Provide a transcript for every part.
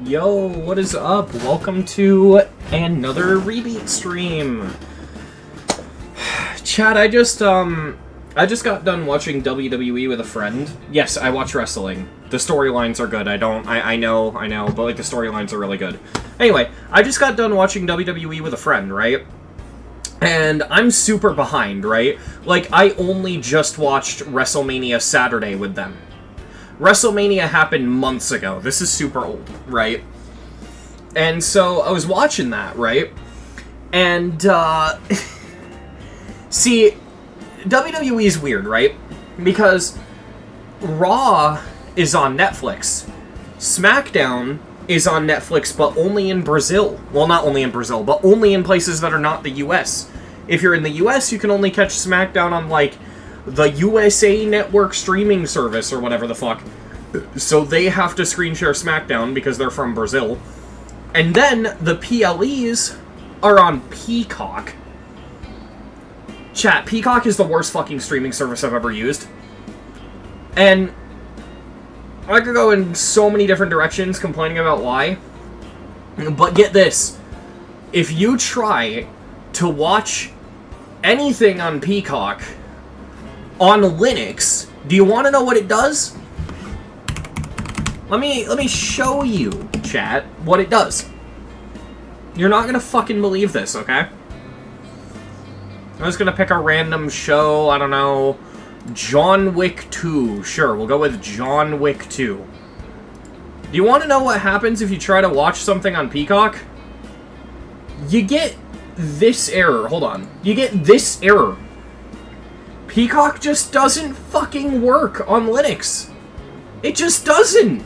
Yo, what is up? Welcome to another Rebeat stream. Chad, I just got done watching WWE with a friend. Yes, I watch wrestling. The storylines are good. I know, but like the storylines are really good. Anyway, I just got done watching WWE with a friend, right? And I'm super behind, right? Like, I only just watched WrestleMania Saturday with them. WrestleMania happened months ago. This is super old, right? And so I was watching that, right? And, see, WWE is weird, right? Because Raw is on Netflix. SmackDown is on Netflix, but only in Brazil. Well, not only in Brazil, but only in places that are not the US. If you're in the US, you can only catch SmackDown on, like, the USA Network streaming service or whatever the fuck. So they have to screen share SmackDown because they're from Brazil. And then the PLEs are on Peacock. Chat, Peacock is the worst fucking streaming service I've ever used. And I could go in so many different directions complaining about why. But get this. If you try to watch anything on Peacock on Linux, do you want to know what it does? Let me show you, chat, what it does. You're not gonna fucking believe this, okay? I'm just gonna pick a random show, I don't know, John Wick 2. Sure, we'll go with John Wick 2. Do you want to know what happens if you try to watch something on Peacock? You get this error. Hold on. You get this error. Peacock just doesn't fucking work on Linux. It just doesn't.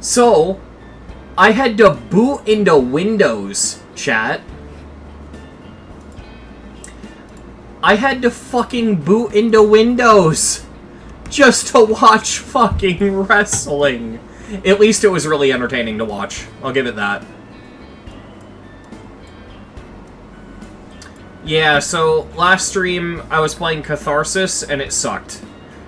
So, I had to boot into Windows, chat. I had to fucking boot into Windows just to watch fucking wrestling. At least it was really entertaining to watch. I'll give it that. Yeah, so last stream I was playing Catharsis and it sucked.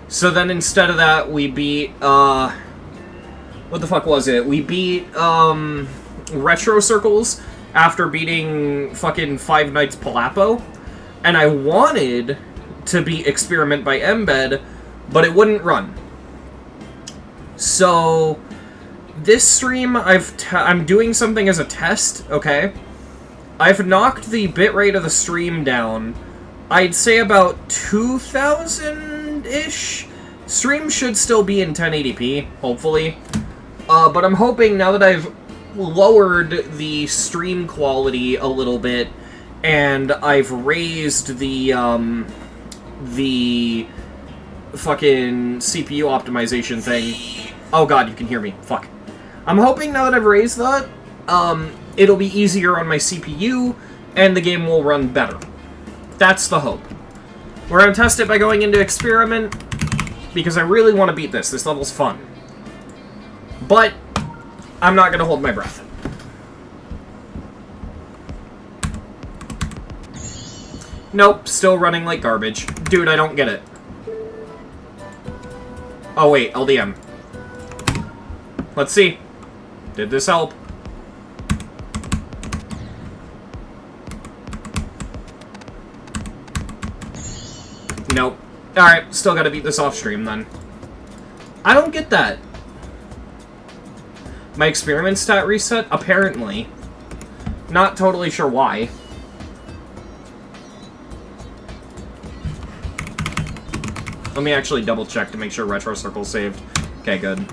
So then instead of that we beat, what the fuck was it? We beat, Retro Circles after beating fucking Five Nights Palapo. And I wanted to beat Experiment by Embed, but it wouldn't run. So this stream I'm doing something as a test, okay? I've knocked the bitrate of the stream down, I'd say about 2,000-ish. Stream should still be in 1080p, hopefully. But I'm hoping now that I've lowered the stream quality a little bit, and I've raised the fucking CPU optimization thing. Oh god, you can hear me. Fuck. I'm hoping now that I've raised that, it'll be easier on my CPU, and the game will run better. That's the hope. We're gonna test it by going into Experiment, because I really want to beat this. This level's fun. But I'm not gonna hold my breath. Nope, still running like garbage. Dude, I don't get it. Oh wait, LDM. Let's see. Did this help? Nope. Alright, still gotta beat this off stream then. I don't get that. My experiment stat reset? Apparently. Not totally sure why. Let me actually double check to make sure Retro Circle's saved. Okay, good.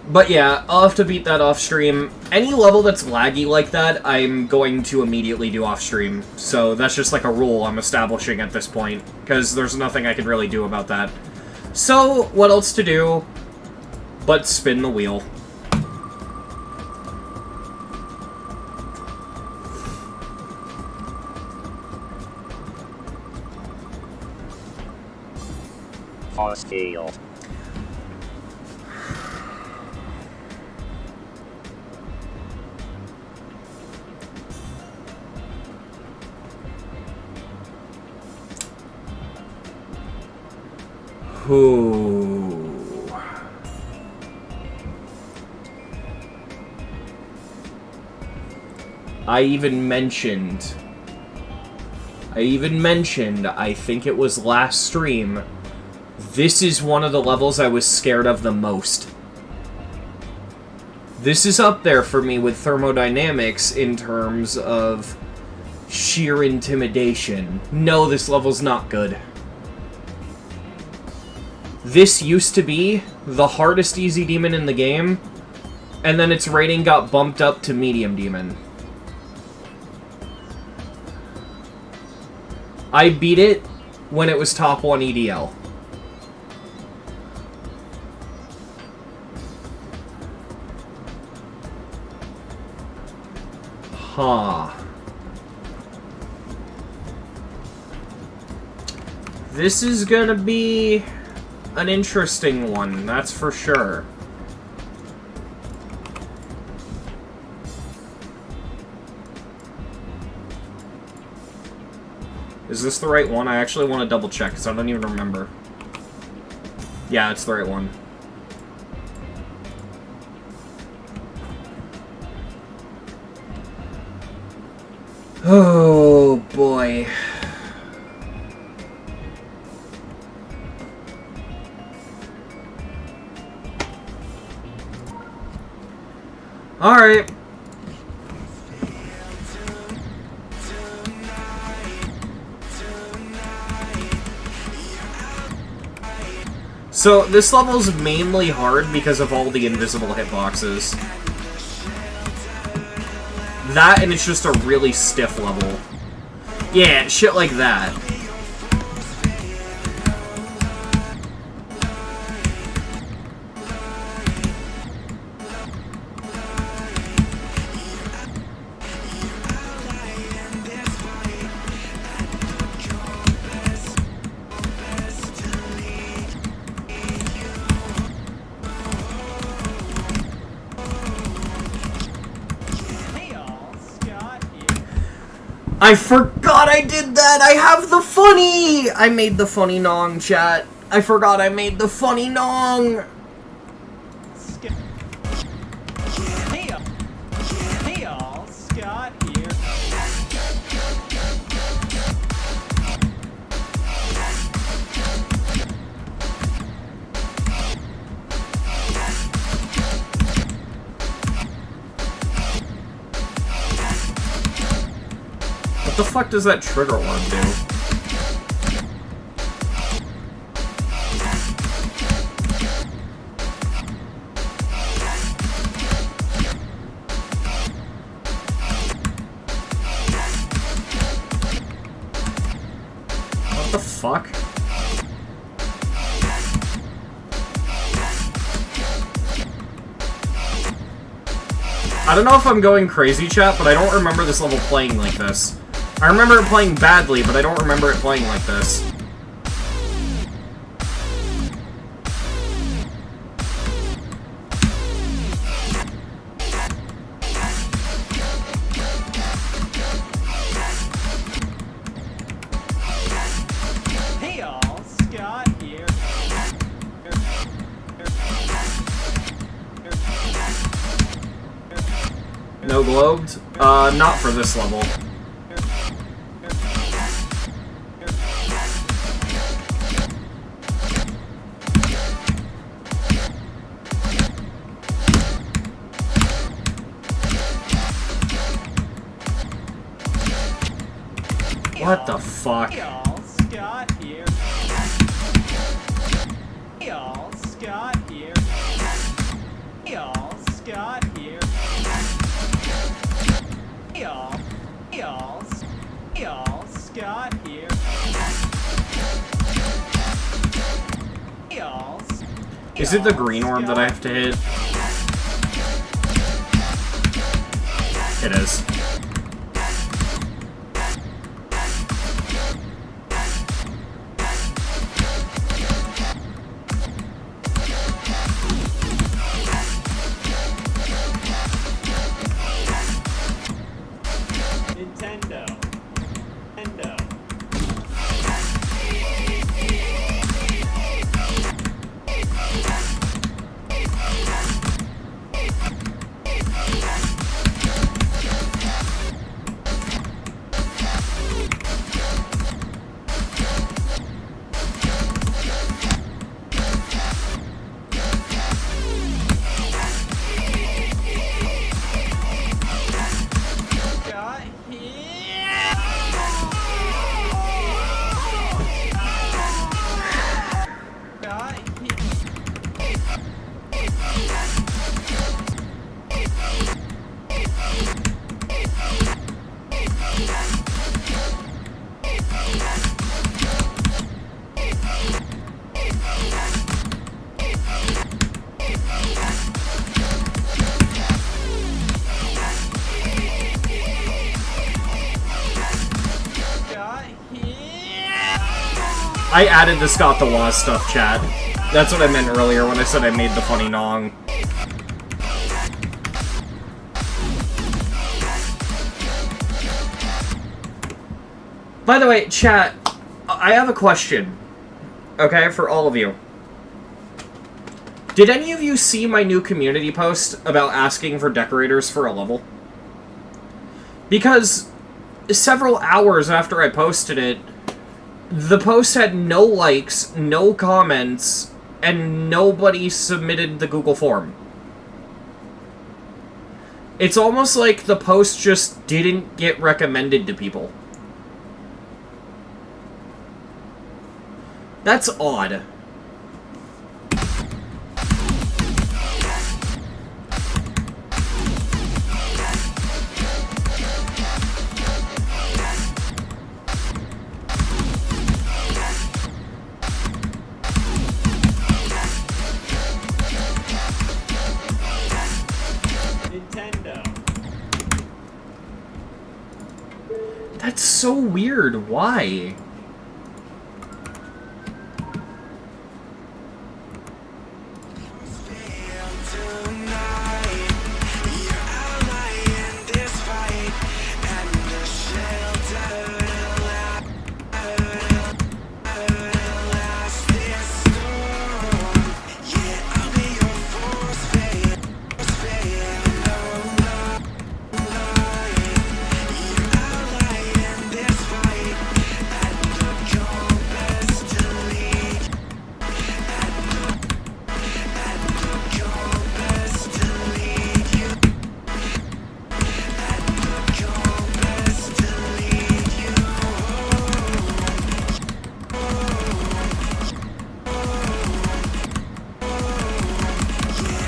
But yeah, I'll have to beat that off stream. Any level that's laggy like that, I'm going to immediately do off stream. So that's just like a rule I'm establishing at this point, because there's nothing I can really do about that. So, what else to do but spin the wheel? Force field. Ooh. I even mentioned, I think it was last stream, this is one of the levels I was scared of the most. This is up there for me with thermodynamics in terms of sheer intimidation. No, this level's not good. This used to be the hardest easy demon in the game, and then its rating got bumped up to medium demon. I beat it when it was top 1 EDL. Huh. This is gonna be an interesting one, that's for sure. Is this the right one? I actually want to double check because I don't even remember. Yeah, it's the right one. Oh boy. Alright. So, this level's mainly hard because of all the invisible hitboxes. That, and it's just a really stiff level. Yeah, shit like that. I forgot I did that! I have the funny! I made the funny nong, chat. I forgot I made the funny nong! Hey all, Scott here. What the fuck does that trigger one do? What the fuck? I don't know if I'm going crazy, chat, but I don't remember this level playing like this. I remember it playing badly, but I don't remember it playing like this. Hey all, Scott here. No globed? Not for this level. What the fuck? Hey all, Scott here. Hey all, Scott here. Hey all, Scott here. Hey all, Scott here. Hey all. Is it the green orb that I have to hit? It is. I added the Scott the Waz stuff, chat. That's what I meant earlier when I said I made the funny nong. By the way, chat, I have a question, okay, for all of you. Did any of you see my new community post about asking for decorators for a level? Because several hours after I posted it, the post had no likes, no comments, and nobody submitted the Google form. It's almost like the post just didn't get recommended to people. That's odd. Nintendo. That's so weird. Why?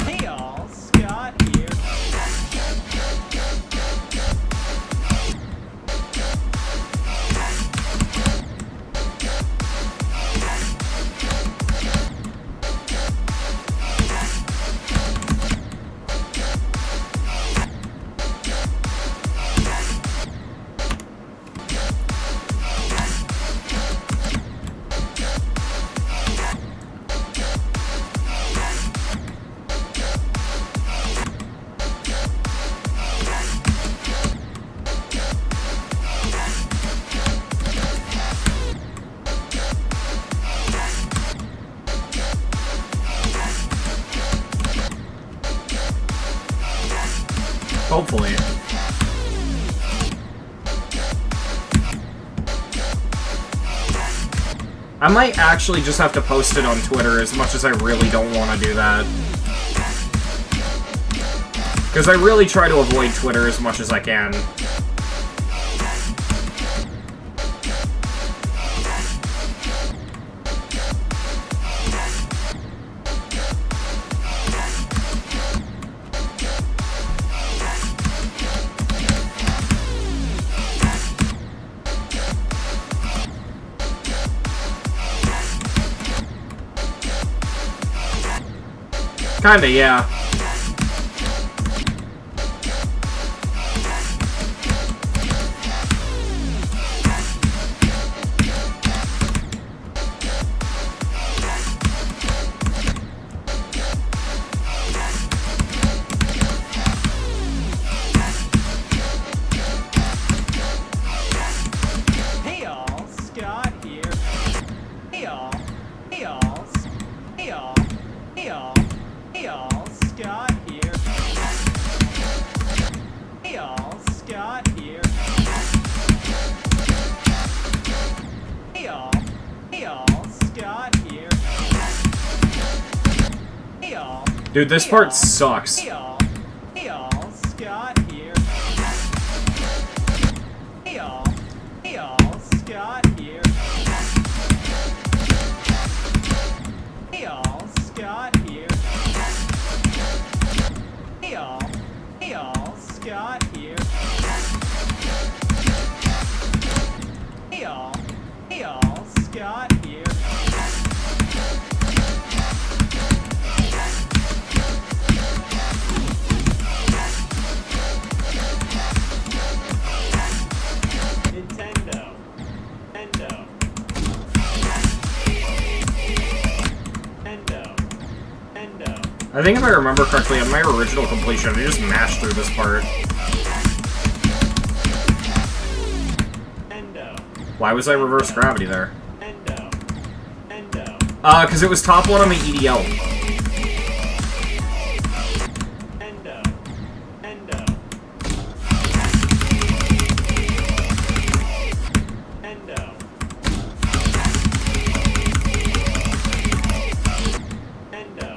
Hey all, Scott here. Hopefully. I might actually just have to post it on Twitter as much as I really don't want to do that. Because I really try to avoid Twitter as much as I can. Kinda, yeah. Hey all, Scott here. Hey all, hey all, hey all, hey all, hey all, Scott here. Hey all, Scott here. Hey all, Scott here. Hey all. Dude, this part sucks. Hey all, Scott here. Hey all, Scott here. Hey all, Scott here. Hey all, Scott here. Hey all, Scott here. I think if I remember correctly, on my original completion, I just mashed through this part. Endo. Why was I reverse gravity there? Endo. Endo. Because it was top one on the EDL. Endo. Endo. Endo. Endo. Endo.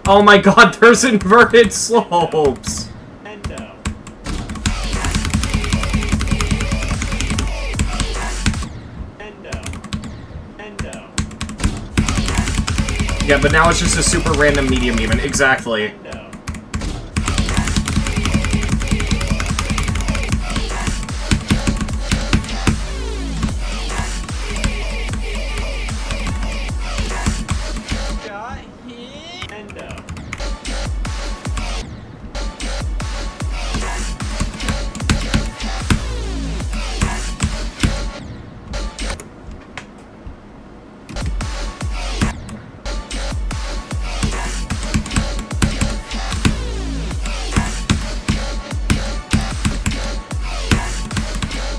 Oh my god, there's inverted slopes! Endo. Endo. Endo. Yeah, but now it's just a super random medium even. Exactly. Endo. Got hit. Endo.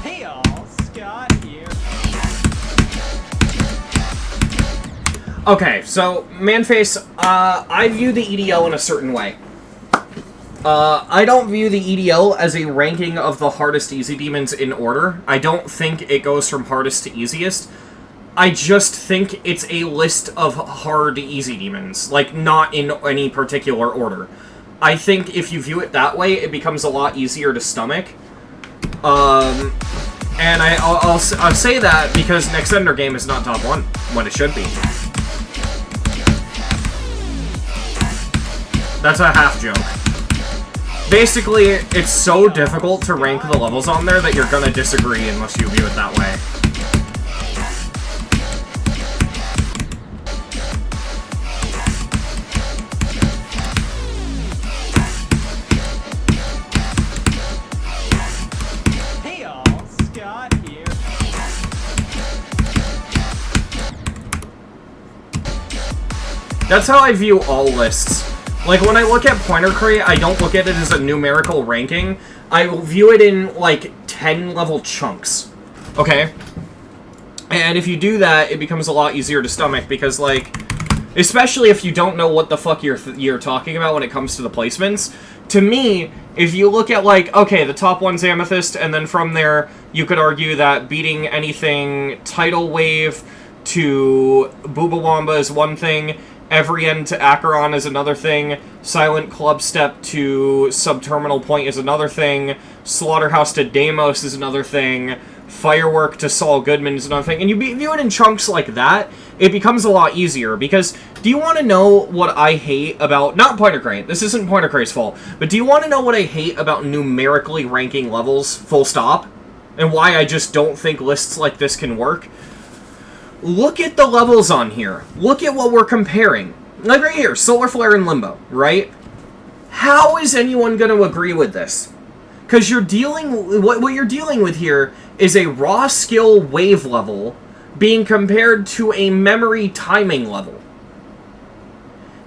Hey all, Scott here. Okay, so, Manface, I view the EDL in a certain way. I don't view the EDL as a ranking of the hardest easy demons in order. I don't think it goes from hardest to easiest. I just think it's a list of hard easy demons, like, not in any particular order. I think if you view it that way, it becomes a lot easier to stomach. And I'll say that because Next Ender Game is not top 1, when it should be. That's a half joke. Basically, it's so difficult to rank the levels on there that you're gonna disagree unless you view it that way. Hey all, Scott here. That's how I view all lists. Like, when I look at Pointer Crate, I don't look at it as a numerical ranking. I will view it in, like, 10-level chunks. Okay? And if you do that, it becomes a lot easier to stomach, because, like, especially if you don't know what the fuck you're talking about when it comes to the placements. To me, if you look at, like, okay, the top one's Amethyst, and then from there, you could argue that beating anything Tidal Wave to Boobawamba is one thing, Every End to Acheron is another thing, Silent Club Step to Subterminal Point is another thing, Slaughterhouse to Deimos is another thing, Firework to Saul Goodman is another thing, and you view it in chunks like that, it becomes a lot easier, because do you want to know what I hate about, not Pointer Crate, this isn't Pointer Crate's fault, but do you want to know what I hate about numerically ranking levels, full stop? And why I just don't think lists like this can work? Look at the levels on here. Look at what we're comparing. Like right here, Solar Flare and Limbo, right? How is anyone going to agree with this? Because you're dealing... What you're dealing with here is a raw skill wave level being compared to a memory timing level.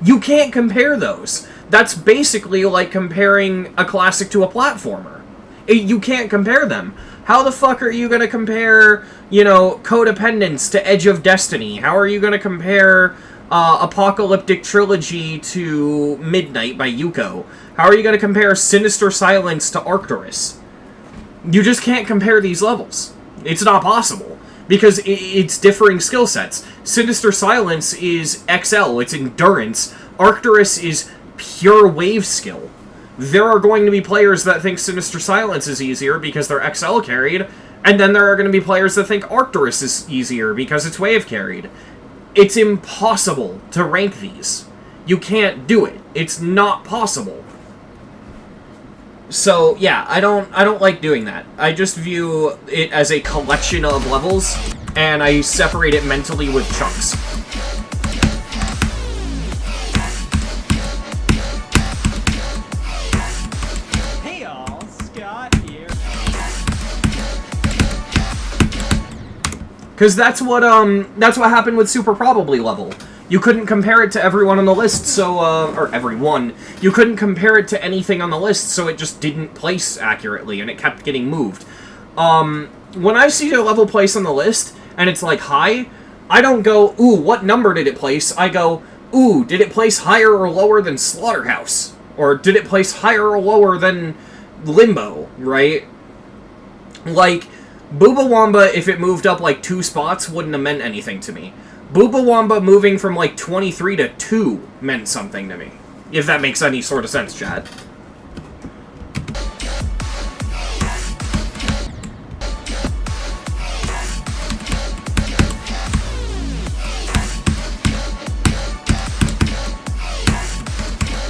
You can't compare those. That's basically like comparing a classic to a platformer. You can't compare them. How the fuck are you going to compare, you know, Codependence to Edge of Destiny? How are you going to compare Apocalyptic Trilogy to Midnight by Yuko? How are you going to compare Sinister Silence to Arcturus? You just can't compare these levels. It's not possible. Because it's differing skill sets. Sinister Silence is XL, it's Endurance. Arcturus is pure wave skill. There are going to be players that think Sinister Silence is easier because they're XL carried, and then there are going to be players that think Arcturus is easier because it's wave carried. It's impossible to rank these. You can't do it. It's not possible. So, yeah, I don't like doing that. I just view it as a collection of levels, and I separate it mentally with chunks. Hey all, Scott here. Because that's what happened with Super Probably level. You couldn't compare it to everyone on the list, so, or everyone. You couldn't compare it to anything on the list, so it just didn't place accurately, and it kept getting moved. When I see a level place on the list, and it's like high, I don't go, ooh, what number did it place? I go, ooh, did it place higher or lower than Slaughterhouse? Or did it place higher or lower than Limbo, right? Like, Boobawamba, if it moved up like 2 spots, wouldn't have meant anything to me. Boobawamba moving from like 23 to 2 meant something to me. If that makes any sort of sense, Chad.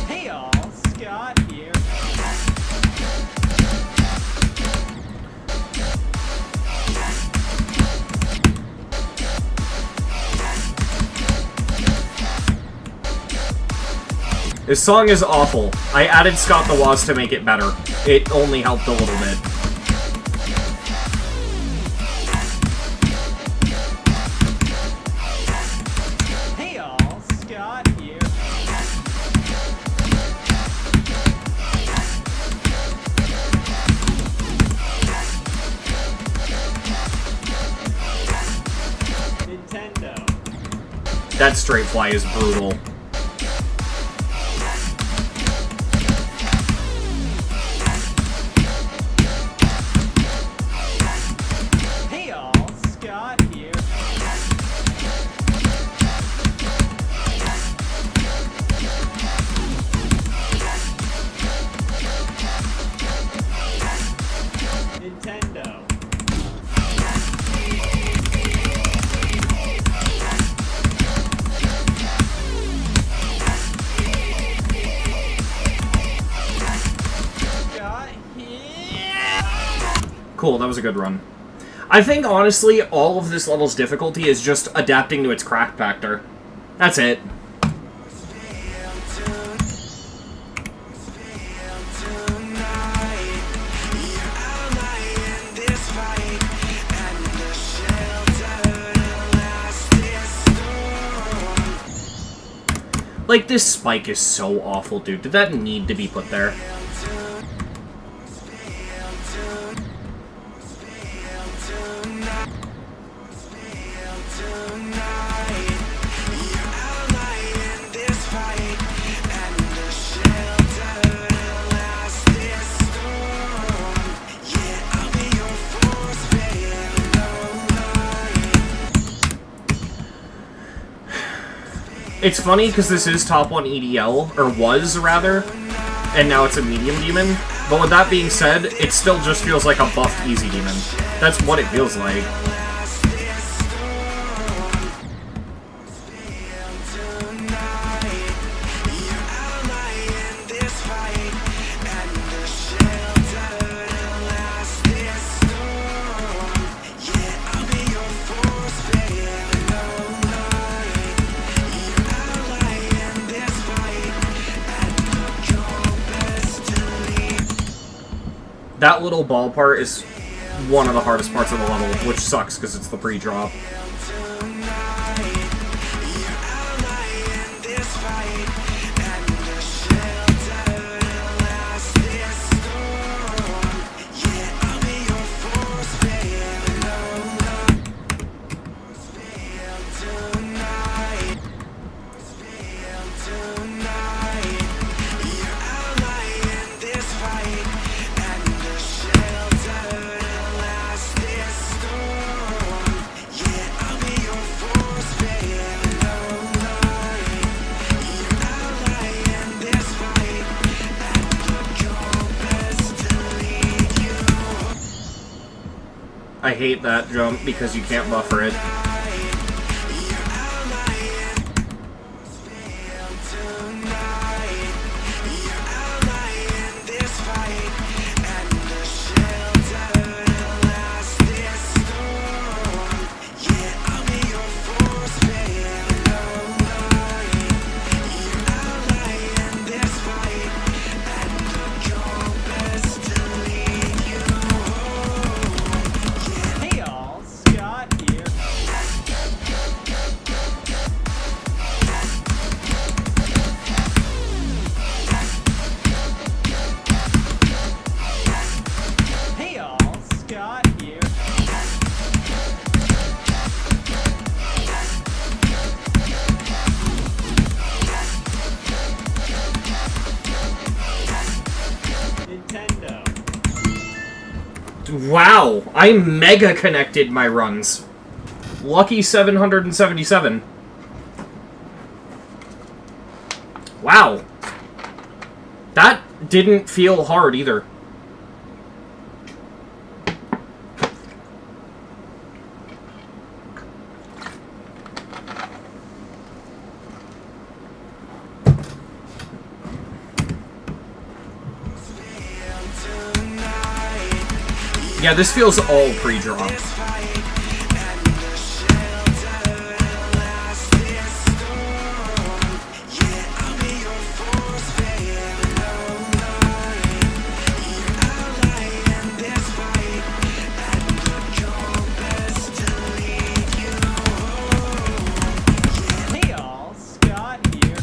Hey all, Scott here. This song is awful. I added Scott the Woz to make it better. It only helped a little bit. Hey all, Scott here. Nintendo. That straight fly is brutal. Hey all, Scott here. Nintendo. Scott here. Cool, that was a good run. I think, honestly, all of this level's difficulty is just adapting to its crack factor. That's it. Like, this spike is so awful, dude. Did that need to be put there? It's funny because this is top 1 EDL, or was, rather, and now it's a medium demon. But with that being said, it still just feels like a buffed easy demon. That's what it feels like. That little ball part is one of the hardest parts of the level, which sucks because it's the pre-drop. I hate that jump because you can't buffer it. Hey all, Scott here. Wow, I mega connected my runs. Lucky 777. Wow. That didn't feel hard either. Yeah, this feels all pre-drop. Hey all, Scott here.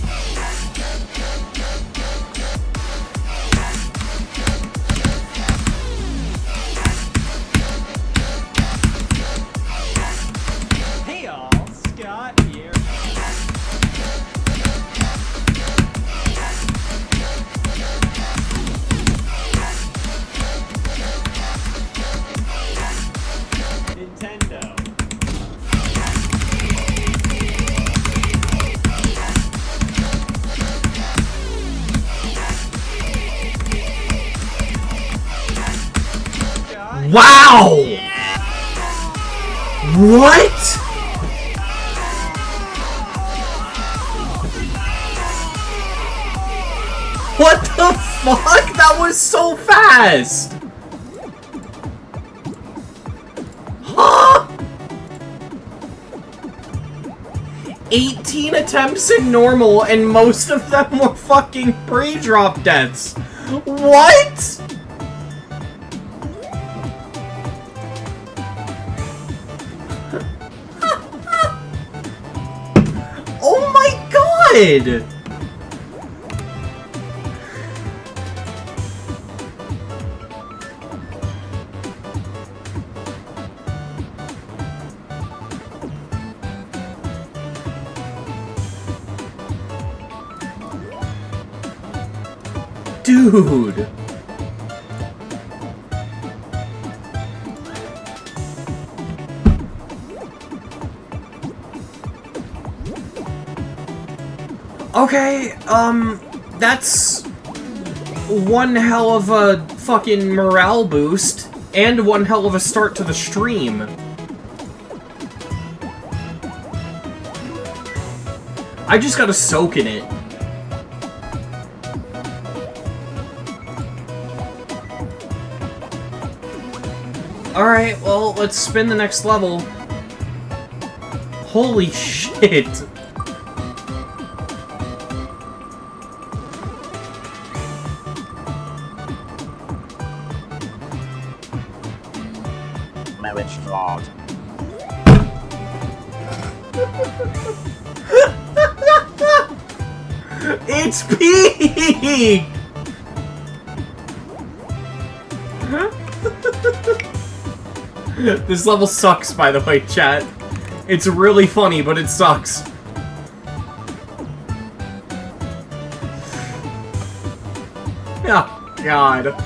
Hey all, Scott here. Nintendo. Scott. Wow! What? What the fuck? That was so fast! Huh? 18 attempts in normal, and most of them were fucking pre-drop deaths. What? Oh my god! Dude! Okay, that's one hell of a fucking morale boost, and one hell of a start to the stream. I just gotta soak in it. Alright, well, let's spin the next level. Holy shit. Marriage fraud. It's peak! This level sucks, by the way, chat. It's really funny, but it sucks. Oh, God.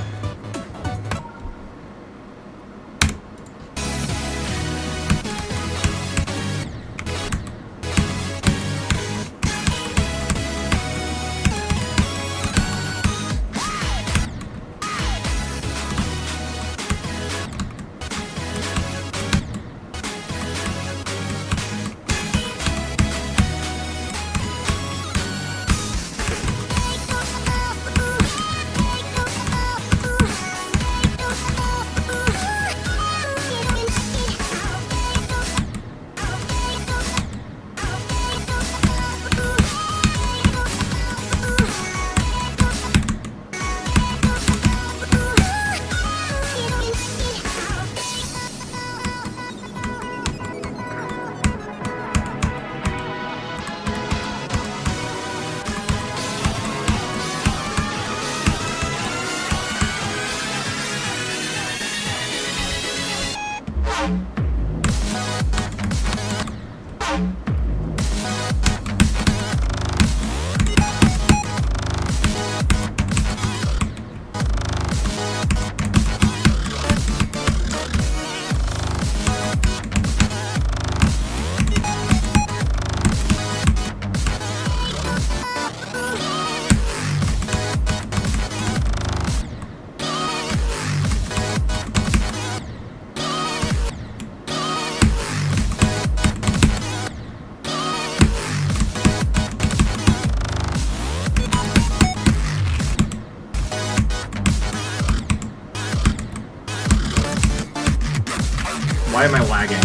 Why am I lagging?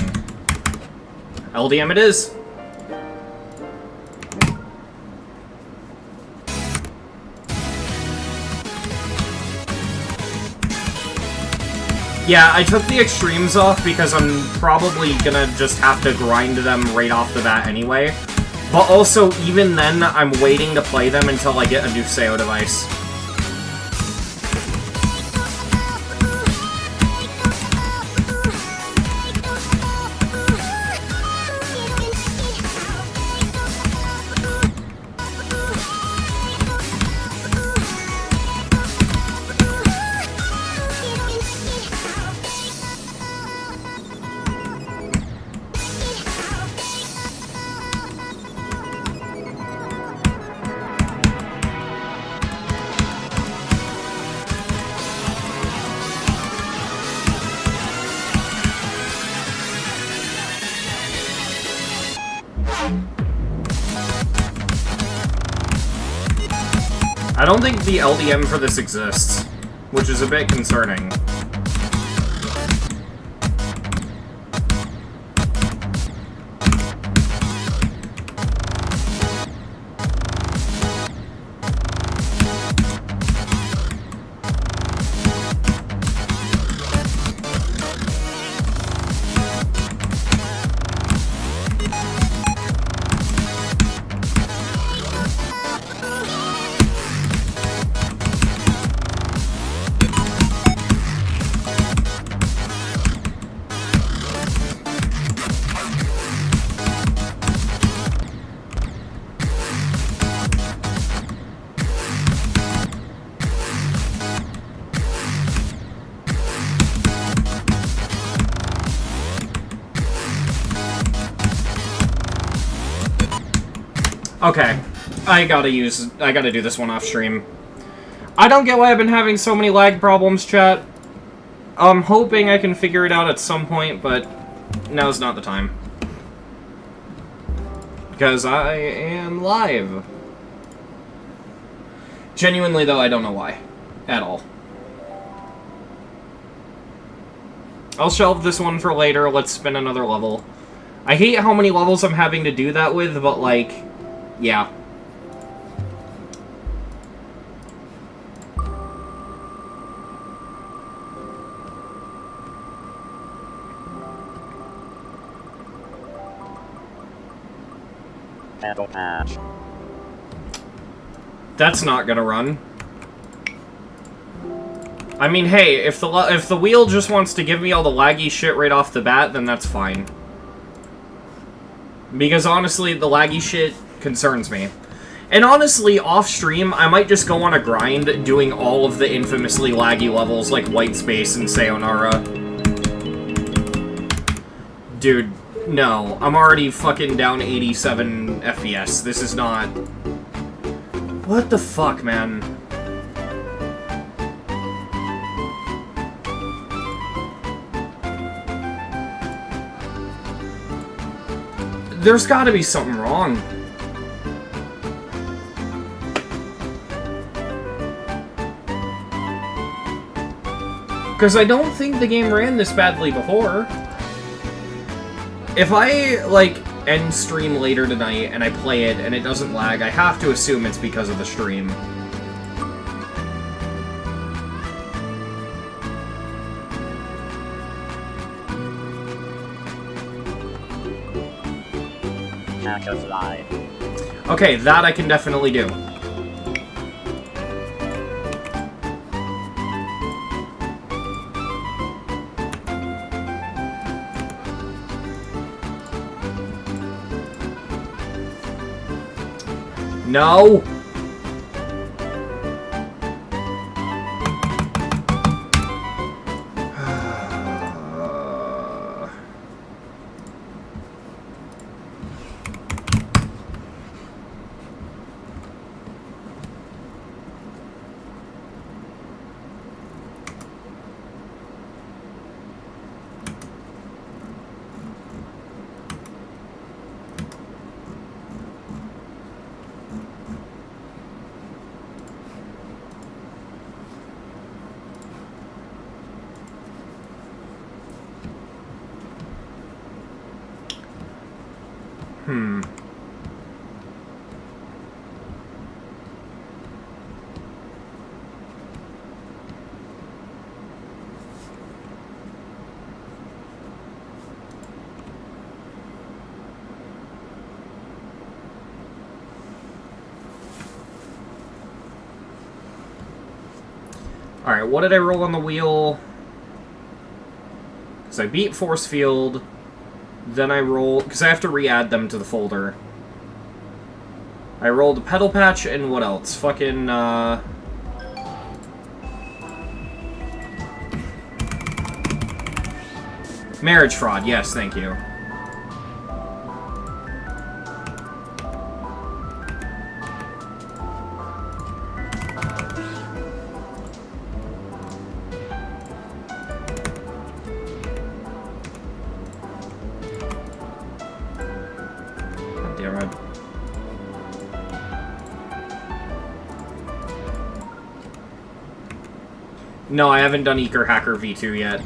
LDM it is. Yeah, I took the extremes off because I'm probably gonna just have to grind them right off the bat anyway. But also, even then, I'm waiting to play them until I get a new SEO device. I don't think the LDM for this exists, which is a bit concerning. Okay, I gotta do this one off stream. I don't get why I've been having so many lag problems, chat. I'm hoping I can figure it out at some point, but now's not the time. Because I am live. Genuinely, though, I don't know why. At all. I'll shelve this one for later. Let's spin another level. I hate how many levels I'm having to do that with, but, like, yeah. Battle patch. That's not gonna run. I mean, hey, if the wheel just wants to give me all the laggy shit right off the bat, then that's fine. Because honestly, the laggy shit concerns me. And honestly, off-stream, I might just go on a grind doing all of the infamously laggy levels like White Space and Sayonara. Dude, no. I'm already fucking down 87 FPS. This is not... What the fuck, man? There's gotta be something wrong. Because I don't think the game ran this badly before. If I, like, end stream later tonight and I play it and it doesn't lag, I have to assume it's because of the stream. Catch a fly. Okay, that I can definitely do. No! Alright, what did I roll on the wheel? Because I beat Force Field, then I rolled... Because I have to re-add them to the folder. I rolled a Pedal Patch, and what else? Fucking, Marriage Fraud, yes, thank you. No, I haven't done Eker Hacker V2 yet.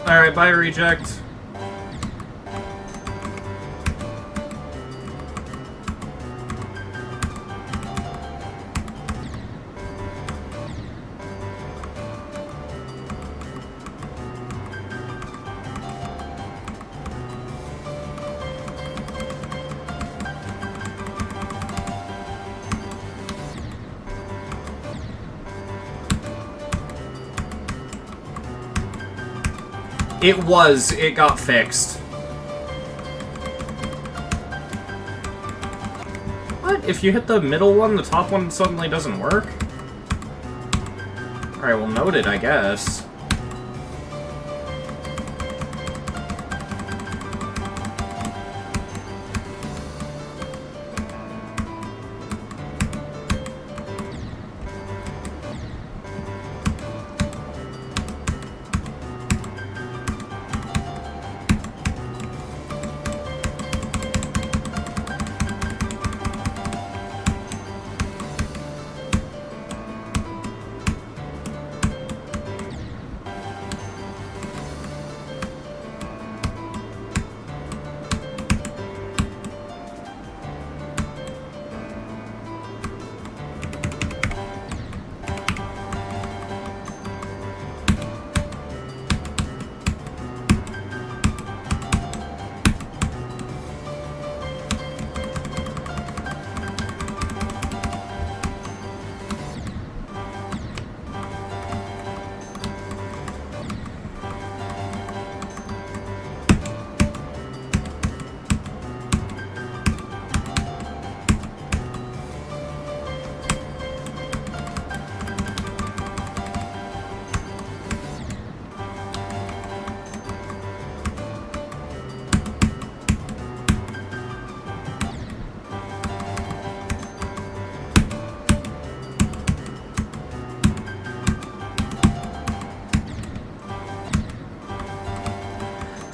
Alright, bye, Reject. It got fixed. What? If you hit the middle one, the top one suddenly doesn't work? Alright, well, noted, I guess.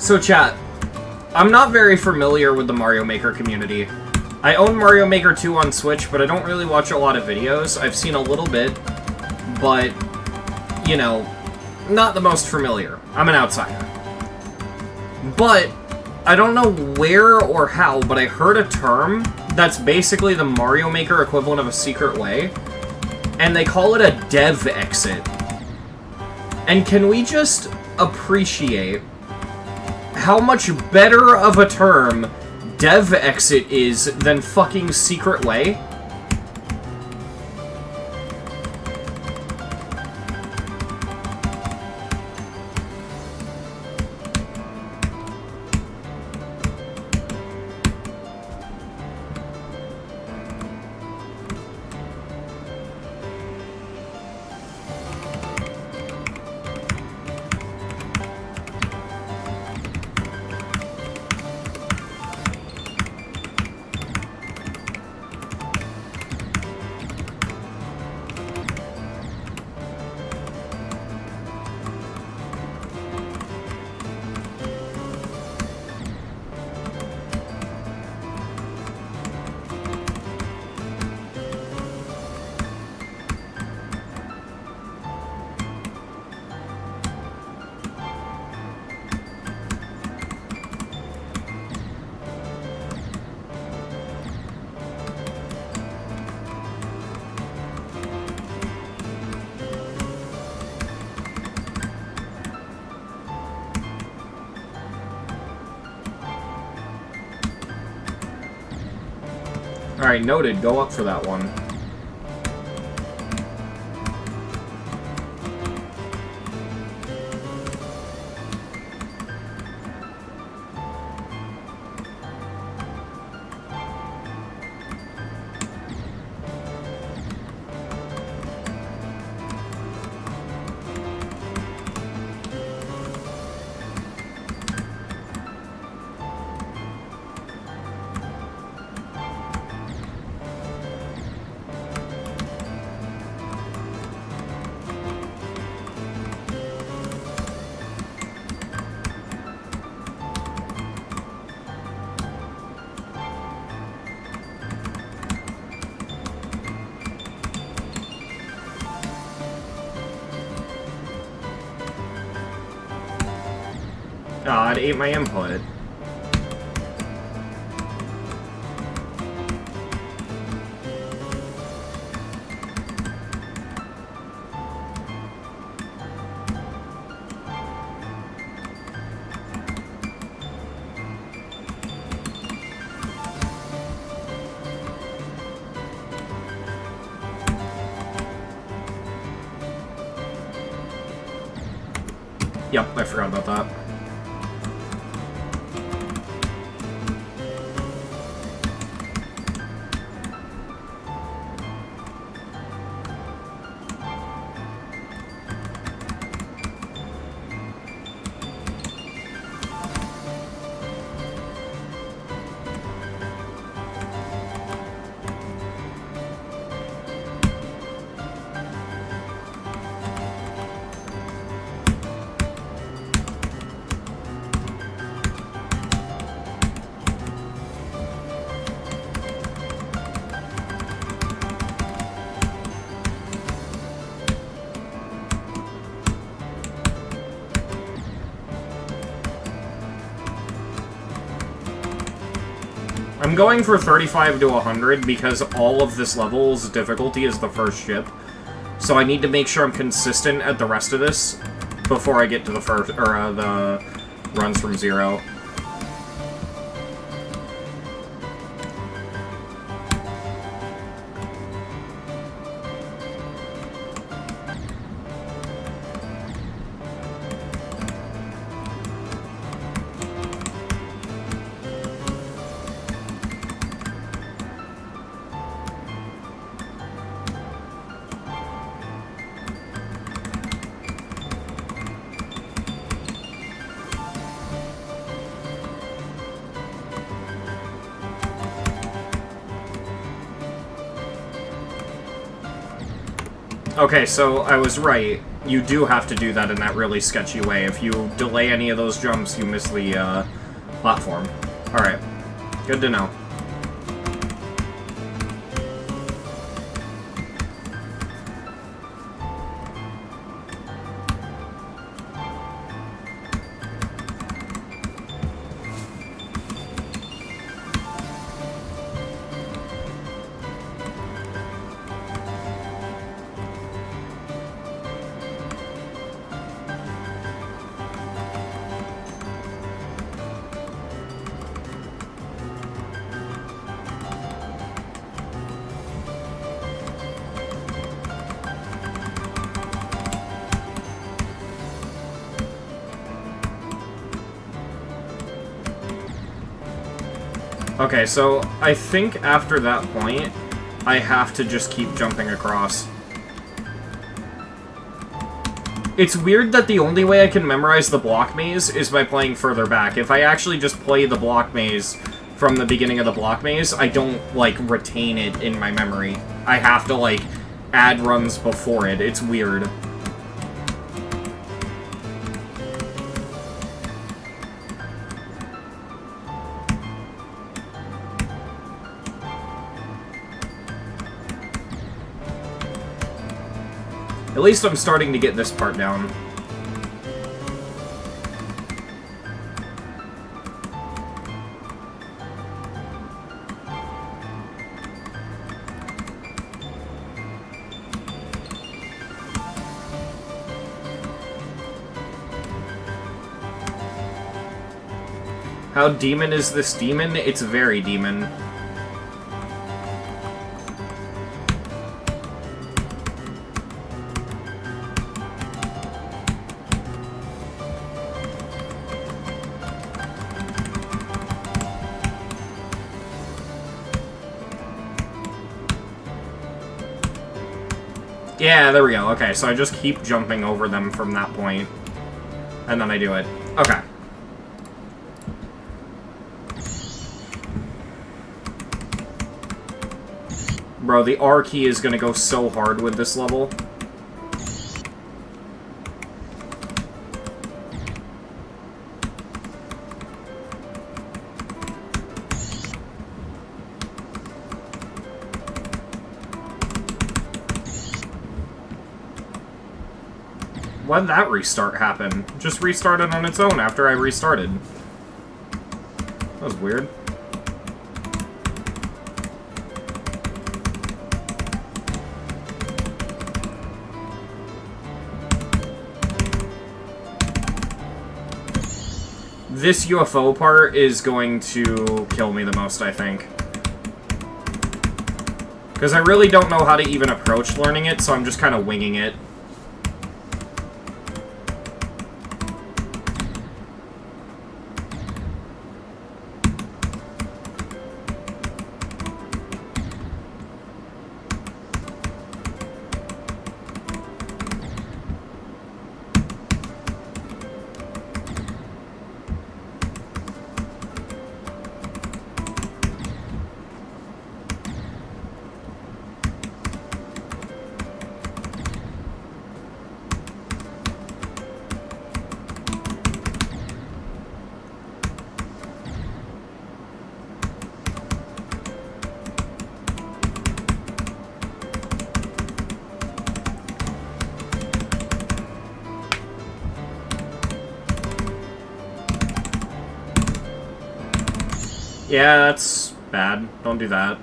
So chat, I'm not very familiar with the Mario Maker community. I own Mario Maker 2 on Switch, but I don't really watch a lot of videos. I've seen a little bit, but, you know, not the most familiar. I'm an outsider. But, I don't know where or how, but I heard a term that's basically the Mario Maker equivalent of a secret way, and they call it a dev exit. And can we just appreciate how much better of a term dev exit is than fucking secret way? Alright, noted. Go up for that one. Oh, it ate my input. Yep, I forgot about that. I'm going for 35 to 100 because all of this level's difficulty is the first ship. So I need to make sure I'm consistent at the rest of this before I get to the first, or the runs from 0. Okay, so I was right. you do have to do that in that really sketchy way. If you delay any of those jumps, you miss the platform. Alright, good to know. Okay, so I think after that point, I have to just keep jumping across. It's weird that the only way I can memorize the block maze is by playing further back. If I actually just play the block maze from the beginning of the block maze, I don't, like, retain it in my memory. I have to, like, add runs before it. It's weird. At least I'm starting to get this part down. How demon is this demon? It's very demon. Yeah, there we go. Okay, so I just keep jumping over them from that point. And then I do it. Okay. Bro, the R key is gonna go so hard with this level. Why did that restart happen? Just restarted on its own after I restarted. That was weird. This UFO part is going to kill me the most, I think. Because I really don't know how to even approach learning it, so I'm just kind of winging it. Yeah, that's bad. Don't do that.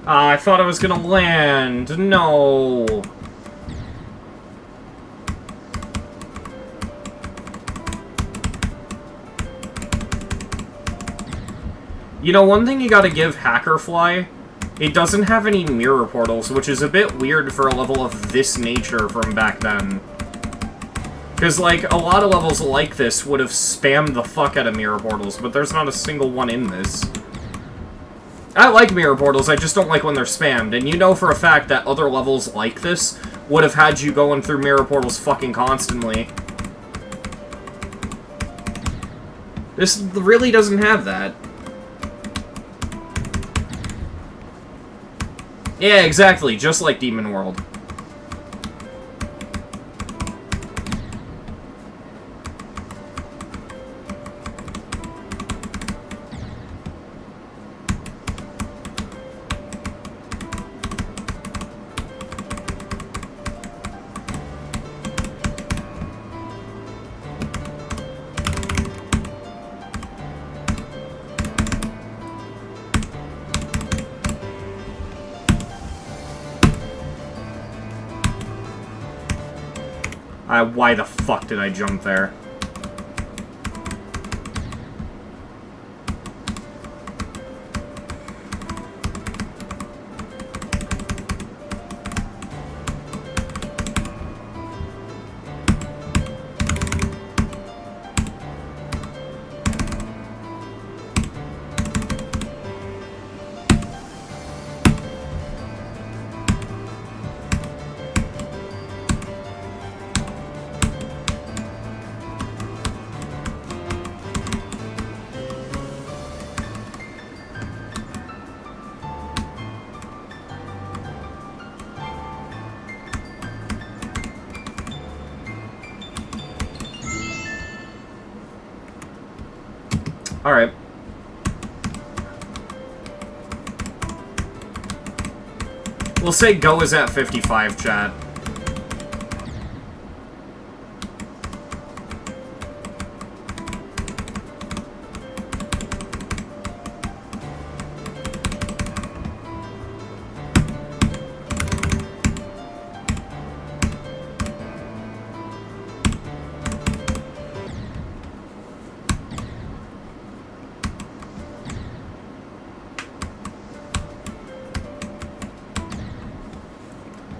I thought I was gonna land. No. You know, one thing you gotta give Hackerfly, it doesn't have any mirror portals, which is a bit weird for a level of this nature from back then. Because, like, a lot of levels like this would have spammed the fuck out of mirror portals, but there's not a single one in this. I like mirror portals, I just don't like when they're spammed, and you know for a fact that other levels like this would have had you going through mirror portals fucking constantly. This really doesn't have that. Yeah, exactly, just like Demon World. Why the fuck did I jump there? Alright. We'll say go is at 55, chat.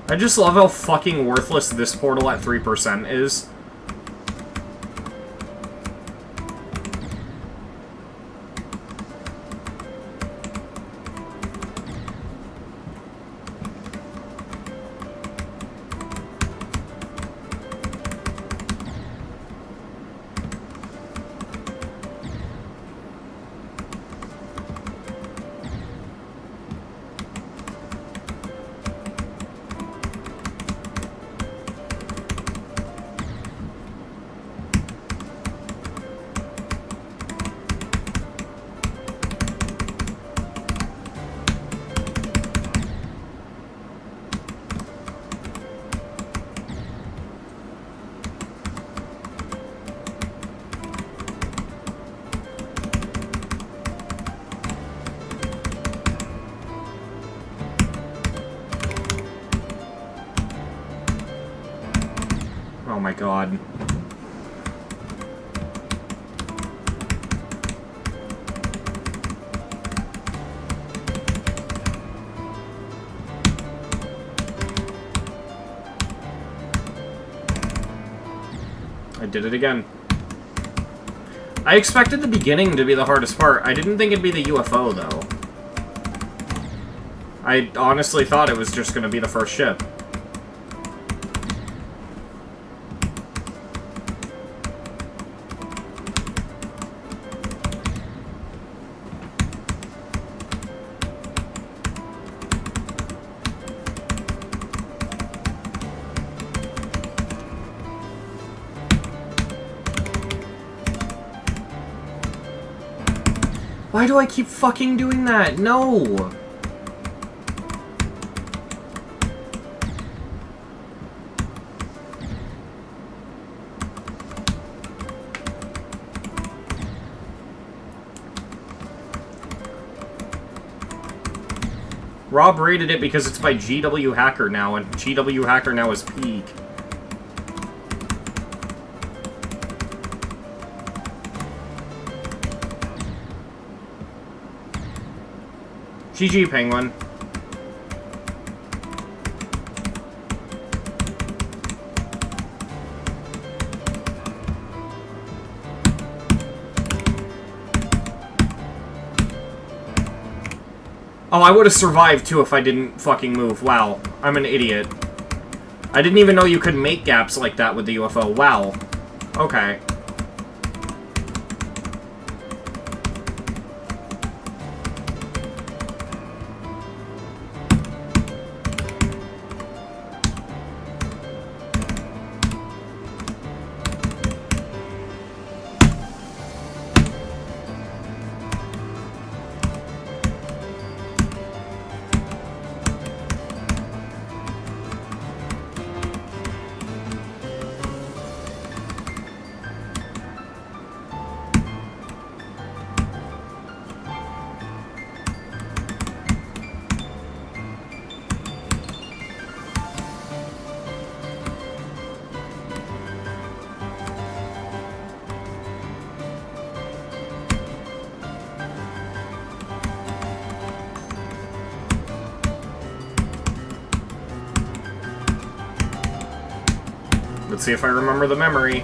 I just love how fucking worthless this portal at 3% is. Oh my god. I did it again. I expected the beginning to be the hardest part. I didn't think it'd be the UFO, though. I honestly thought it was just gonna be the first ship. Why do I keep fucking doing that? No! Rob rated it because it's by GW Hacker now, and GW Hacker now is peak. GG, Penguin. Oh, I would have survived, too, if I didn't fucking move. Wow. I'm an idiot. I didn't even know you could make gaps like that with the UFO. Wow. Okay. Let's see if I remember the memory.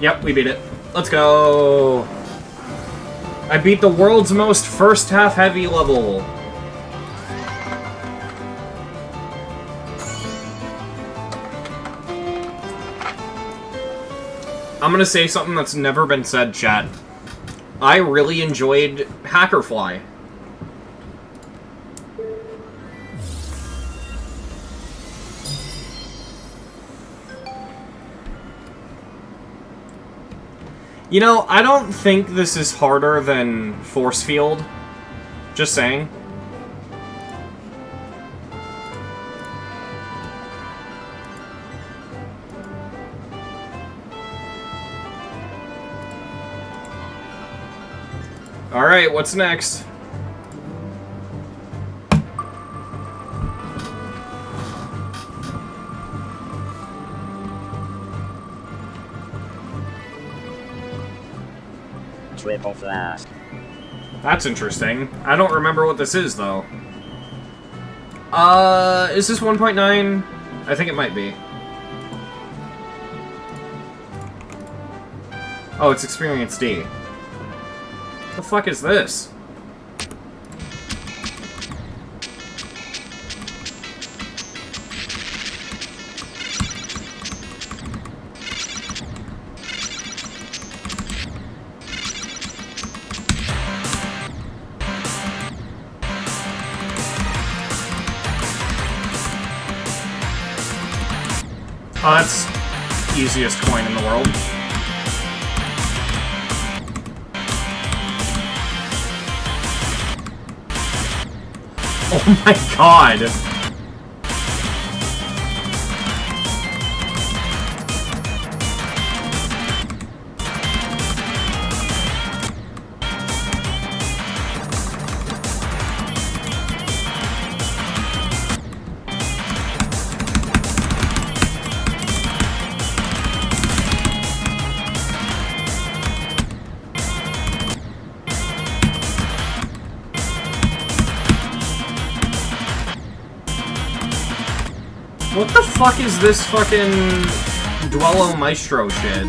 Yep, we beat it. Let's go! I beat the world's most first half heavy level. I'm gonna say something that's never been said, chat. I really enjoyed Hackerfly. You know, I don't think this is harder than Force Field. Just saying. Alright, what's next? Triple flask. That's interesting. I don't remember what this is, though. Is this 1.9? I think it might be. Oh, it's Experience D. What the fuck is this? Oh, that's the easiest coin in the world. Oh my god! What the fuck is this fucking Duelo Maestro shit?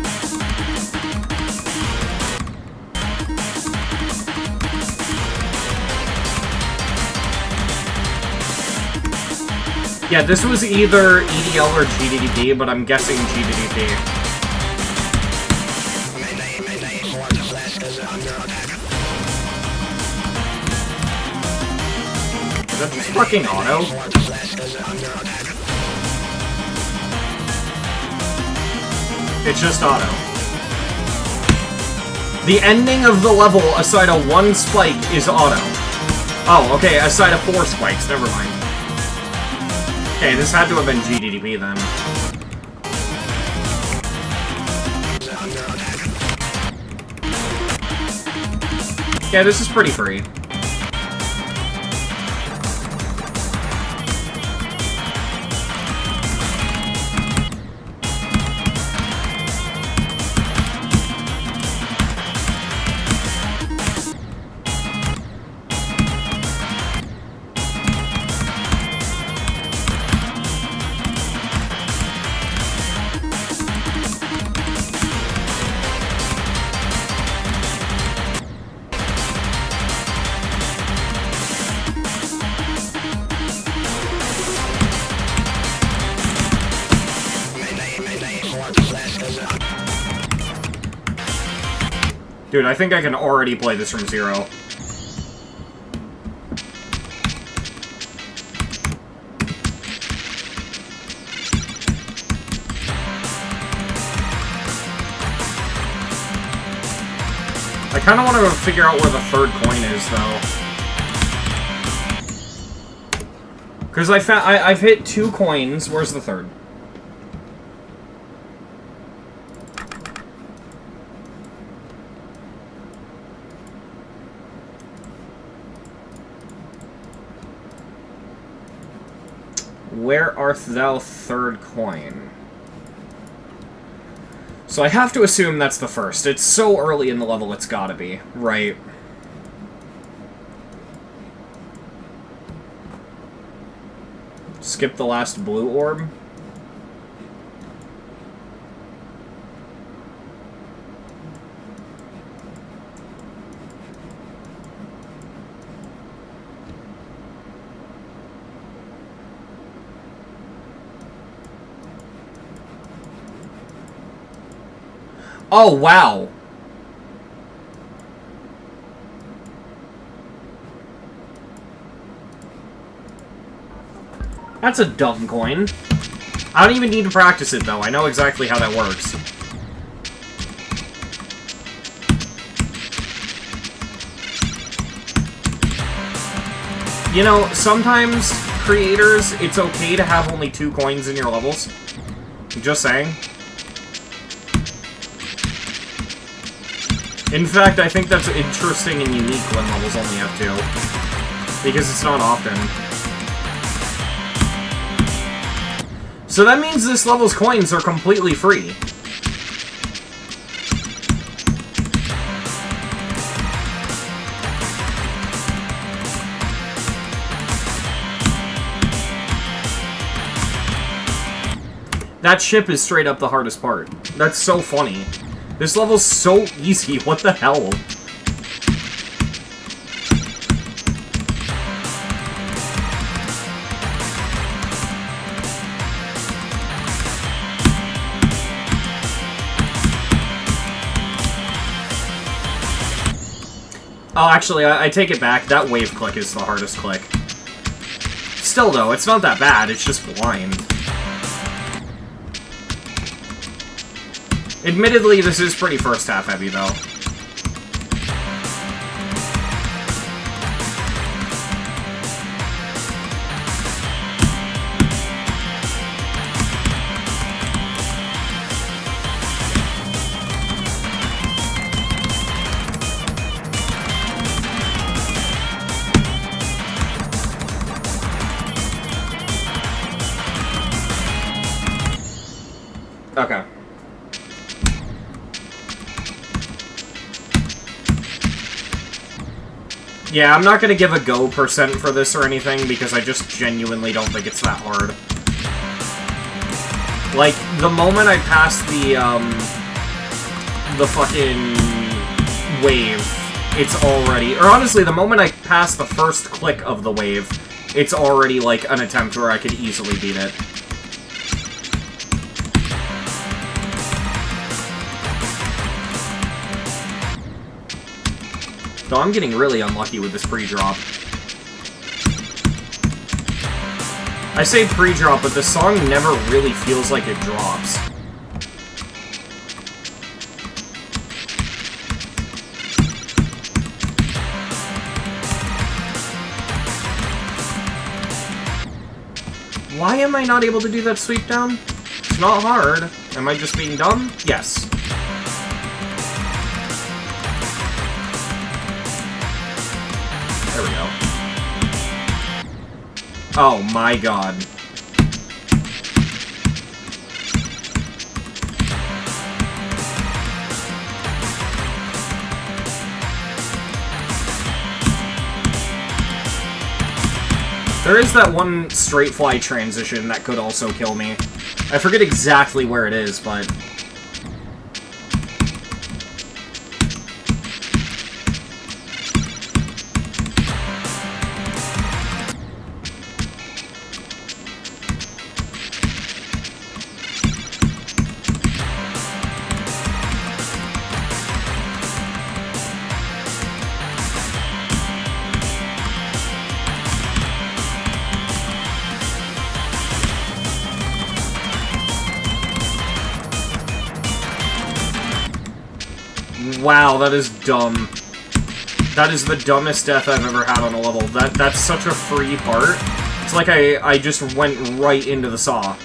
Yeah, this was either EDL or GDDP, but I'm guessing GDDP. Is that just fucking auto? It's just auto. The ending of the level, aside of 1 spike, is auto. Oh, okay, aside of 4 spikes, never mind. Okay, this had to have been GDDP then. Yeah, this is pretty free. Dude, I think I can already play this from zero. I kind of want to figure out where the third coin is, though. Because I've hit 2 coins. Where's the third? Where art thou, third coin? So I have to assume that's the first. It's so early in the level, it's gotta be. Right. Skip the last blue orb. Oh, wow. That's a dumb coin. I don't even need to practice it, though. I know exactly how that works. You know, sometimes, creators, it's okay to have only 2 coins in your levels. Just saying. In fact, I think that's interesting and unique when levels only have 2. Because it's not often. So that means this level's coins are completely free. That ship is straight up the hardest part. That's so funny. This level's so easy, what the hell? Oh, actually, I take it back. That wave click is the hardest click. Still, though, it's not that bad. It's just blind. Admittedly, this is pretty first half heavy, though. Okay. Yeah, I'm not gonna give a go percent for this or anything, because I just genuinely don't think it's that hard. Like, the moment I pass the fucking wave, it's already... Or honestly, the moment I pass the first click of the wave, it's already, like, an attempt where I could easily beat it. Though I'm getting really unlucky with this pre-drop. I say pre-drop, but the song never really feels like it drops. Why am I not able to do that sweep down? It's not hard. Am I just being dumb? Yes. There we go. Oh my god. There is that one straight fly transition that could also kill me. I forget exactly where it is, but... Wow, that is dumb. That is the dumbest death I've ever had on a level. That's such a free part. It's like I just went right into the saw.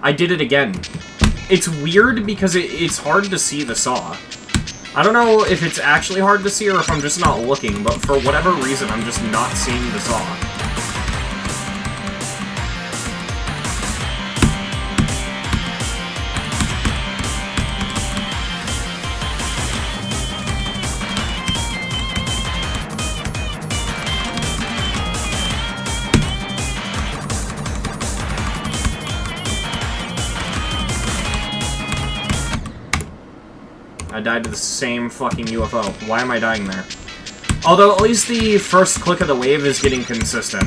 I did it again. It's weird because it's hard to see the saw. I don't know if it's actually hard to see or if I'm just not looking, but for whatever reason, I'm just not seeing the saw. I died to the same fucking UFO. Why am I dying there? Although, at least the first click of the wave is getting consistent.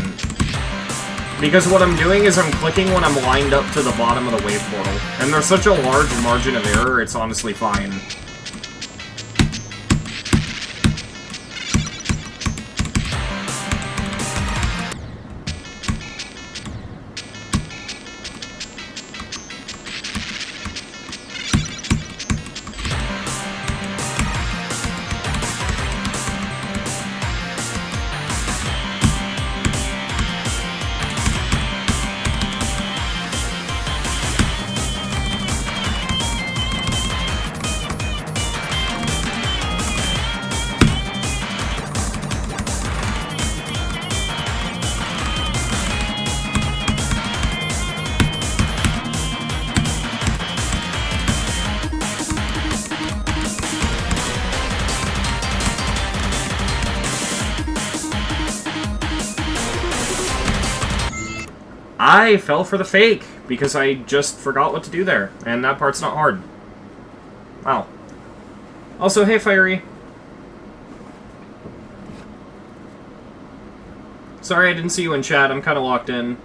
Because what I'm doing is I'm clicking when I'm lined up to the bottom of the wave portal. And there's such a large margin of error, it's honestly fine. I fell for the fake, because I just forgot what to do there, and that part's not hard. Wow. Also, hey, Fiery. Sorry I didn't see you in chat, I'm kinda locked in.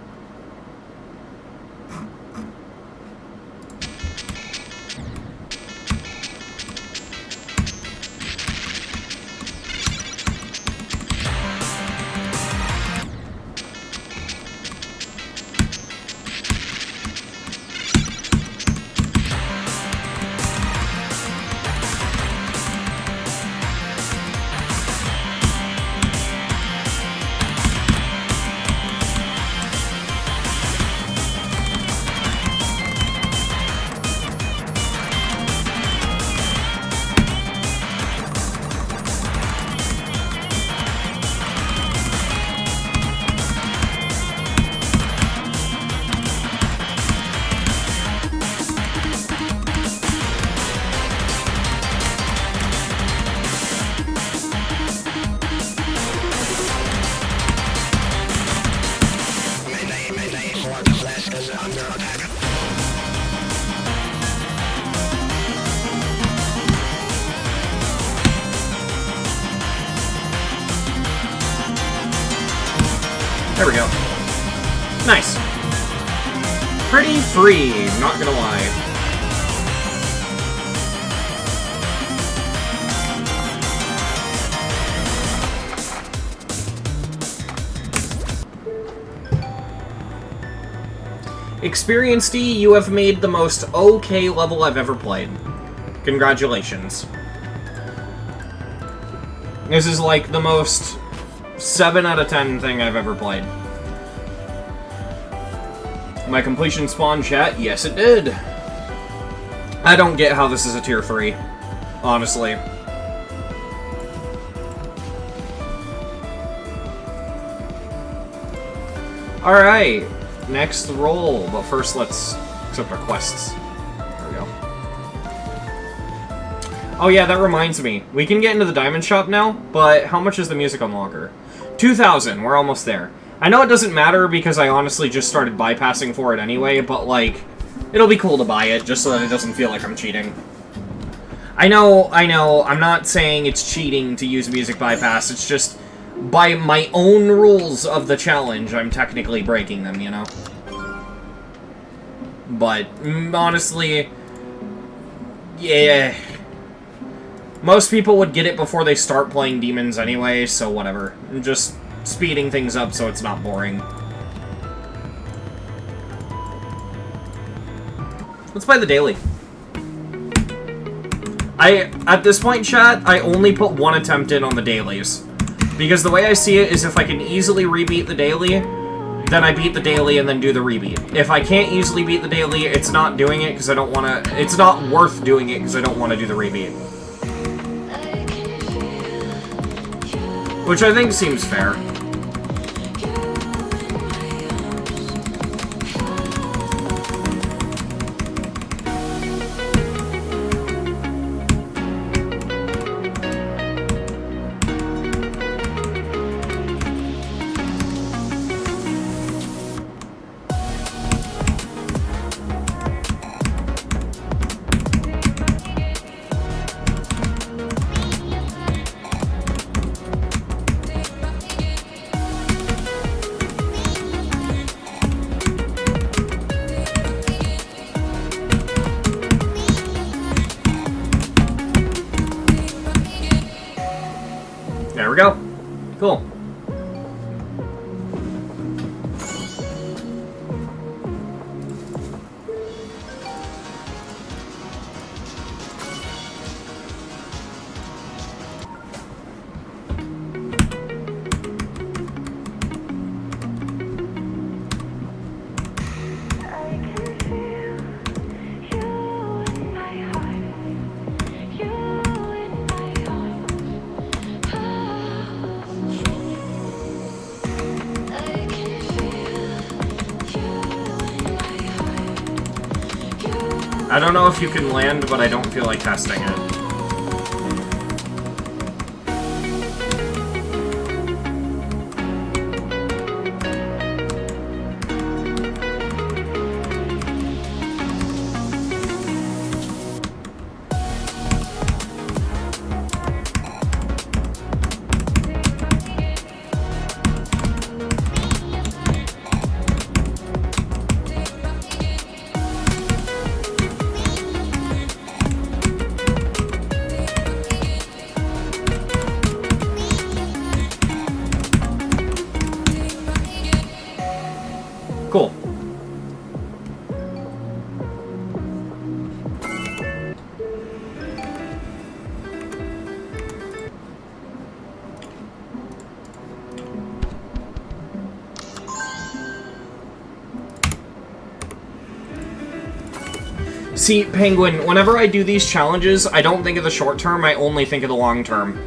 There we go. Nice. Pretty free, not gonna lie. Experience D, you have made the most okay level I've ever played. Congratulations. This is like the most 7 out of 10 thing I've ever played. My completion spawn chat? Yes, it did. I don't get how this is a tier 3, honestly. Alright, next roll, but first let's accept our quests. There we go. Oh yeah, that reminds me. We can get into the diamond shop now, but how much is the music unlocker? 2,000, we're almost there. I know it doesn't matter because I honestly just started bypassing for it anyway, but like, it'll be cool to buy it just so that it doesn't feel like I'm cheating. I know, I'm not saying it's cheating to use music bypass, it's just, by my own rules of the challenge, I'm technically breaking them, you know? But, honestly, yeah. Most people would get it before they start playing demons anyway, so whatever. I'm just speeding things up so it's not boring. Let's play the daily. At this point, chat, I only put one attempt in on the dailies. Because the way I see it is if I can easily rebeat the daily, then I beat the daily and then do the rebeat. If I can't easily beat the daily, it's not doing it because I don't want to... It's not worth doing it because I don't want to do the rebeat. Which I think seems fair. There we go. Cool. I don't know if you can land, but I don't feel like testing it. Cool. See, Penguin, whenever I do these challenges, I don't think of the short term, I only think of the long term.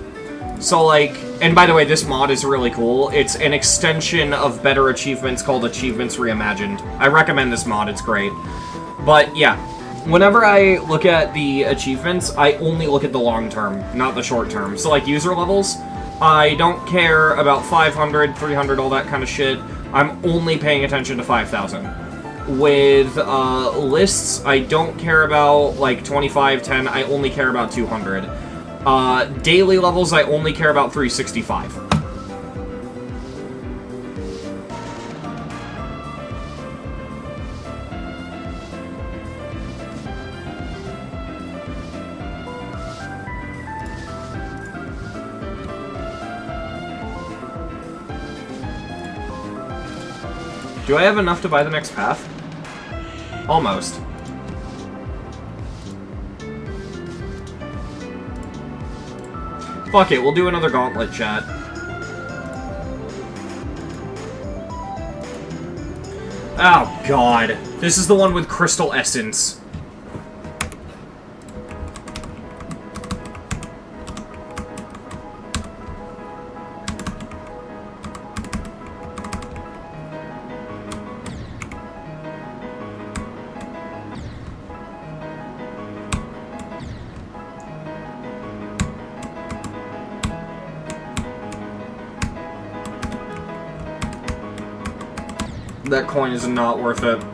So, like, and by the way, this mod is really cool. It's an extension of better achievements called Achievements Reimagined. I recommend this mod, it's great. But, yeah, whenever I look at the achievements, I only look at the long term, not the short term. So, like, user levels, I don't care about 500, 300, all that kind of shit. I'm only paying attention to 5,000. With lists, I don't care about, like, 25, 10, I only care about 200. Daily levels, I only care about 365. Do I have enough to buy the next path? Almost. Fuck it, we'll do another Gauntlet, chat. Oh, God. This is the one with Crystal Essence. That coin is not worth it.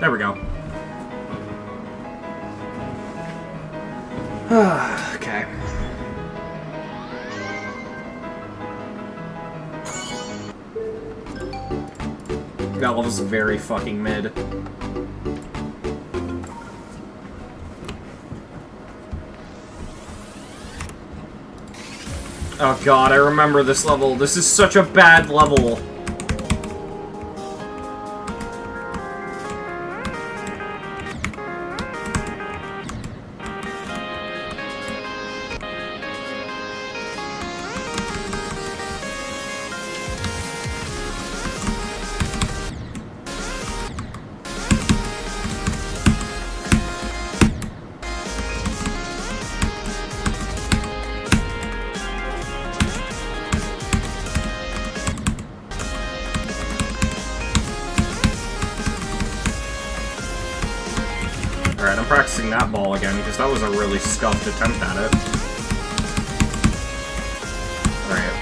There we go. Okay. That level's very fucking mid. Oh god, I remember this level. This is such a bad level. Alright, I'm practicing that ball again, because that was a really scuffed attempt at it. Alright.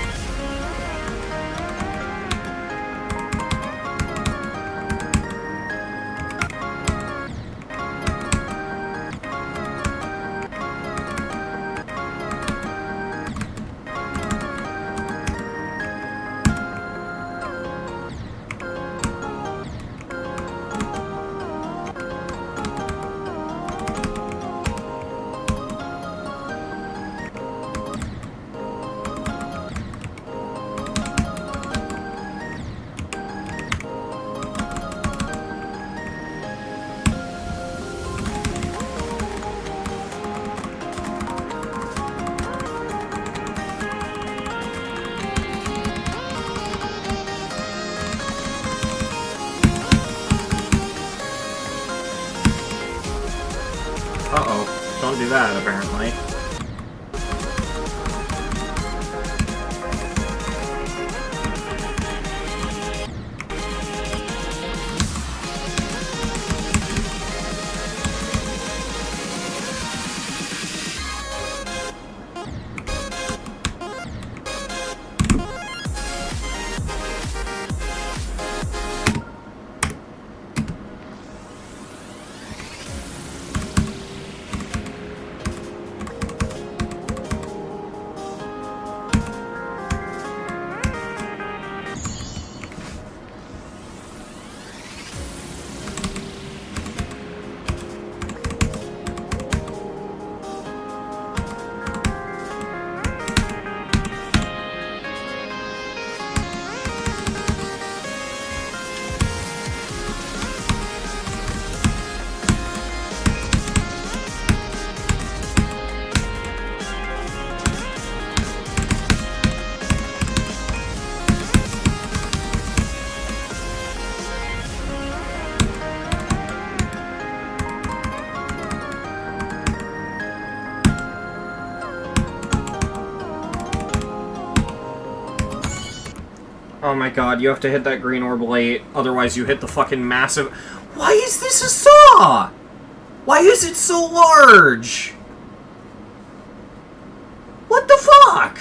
Uh-oh. Don't do that, apparently. Oh my god, you have to hit that green orb late, otherwise you hit the fucking massive... Why is this a saw? Why is it so large? What the fuck?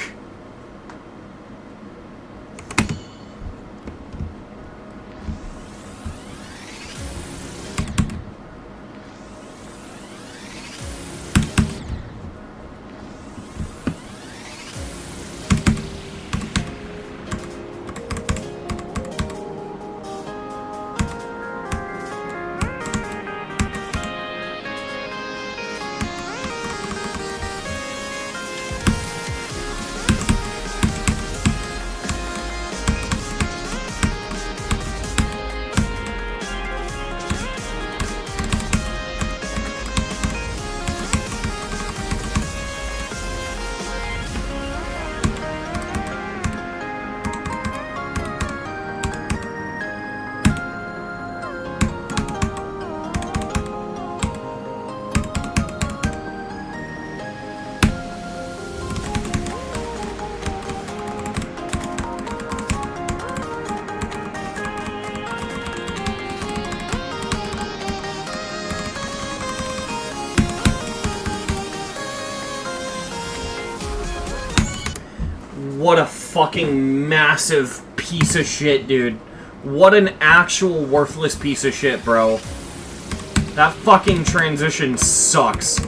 What a fucking massive piece of shit, dude. What an actual worthless piece of shit, bro. That fucking transition sucks.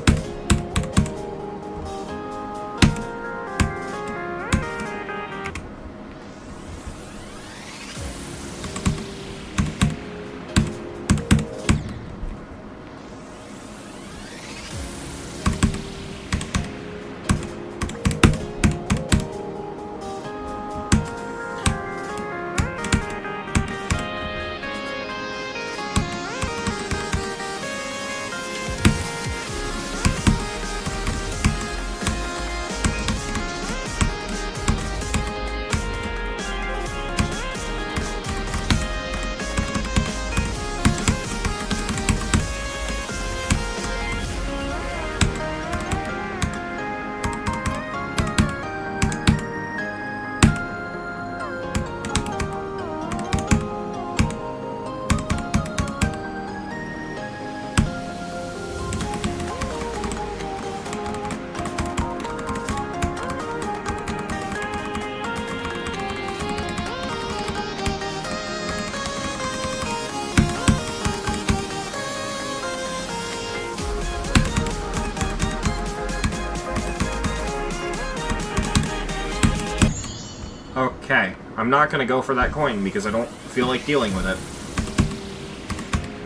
Okay, I'm not gonna go for that coin because I don't feel like dealing with it.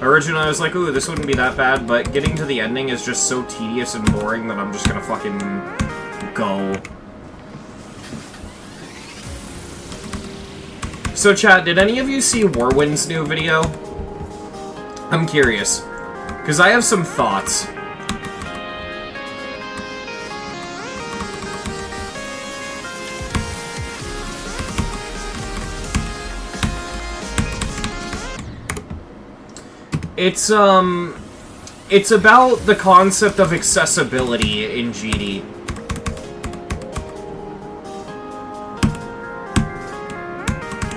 Originally I was like, ooh, this wouldn't be that bad, but getting to the ending is just so tedious and boring that I'm just gonna fucking go. So chat, did any of you see Warwind's new video? I'm curious, because I have some thoughts. It's about the concept of accessibility in GD.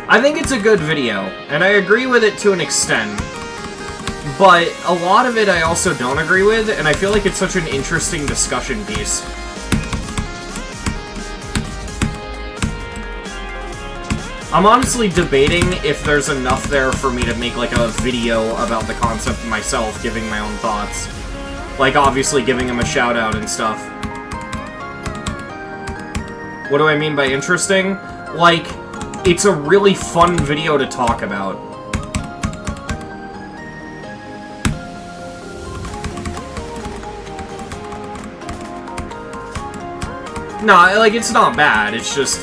I think it's a good video, and I agree with it to an extent, but a lot of it I also don't agree with, and I feel like it's such an interesting discussion piece. I'm honestly debating if there's enough there for me to make, like, a video about the concept myself, giving my own thoughts. Like, obviously giving him a shout-out and stuff. What do I mean by interesting? Like, it's a really fun video to talk about. No, like, it's not bad, it's just...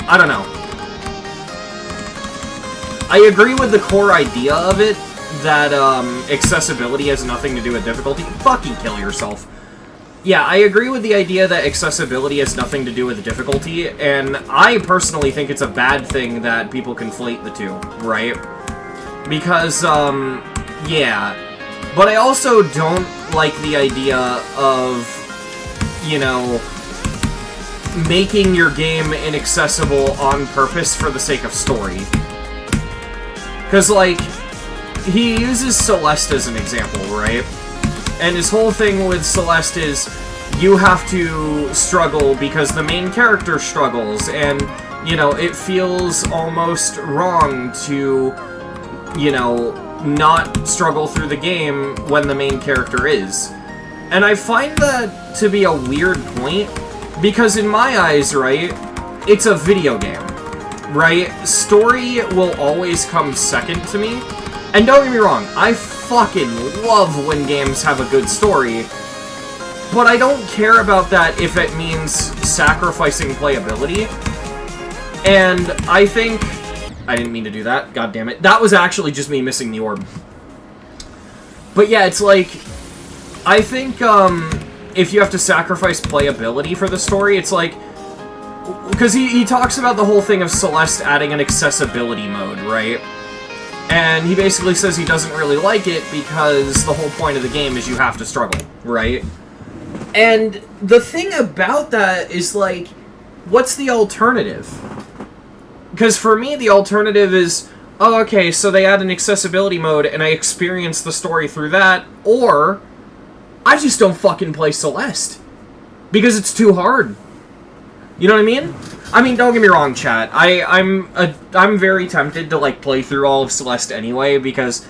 I don't know. I agree with the core idea of it, that accessibility has nothing to do with difficulty. Fucking kill yourself. Yeah, I agree with the idea that accessibility has nothing to do with difficulty, and I personally think it's a bad thing that people conflate the two, right? Because, yeah. But I also don't like the idea of, you know, making your game inaccessible on purpose for the sake of story. Because, like, he uses Celeste as an example, right? And his whole thing with Celeste is you have to struggle because the main character struggles, and, you know, it feels almost wrong to, you know, not struggle through the game when the main character is. And I find that to be a weird point, because in my eyes, right, it's a video game, right? Story will always come second to me. And don't get me wrong, I fucking love when games have a good story, but I don't care about that if it means sacrificing playability. And I think... I didn't mean to do that, god damn it. That was actually just me missing the orb. But yeah, it's like... I think, if you have to sacrifice playability for the story, it's like... Because he talks about the whole thing of Celeste adding an accessibility mode, right? And he basically says he doesn't really like it because the whole point of the game is you have to struggle, right? And the thing about that is, like, what's the alternative? Because for me, the alternative is, oh, okay, so they add an accessibility mode and I experience the story through that, or I just don't fucking play Celeste. Because it's too hard. You know what I mean? I mean, don't get me wrong, chat. I'm very tempted to, like, play through all of Celeste anyway, because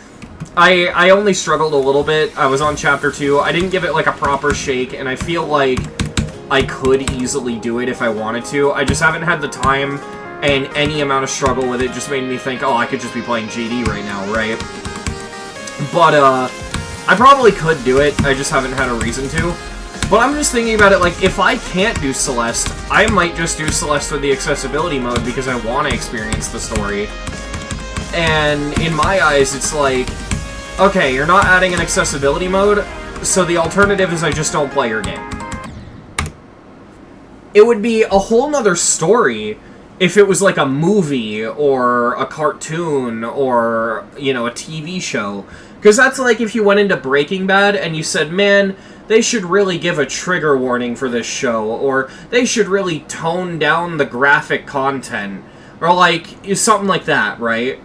I only struggled a little bit. I was on Chapter 2. I didn't give it, like, a proper shake, and I feel like I could easily do it if I wanted to. I just haven't had the time, and any amount of struggle with it just made me think, oh, I could just be playing GD right now, right? But, I probably could do it. I just haven't had a reason to. But I'm just thinking about it, like, if I can't do Celeste, I might just do Celeste with the accessibility mode because I want to experience the story. And in my eyes, it's like, okay, you're not adding an accessibility mode, so the alternative is I just don't play your game. It would be a whole nother story if it was like a movie or a cartoon or, you know, a TV show. Because that's like if you went into Breaking Bad and you said, man, they should really give a trigger warning for this show, or they should really tone down the graphic content, or like, something like that, right?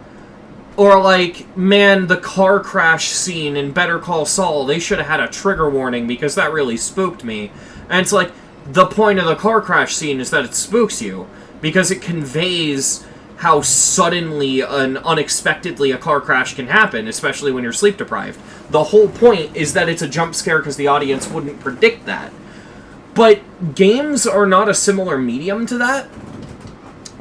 Or like, man, the car crash scene in Better Call Saul, they should have had a trigger warning because that really spooked me. And it's like, the point of the car crash scene is that it spooks you, because it conveys how suddenly and unexpectedly a car crash can happen, especially when you're sleep deprived. The whole point is that it's a jump scare because the audience wouldn't predict that. But games are not a similar medium to that.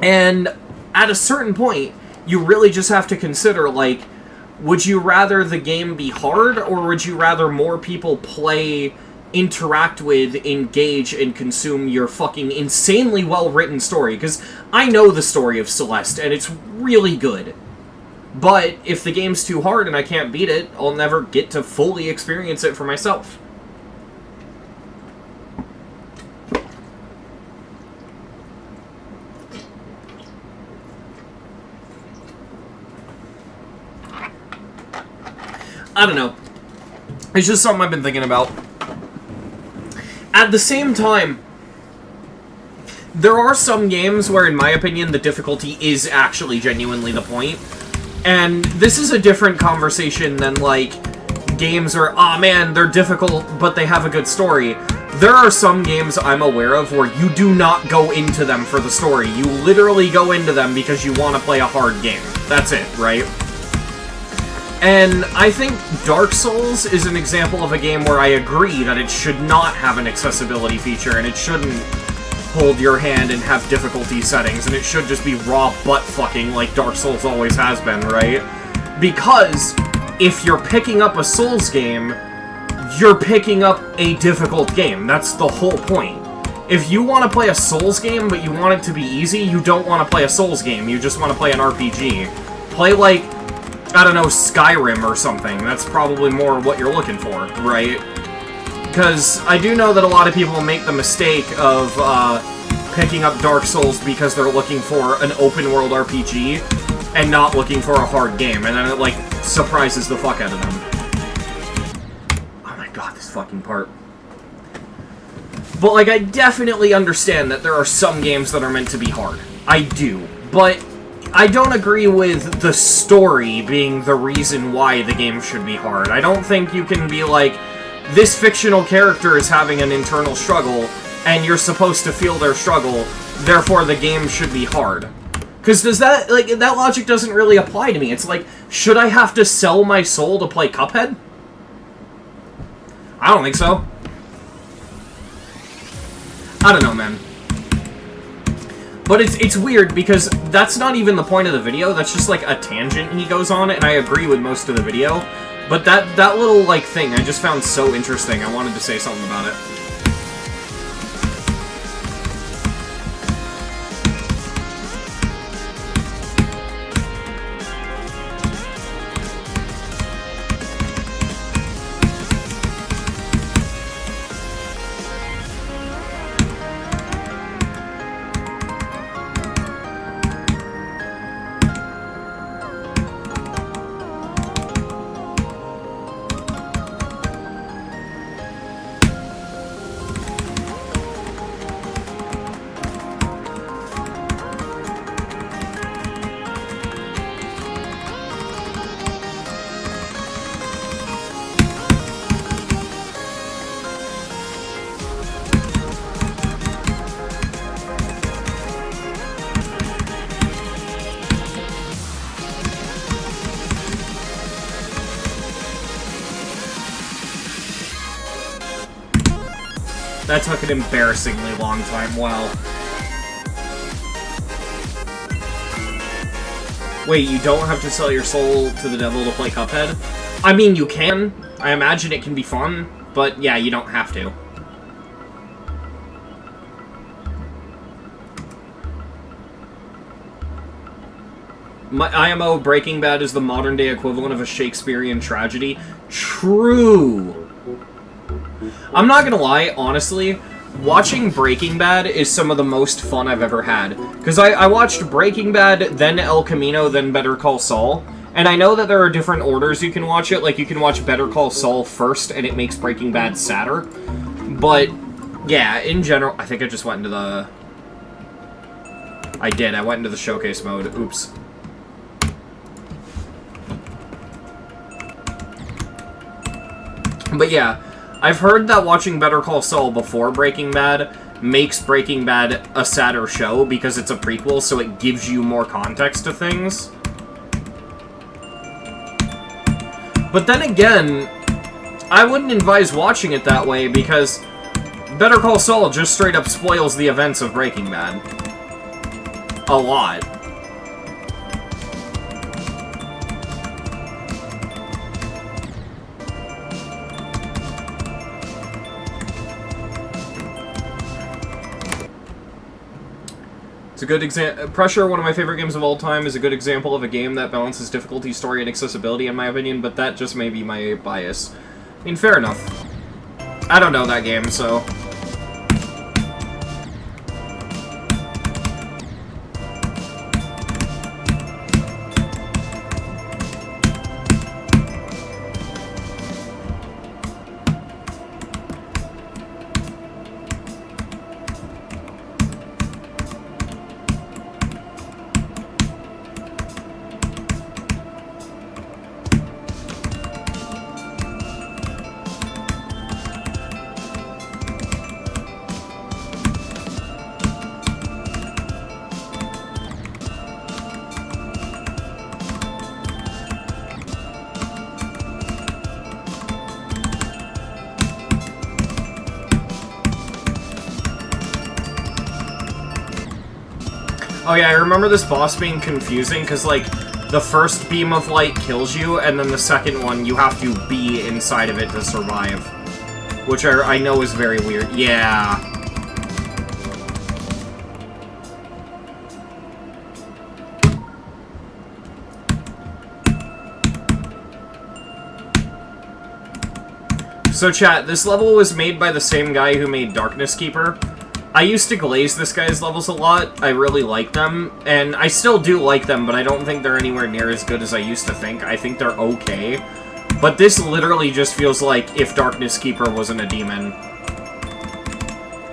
And at a certain point, you really just have to consider, like, would you rather the game be hard, or would you rather more people play, interact with, engage, and consume your fucking insanely well-written story? Because I know the story of Celeste, and it's really good. But if the game's too hard and I can't beat it, I'll never get to fully experience it for myself. I don't know. It's just something I've been thinking about. At the same time, there are some games where, in my opinion, the difficulty is actually genuinely the point. And this is a different conversation than, like, games where, oh man, they're difficult, but they have a good story. There are some games I'm aware of where you do not go into them for the story. You literally go into them because you want to play a hard game. That's it, right? And I think Dark Souls is an example of a game where I agree that it should not have an accessibility feature, and it shouldn't hold your hand and have difficulty settings, and it should just be raw butt-fucking like Dark Souls always has been, right? Because if you're picking up a Souls game, you're picking up a difficult game. That's the whole point. If you want to play a Souls game, but you want it to be easy, you don't want to play a Souls game, you just want to play an RPG. Play, like, I don't know, Skyrim or something. That's probably more what you're looking for, right? Because I do know that a lot of people make the mistake of picking up Dark Souls because they're looking for an open-world RPG and not looking for a hard game, and then it, like, surprises the fuck out of them. Oh my god, this fucking part. But, like, I definitely understand that there are some games that are meant to be hard. I do. But I don't agree with the story being the reason why the game should be hard. I don't think you can be like, this fictional character is having an internal struggle, and you're supposed to feel their struggle, therefore the game should be hard. Because does that, like, that logic doesn't really apply to me. It's like, should I have to sell my soul to play Cuphead? I don't think so. I don't know, man. But it's weird, because that's not even the point of the video, that's just, like, a tangent he goes on, and I agree with most of the video. But that little, like, thing I just found so interesting, I wanted to say something about it. That took an embarrassingly long time, wow. Wait, you don't have to sell your soul to the devil to play Cuphead? I mean, you can. I imagine it can be fun, but yeah, you don't have to. My IMO, Breaking Bad is the modern-day equivalent of a Shakespearean tragedy. True! I'm not gonna lie, honestly, watching Breaking Bad is some of the most fun I've ever had. Because I watched Breaking Bad, then El Camino, then Better Call Saul. And I know that there are different orders you can watch it. Like, you can watch Better Call Saul first, and it makes Breaking Bad sadder. But, yeah, in general, I think I just went into the... I did, I went into the showcase mode. Oops. But yeah, I've heard that watching Better Call Saul before Breaking Bad makes Breaking Bad a sadder show because it's a prequel, so it gives you more context to things. But then again, I wouldn't advise watching it that way because Better Call Saul just straight up spoils the events of Breaking Bad. A lot. It's a good example. Pressure, one of my favorite games of all time, is a good example of a game that balances difficulty, story, and accessibility, in my opinion, but that just may be my bias. I mean, fair enough. I don't know that game, so... Oh yeah, I remember this boss being confusing, because, like, the first beam of light kills you, and then the second one, you have to be inside of it to survive. Which I know is very weird. Yeah. So chat, this level was made by the same guy who made Darkness Keeper. I used to glaze this guy's levels a lot. I really like them, and I still do like them, but I don't think they're anywhere near as good as I used to think. I think they're okay. But this literally just feels like if Darkness Keeper wasn't a demon.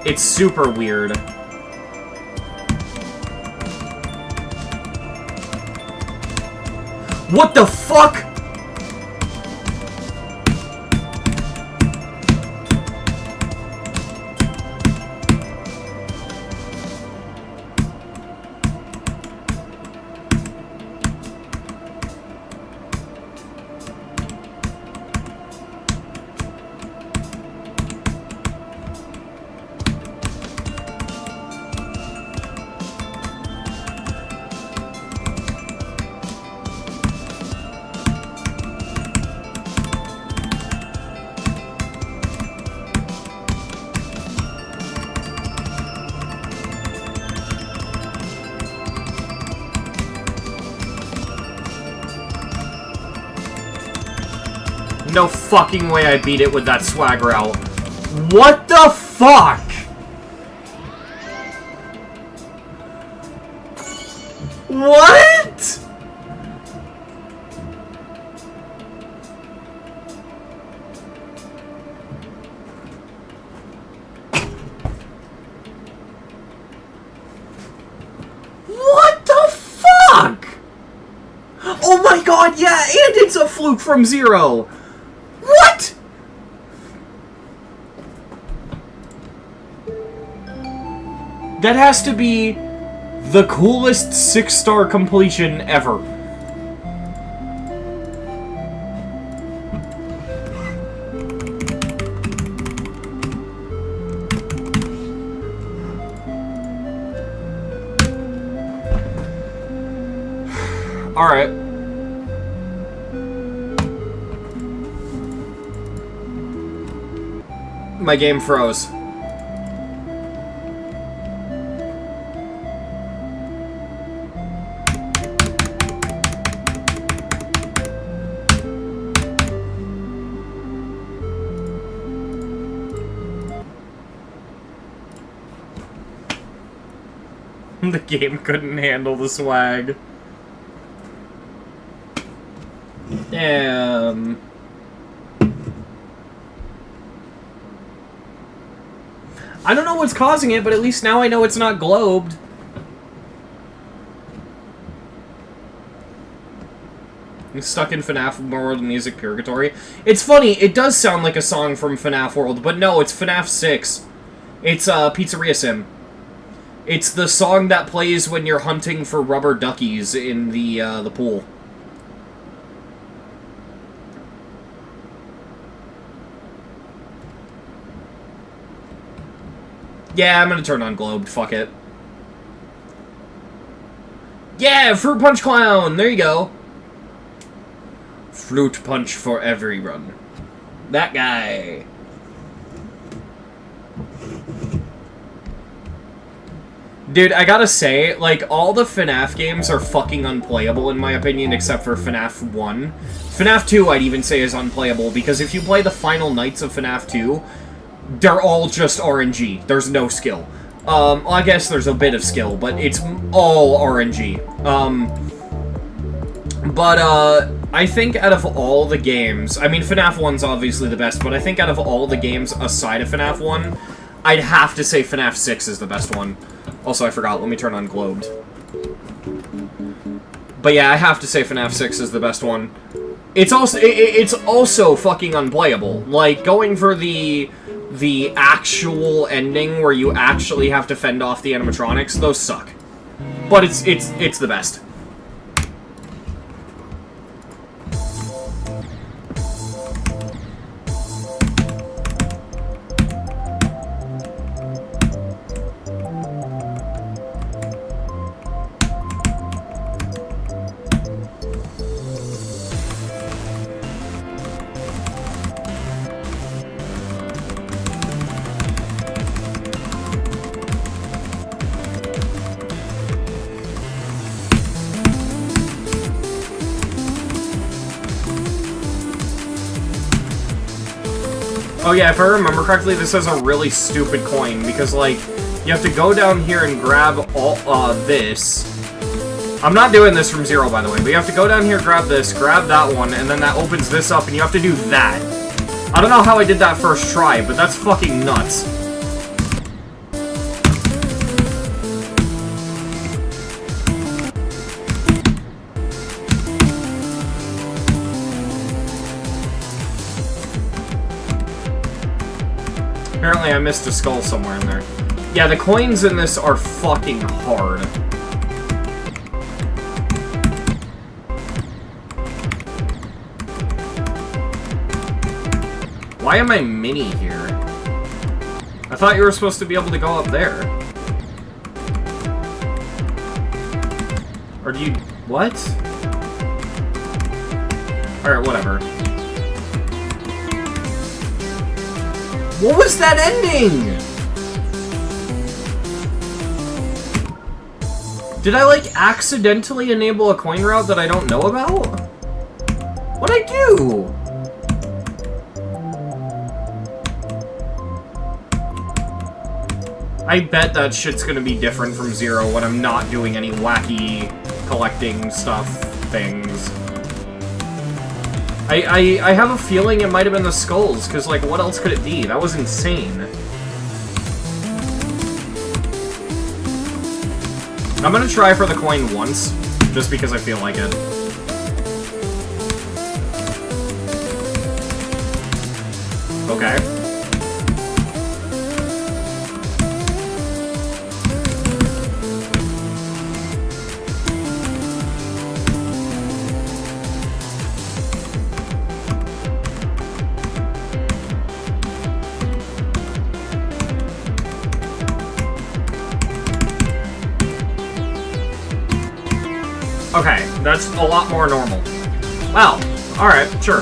It's super weird. What the fuck? No fucking way I beat it with that swagger out. What the fuck? What? What the fuck? Oh my god, yeah, and it's a fluke from Zero. What? That has to be the coolest 6-star completion ever. Alright. My game froze. The game couldn't handle the swag. Damn. I don't know what's causing it, but at least now I know it's not globed. I'm stuck in FNAF World Music Purgatory. It's funny, it does sound like a song from FNAF World, but no, it's FNAF 6. It's Pizzeria Sim. It's the song that plays when you're hunting for rubber duckies in the pool. Yeah, I'm gonna turn on globed, fuck it. Yeah, Fruit Punch Clown! There you go. Fruit Punch for everyone. That guy. Dude, I gotta say, like, all the FNAF games are fucking unplayable in my opinion, except for FNAF 1. FNAF 2 I'd even say is unplayable, because if you play the final nights of FNAF 2, they're all just RNG. There's no skill. Well, I guess there's a bit of skill, but it's all RNG. I think out of all the games... I mean, FNAF 1's obviously the best, but I think out of all the games aside of FNAF 1, I'd have to say FNAF 6 is the best one. Also, I forgot. Let me turn on globed. But yeah, I have to say FNAF 6 is the best one. It's also fucking unplayable. Like, going for the actual ending where you actually have to fend off the animatronics, those suck. But it's the best. Oh yeah, if I remember correctly, this has a really stupid coin, because, like, you have to go down here and grab all, this. I'm not doing this from zero, by the way, but you have to go down here, grab this, grab that one, and then that opens this up, and you have to do that. I don't know how I did that first try, but that's fucking nuts. apparently I missed a skull somewhere in there. Yeah, the coins in this are fucking hard. Why am I mini here? I thought you were supposed to be able to go up there. Or do you... What? Alright, whatever. What was that ending? Did I, like, accidentally enable a coin route that I don't know about? What'd I do? I bet that shit's gonna be different from Zero when I'm not doing any wacky collecting stuff things. I have a feeling it might have been the skulls, because, like, what else could it be? That was insane. I'm gonna try for the coin once, just because I feel like it. Okay. Okay, that's a lot more normal. Wow. Alright, sure.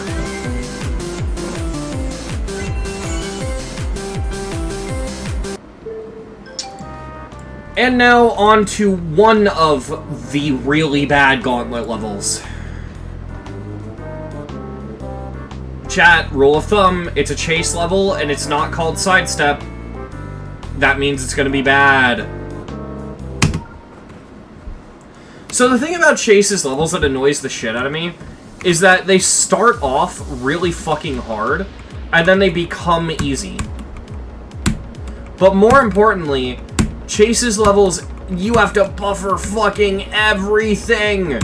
And now on to one of the really bad Gauntlet levels. Chat, rule of thumb, it's a chase level and it's not called sidestep. That means it's gonna be bad. So the thing about Chase's levels that annoys the shit out of me is that they start off really fucking hard, and then they become easy. But more importantly, Chase's levels, you have to buffer fucking everything!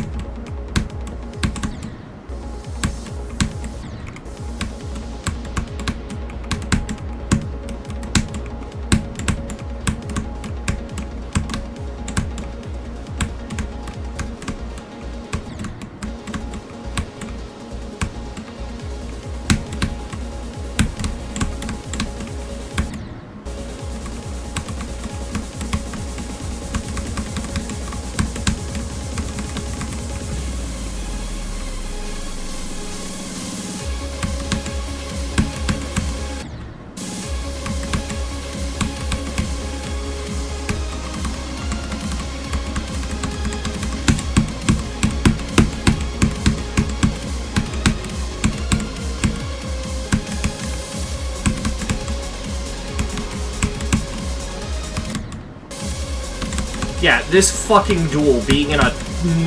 Yeah, this fucking duel being in a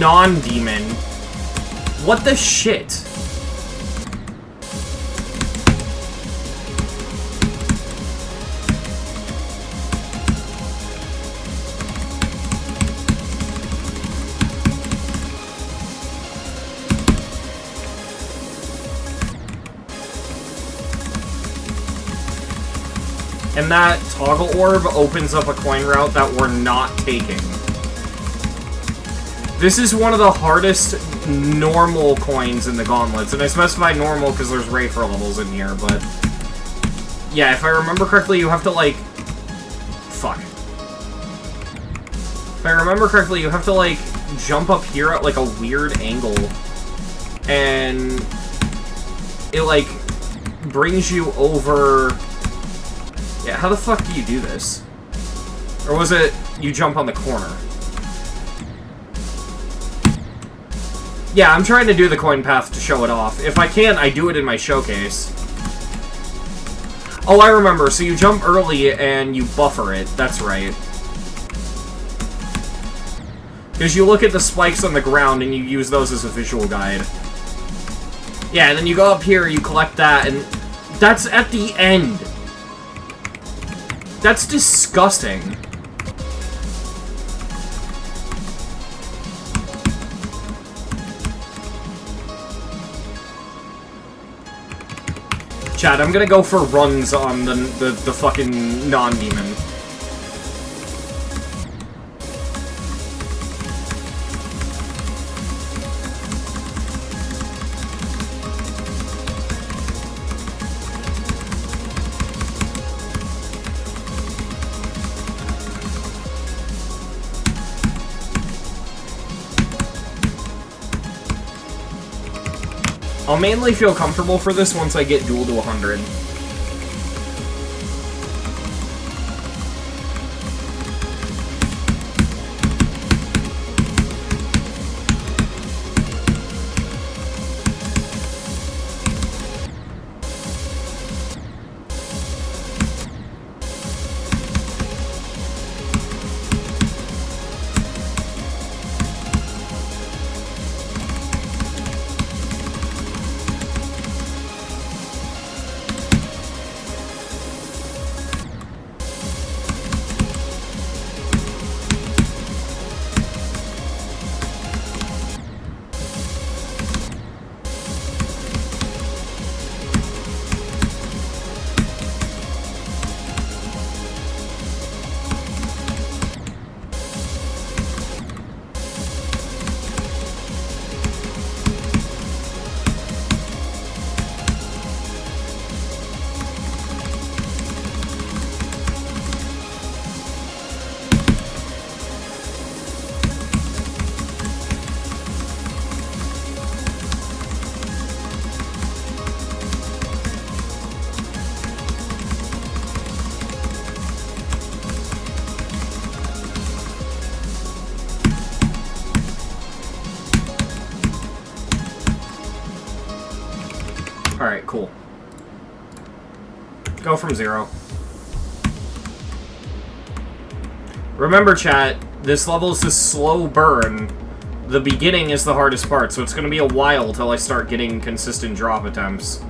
non-demon. What the shit? And that toggle orb opens up a coin route that we're not taking. This is one of the hardest normal coins in the gauntlets, and I specify normal because there's Wraither levels in here, but... Yeah, if I remember correctly, you have to, like... Fuck. If I remember correctly, you have to, like, jump up here at, like, a weird angle, and... it, like, brings you over... Yeah, how the fuck do you do this? Or was it you jump on the corner? Yeah, I'm trying to do the coin path to show it off. If I can, I do it in my showcase. Oh, I remember. So you jump early and you buffer it. That's right. Because you look at the spikes on the ground and you use those as a visual guide. Yeah, and then you go up here, you collect that, and that's at the end. That's disgusting. Chad, I'm gonna go for runs on the fucking non-demon. I'll mainly feel comfortable for this once I get duel to 100. Alright, cool. Go from 0. Remember, chat, this level is a slow burn. The beginning is the hardest part, so it's going to be a while till I start getting consistent drop attempts.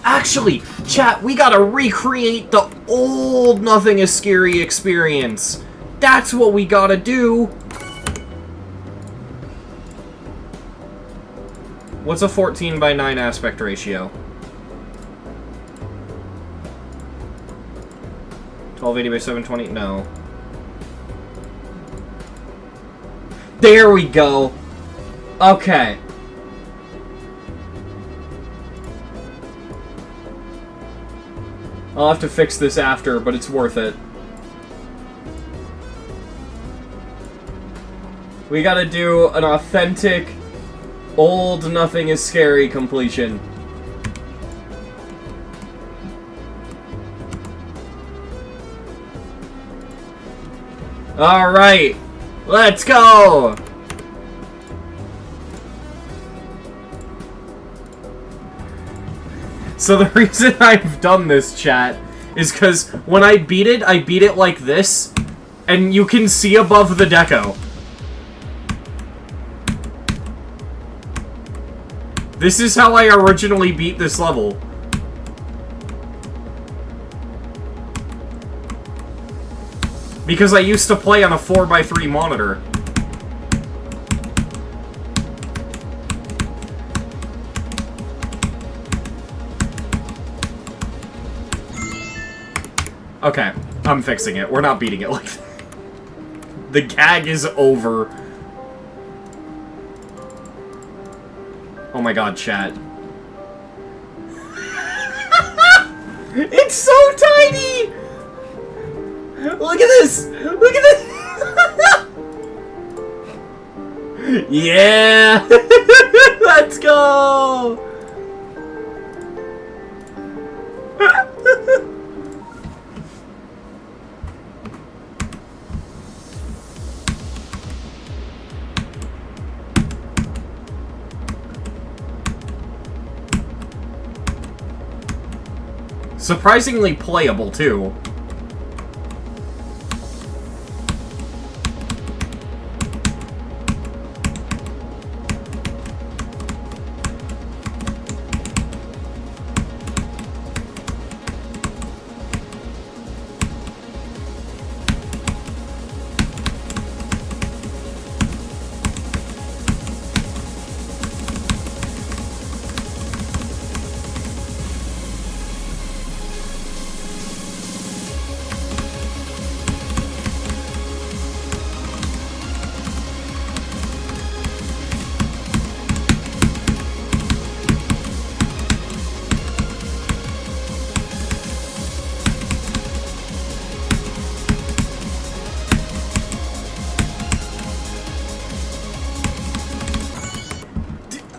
Actually, chat, we gotta recreate the old Nothing is Scary experience. That's what we gotta do. What's a 14:9 aspect ratio? 1280 by 720? No. There we go. Okay. I'll have to fix this after, but it's worth it. We gotta do an authentic, old Nothing is Scary completion. Alright, let's go! So the reason I've done this, chat, is because when I beat it like this, and you can see above the deco. This is how I originally beat this level. Because I used to play on a 4x3 monitor. Okay, I'm fixing it. We're not beating it like that. The gag is over. Oh my god, chat. It's so tiny! Look at this! Look at this! Yeah! Let's go! Surprisingly playable, too.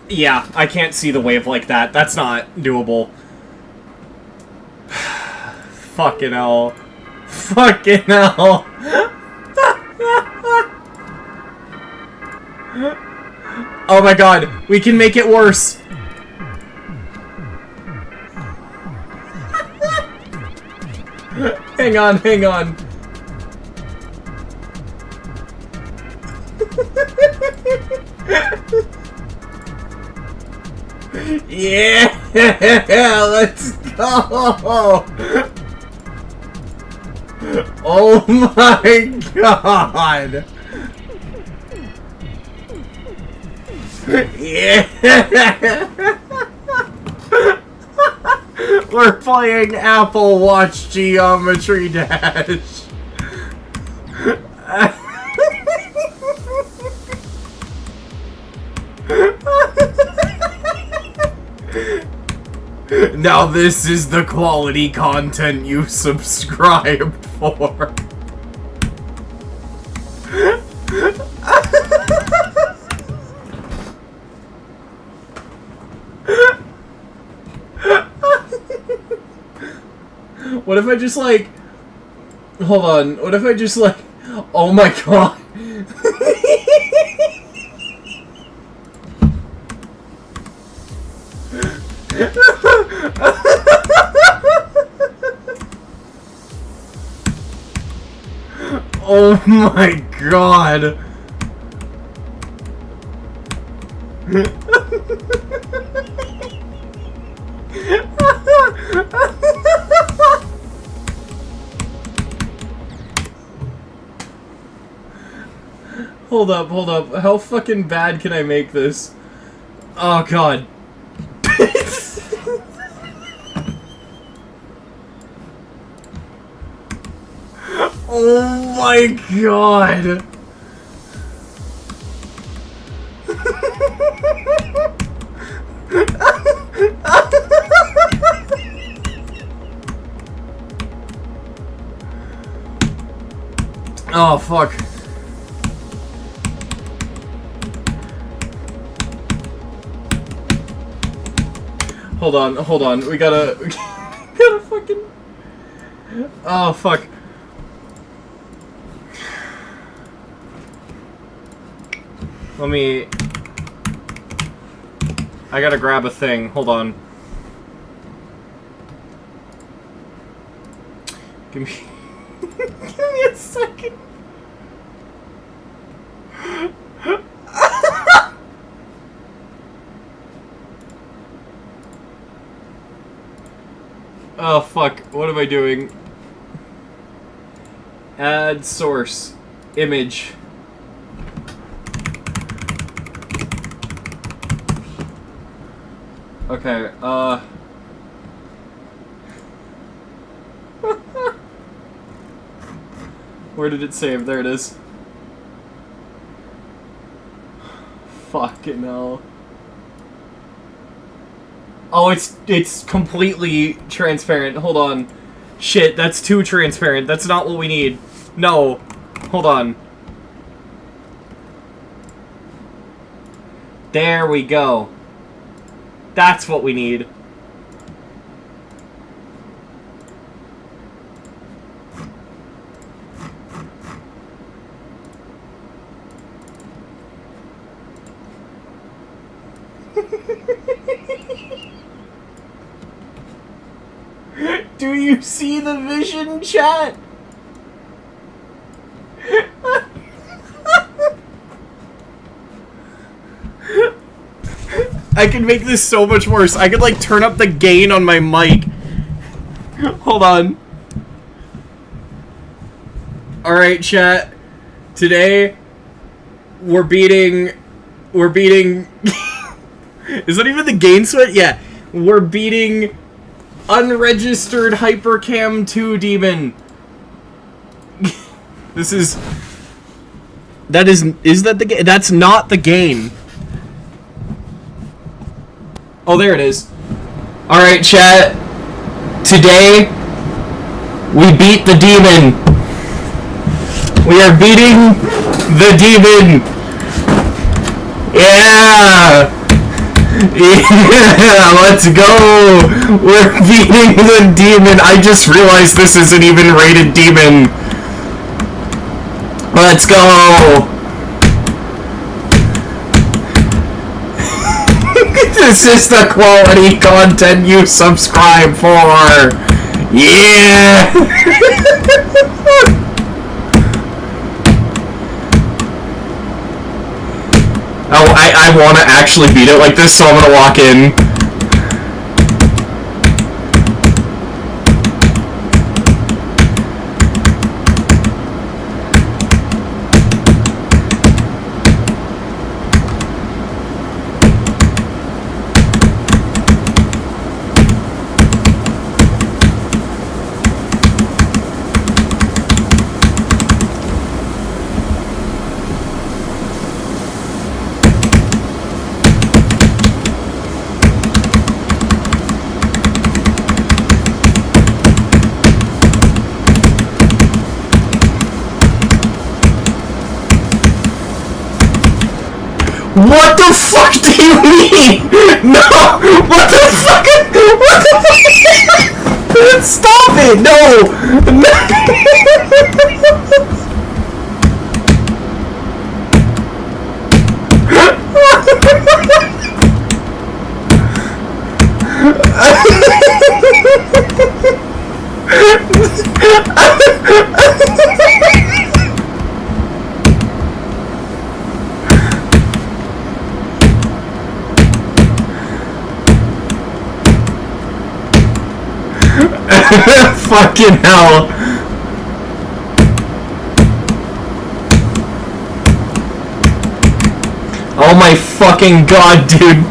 Yeah, I can't see the wave like that. That's not doable. Fucking hell. Fucking hell. Oh my god, we can make it worse. Hang on, hang on. Yeah, let's go. Oh my god. Yeah. We're playing Apple Watch Geometry Dash. Now this is the quality content you subscribe for. What if I just like... Hold on. What if I just like... Oh my god. Oh my god. Hold up, hold up. How fucking bad can I make this? Oh god. Oh my god. Oh fuck. Hold on, hold on. We gotta fucking... Oh fuck. Let me... I gotta grab a thing. Hold on. Give me... Give me a second. Oh fuck, what am I doing? Add source. Image. Okay, where did it save? There it is. Fucking hell. Oh, it's completely transparent. Hold on. Shit, that's too transparent. That's not what we need. No. Hold on. There we go. That's what we need. Do you see the vision, chat? I can make this so much worse. I could, like, turn up the gain on my mic. Hold on. Alright, chat. Today, we're beating... Is that even the gain sweat? Yeah. We're beating Unregistered Hypercam 2 Demon. This is... Is that the gain? That's not the gain. Oh, there it is. Alright, chat. Today, we beat the demon. We are beating the demon. Yeah! Yeah, let's go! We're beating the demon. I just realized this isn't even rated demon. Let's go! This is the quality content you subscribe for! Yeah! Oh, I want to actually beat it like this, so I'm gonna walk in. What the fuck do you mean? No! What the fuck? What the fuck? Stop it! No! Fucking hell. Oh my fucking god, dude.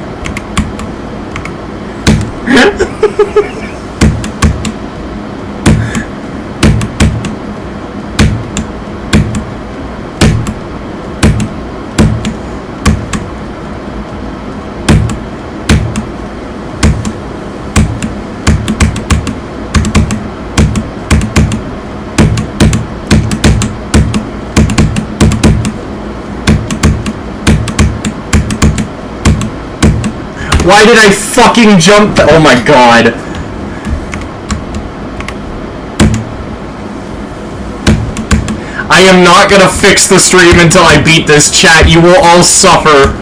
Why did I fucking jump? Oh my god. I am not gonna fix the stream until I beat this, chat. You will all suffer.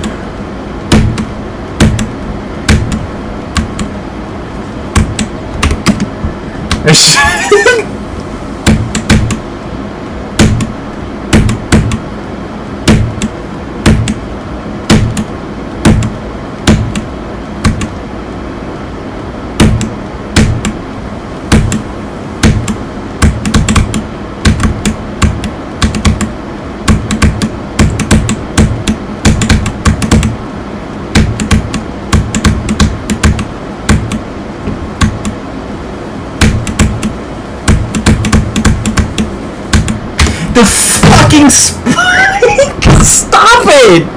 The fucking spike! Stop it!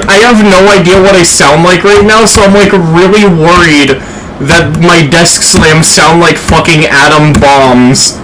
I have no idea what I sound like right now, so I'm like really worried that my desk slams sound like fucking atom bombs.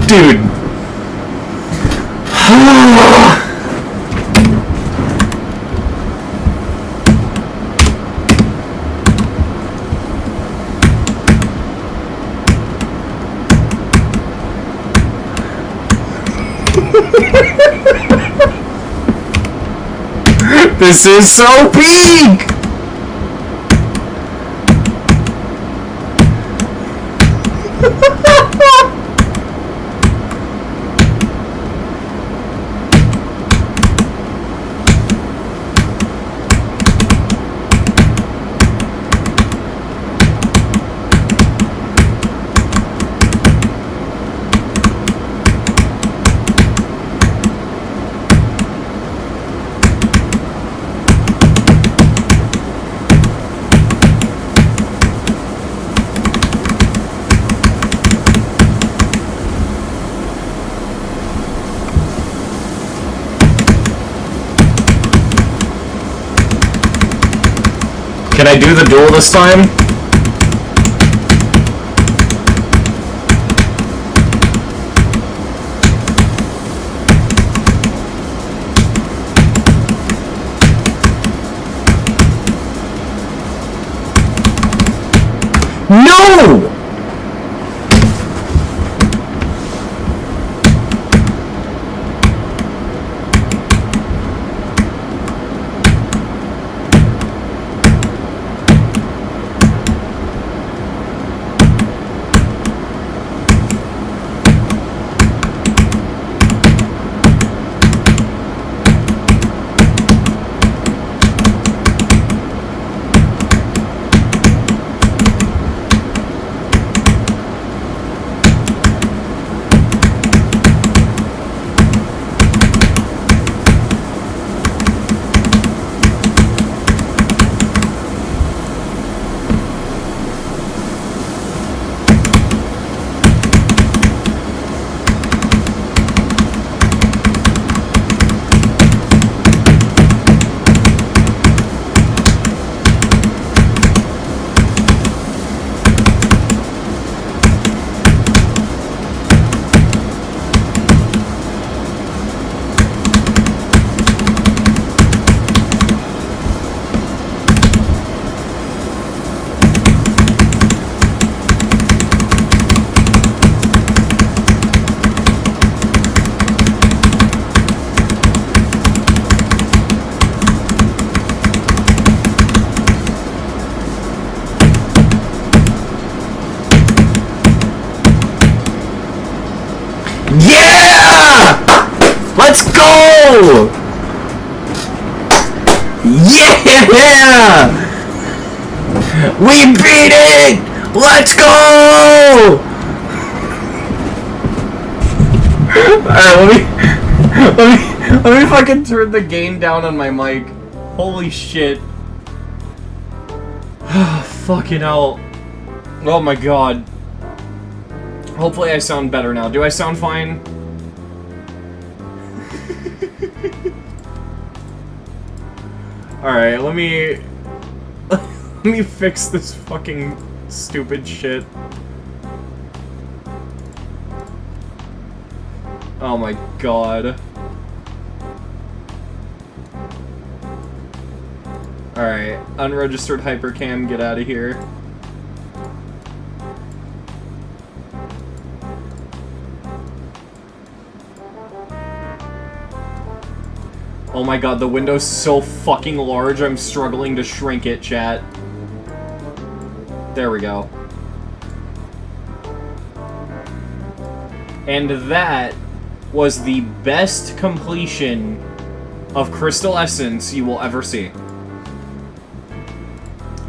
Dude. This is so peak! Can I do the duel this time? No! Yeah! Let's go! Yeah! We beat it! Let's go! Alright, let me fucking turn the gain down on my mic. Holy shit. Fucking hell. Oh my god. Hopefully I sound better now. Do I sound fine? Alright, let me fix this fucking stupid shit. Oh my god. Alright, unregistered hypercam, get out of here. Oh my god, the window's so fucking large, I'm struggling to shrink it, chat. There we go. And that was the best completion of Crystal Essence you will ever see.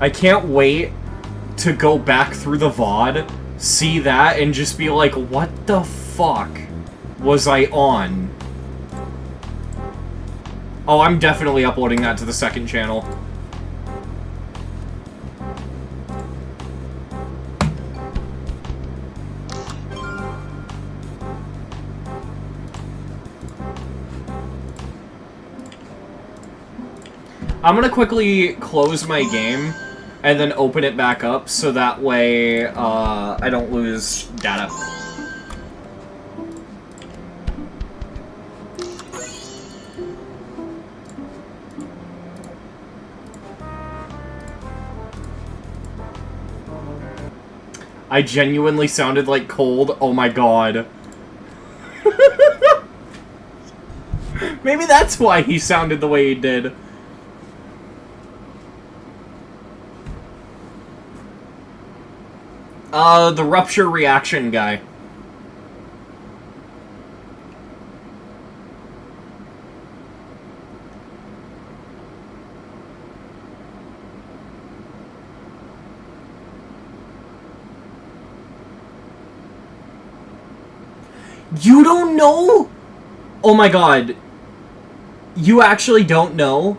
I can't wait to go back through the VOD, see that, and just be like, what the fuck was I on? Oh, I'm definitely uploading that to the second channel. I'm gonna quickly close my game and then open it back up so that way I don't lose data. I genuinely sounded like cold. Oh my god. Maybe that's why he sounded the way he did. The rupture reaction guy. You don't know? Oh my god. You actually don't know?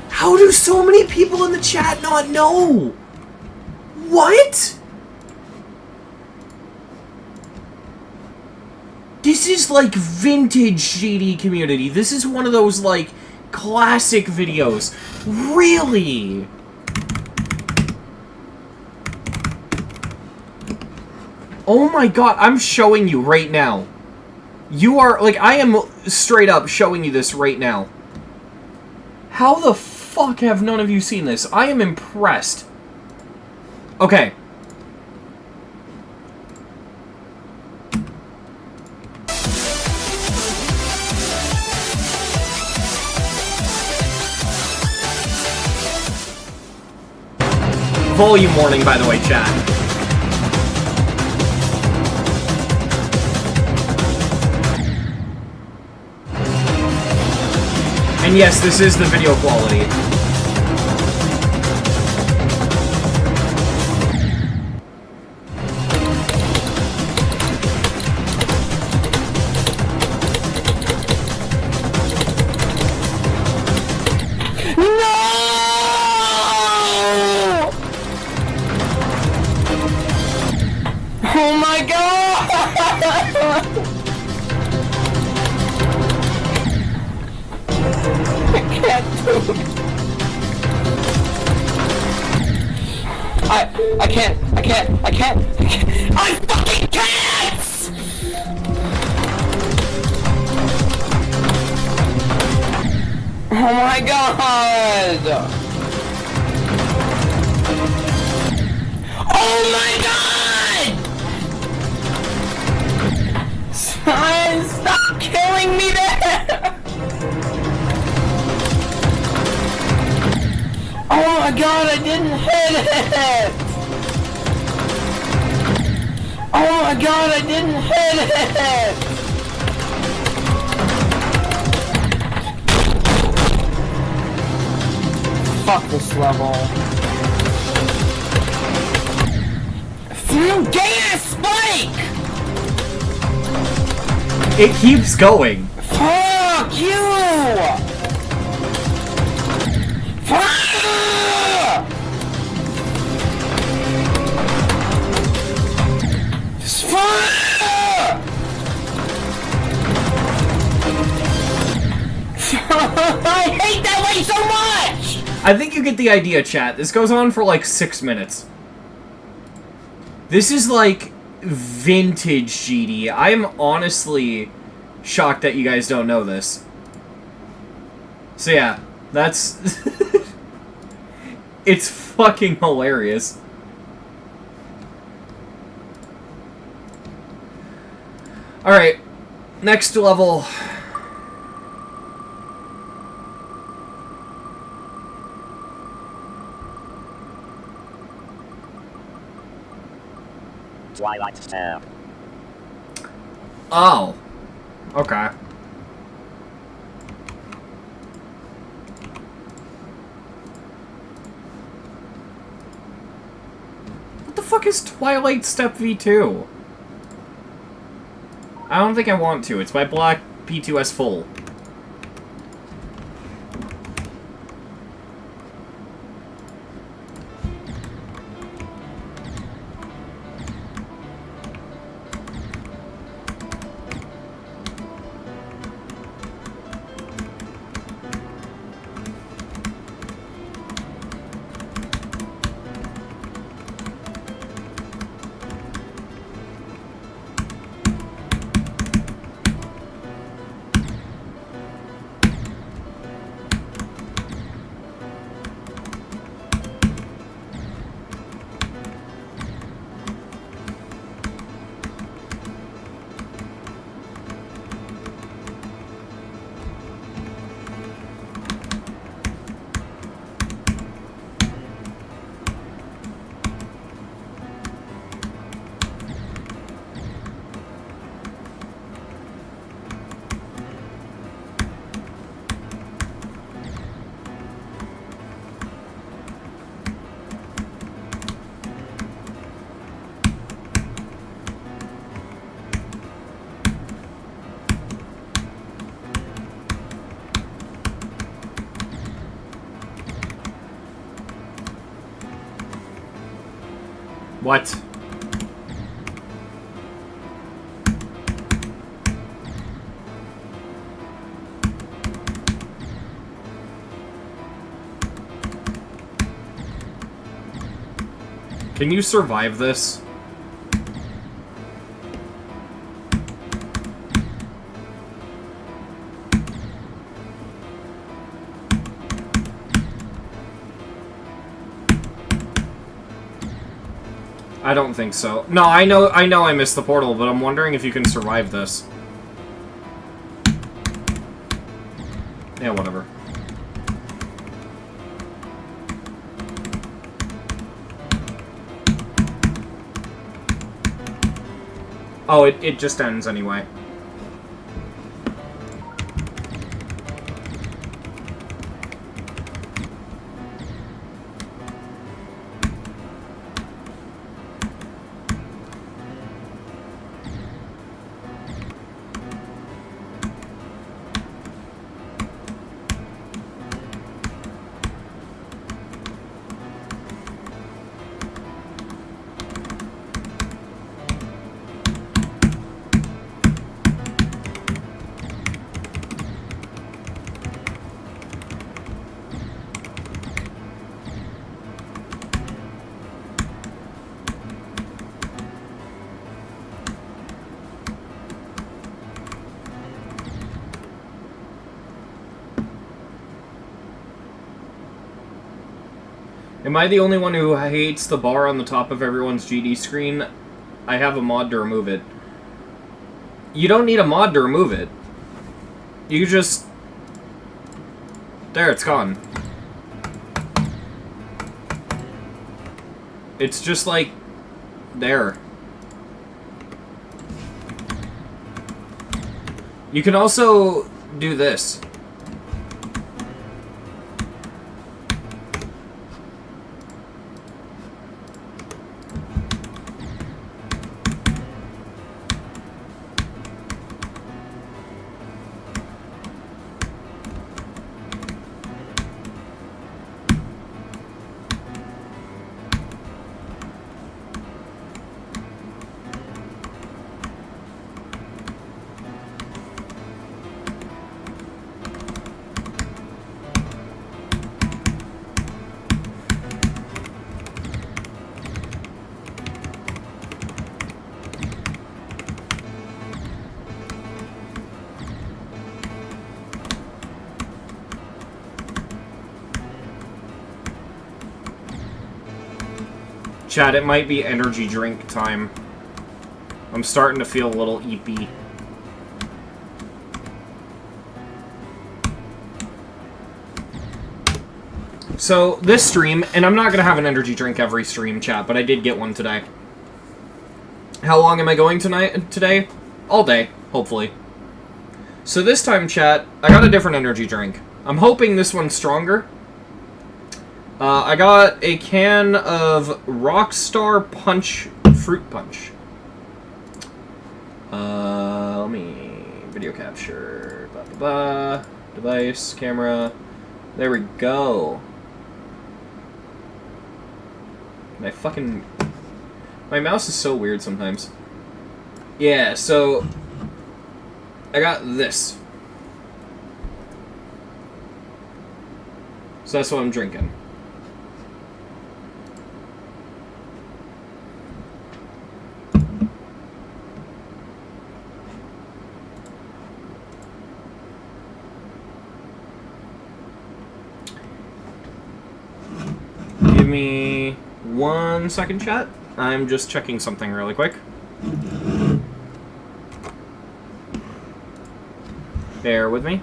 How do so many people in the chat not know? What? This is like vintage GD community. This is one of those, like, classic videos. Really? Oh my god, I'm showing you right now. You are, like, I am straight up showing you this right now. How the fuck have none of you seen this? I am impressed. Okay. Volume warning, by the way, chat. And yes, this is the video quality. Oh my god! I can't do it. I can't. I fucking can't! Oh my god! Oh my god! Stop killing me there! Oh my god, I didn't hit it! Oh my god, I didn't hit it! Fuck this level. You gay-ass spike! It keeps going. Fuck you! Fuck! Fuck! I hate that way so much! I think you get the idea, chat. This goes on for like 6 minutes. This is like vintage GD. I am honestly shocked that you guys don't know this. So yeah, that's... It's fucking hilarious. Alright, next level. Twilight Stare. Oh. Okay. What the fuck is Twilight Step V2? I don't think I want to. It's my black P2S full. What? Can you survive this? I don't think so. No, I know I missed the portal, but I'm wondering if you can survive this. Yeah, whatever. Oh, it just ends anyway. Am I the only one who hates the bar on the top of everyone's GD screen? I have a mod to remove it. You don't need a mod to remove it. You just... There, it's gone. It's just like... there. You can also do this. Chat, it might be energy drink time. I'm starting to feel a little eepy. So, this stream, and I'm not going to have an energy drink every stream, chat, but I did get one today. How long am I going today? All day, hopefully. So this time, chat, I got a different energy drink. I'm hoping this one's stronger. I got a can of Rockstar Punch Fruit Punch. Let me... Video capture. Device, camera. There we go. My fucking... My mouse is so weird sometimes. Yeah, so... I got this. So that's what I'm drinking. Give me 1 second, chat. I'm just checking something really quick. Bear with me.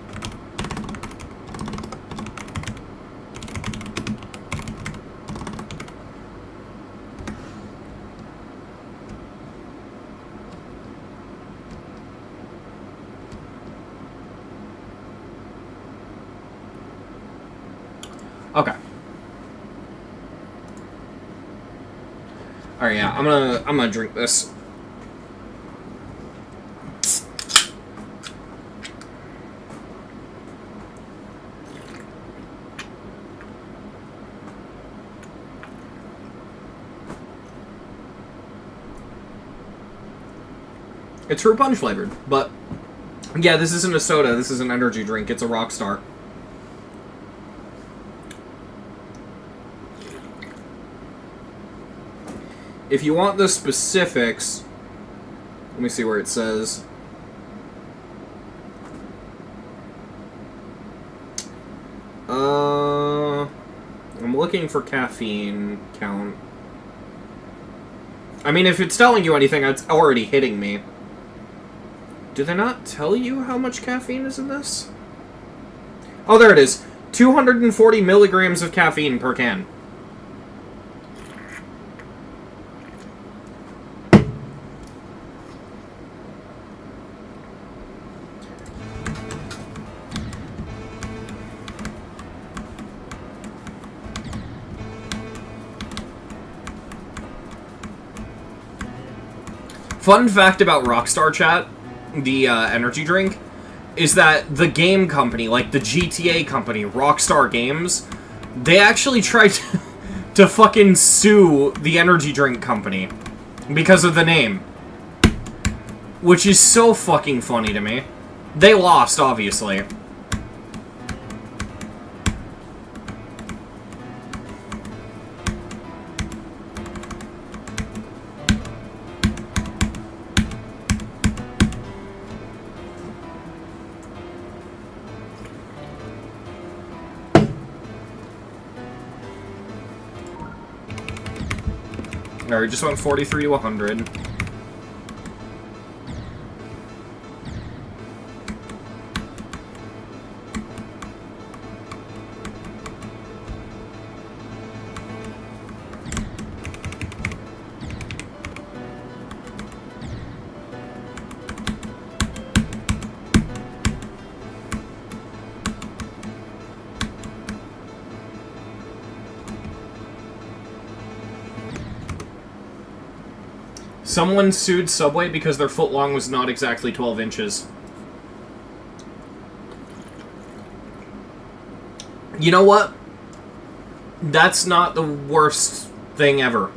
Okay. Alright, yeah, I'm gonna drink this. It's fruit punch flavored, but yeah, this isn't a soda, this is an energy drink, it's a Rockstar. if you want the specifics, let me see where it says. I'm looking for caffeine count. I mean, if it's telling you anything, it's already hitting me. Do they not tell you how much caffeine is in this? Oh, there it is. 240 milligrams of caffeine per can. Fun fact about Rockstar Chat, the energy drink, is that the game company, like the GTA company, Rockstar Games, they actually tried to fucking sue the energy drink company because of the name. Which is so fucking funny to me. They lost, obviously. Alright, just went 43 to 100. Someone sued Subway because their footlong was not exactly 12 inches. You know what? That's not the worst thing ever.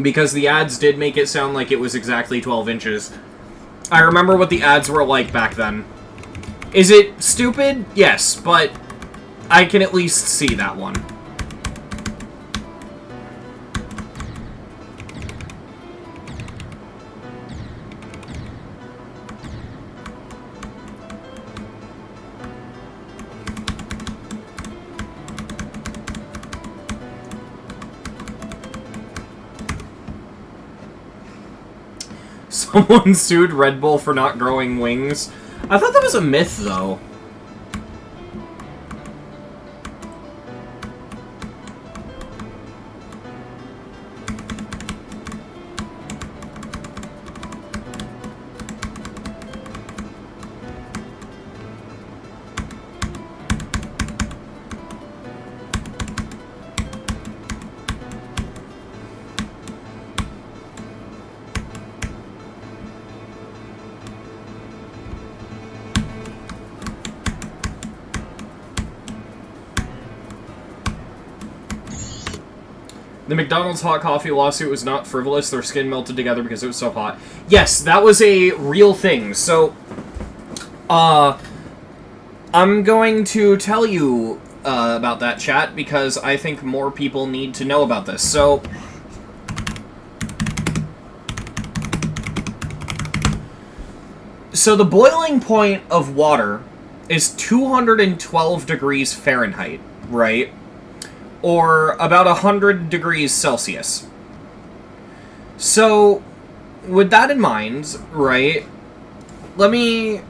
Because the ads did make it sound like it was exactly 12 inches. I remember what the ads were like back then. Is it stupid? Yes, but I can at least see that one. Someone sued Red Bull for not growing wings. I thought that was a myth, though. The McDonald's hot coffee lawsuit was not frivolous. Their skin melted together because it was so hot. Yes, that was a real thing. So, I'm going to tell you about that, chat, because I think more people need to know about this. So, the boiling point of water is 212 degrees Fahrenheit, right? Or about 100 degrees Celsius. So, with that in mind, right, let me...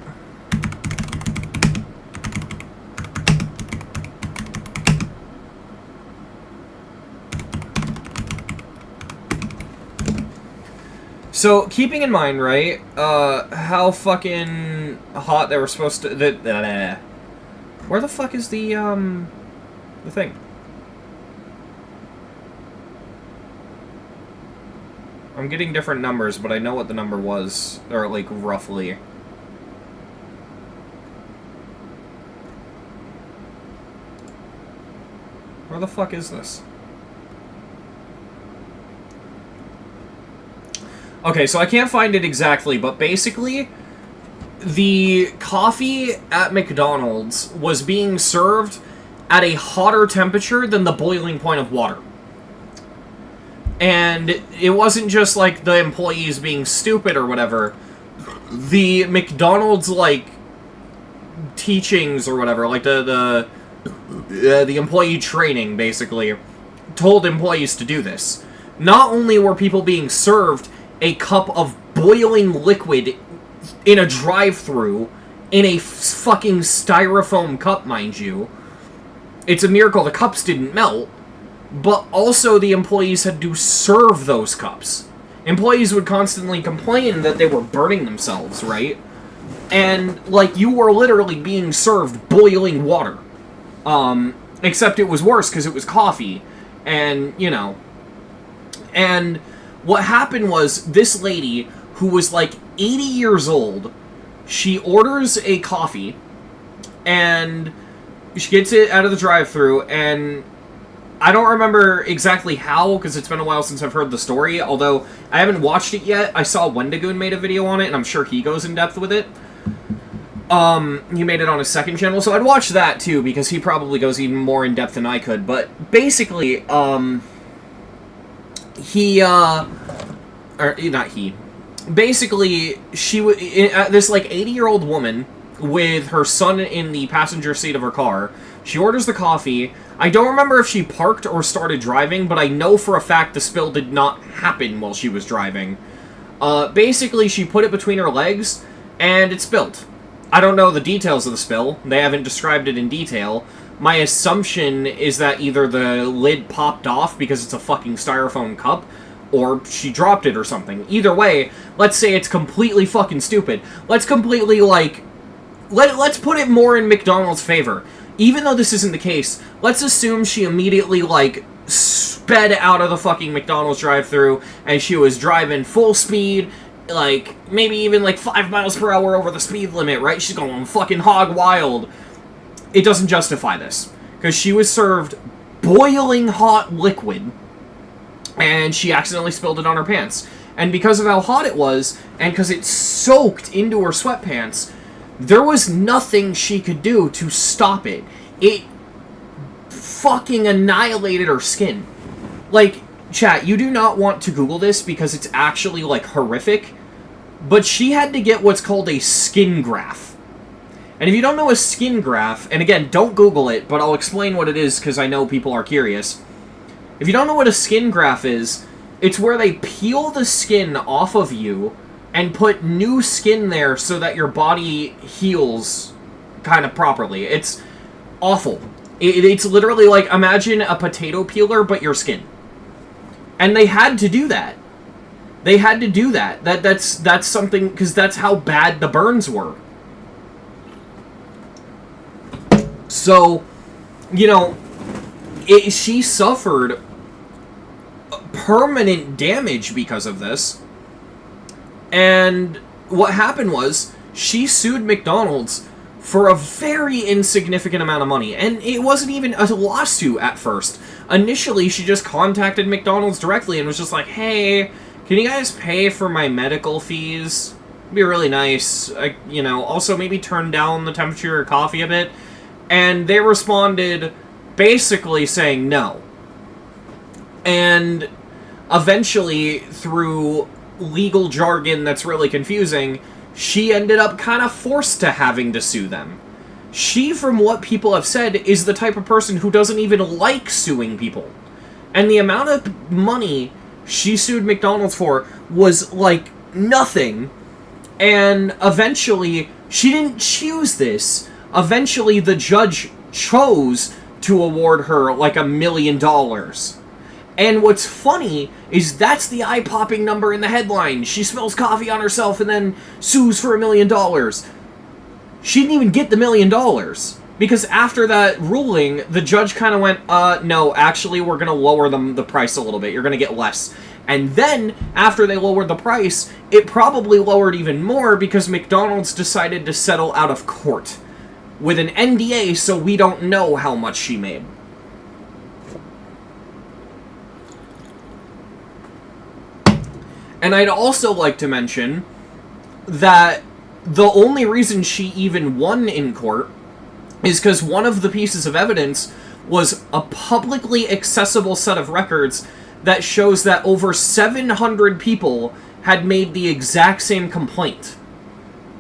So, keeping in mind, right, how fucking hot they were supposed to... Where the fuck is the thing? I'm getting different numbers, but I know what the number was, or, like, roughly. Where the fuck is this? Okay, so I can't find it exactly, but basically, the coffee at McDonald's was being served at a hotter temperature than the boiling point of water. And it wasn't just, like, the employees being stupid or whatever. The McDonald's, like, teachings or whatever, like, the employee training, basically, told employees to do this. Not only were people being served a cup of boiling liquid in a drive-thru, in a fucking styrofoam cup, mind you. It's a miracle the cups didn't melt, but also the employees had to serve those cups. Employees would constantly complain that they were burning themselves, right? And, like, you were literally being served boiling water. Except it was worse because it was coffee. And, you know. And what happened was, this lady, who was, like, 80 years old, she orders a coffee, and she gets it out of the drive-thru, and I don't remember exactly how, because it's been a while since I've heard the story, although I haven't watched it yet. I saw Wendigoon made a video on it, and I'm sure he goes in depth with it. He made it on his second channel, so I'd watch that too, because he probably goes even more in depth than I could, but basically, basically, this, like, 80-year-old woman with her son in the passenger seat of her car, she orders the coffee. I don't remember if she parked or started driving, but I know for a fact the spill did not happen while she was driving. Basically, she put it between her legs, and it spilled. I don't know the details of the spill. They haven't described it in detail. My assumption is that either the lid popped off because it's a fucking styrofoam cup, or she dropped it or something. Either way, let's say it's completely fucking stupid. Let's completely, like... Let's put it more in McDonald's favor. Even though this isn't the case, let's assume she immediately, like, sped out of the fucking McDonald's drive-thru, and she was driving full speed, like, maybe even, like, 5 miles per hour over the speed limit, right? She's going fucking hog wild. It doesn't justify this. Because she was served boiling hot liquid, and she accidentally spilled it on her pants. And because of how hot it was, and because it soaked into her sweatpants, there was nothing she could do to stop it. It fucking annihilated her skin. Like, chat, you do not want to Google this because it's actually, like, horrific, but she had to get what's called a skin graft. And if you don't know a skin graft, and again, don't Google it, but I'll explain what it is because I know people are curious. If you don't know what a skin graft is, it's where they peel the skin off of you and put new skin there so that your body heals kind of properly. It's awful. It's literally like, imagine a potato peeler, but your skin. And they had to do that. They had to do that. That's something, because that's how bad the burns were. So, you know, she suffered permanent damage because of this. And what happened was, she sued McDonald's for a very insignificant amount of money. And it wasn't even a lawsuit at first. Initially, she just contacted McDonald's directly and was just like, hey, can you guys pay for my medical fees? It'd be really nice. You know, also maybe turn down the temperature of coffee a bit. And they responded basically saying no. And eventually, through legal jargon that's really confusing, she ended up kind of forced to having to sue them. She, from what people have said, is the type of person who doesn't even like suing people. And the amount of money she sued McDonald's for was, like, nothing. And eventually, she didn't choose this. Eventually, the judge chose to award her, like, $1 million. And what's funny is that's the eye-popping number in the headline. She spills coffee on herself and then sues for $1 million. She didn't even get the $1 million. Because after that ruling, the judge kind of went, no, actually, we're going to lower the price a little bit. You're going to get less. And then, after they lowered the price, it probably lowered even more because McDonald's decided to settle out of court with an NDA, so we don't know how much she made. And I'd also like to mention that the only reason she even won in court is because one of the pieces of evidence was a publicly accessible set of records that shows that over 700 people had made the exact same complaint.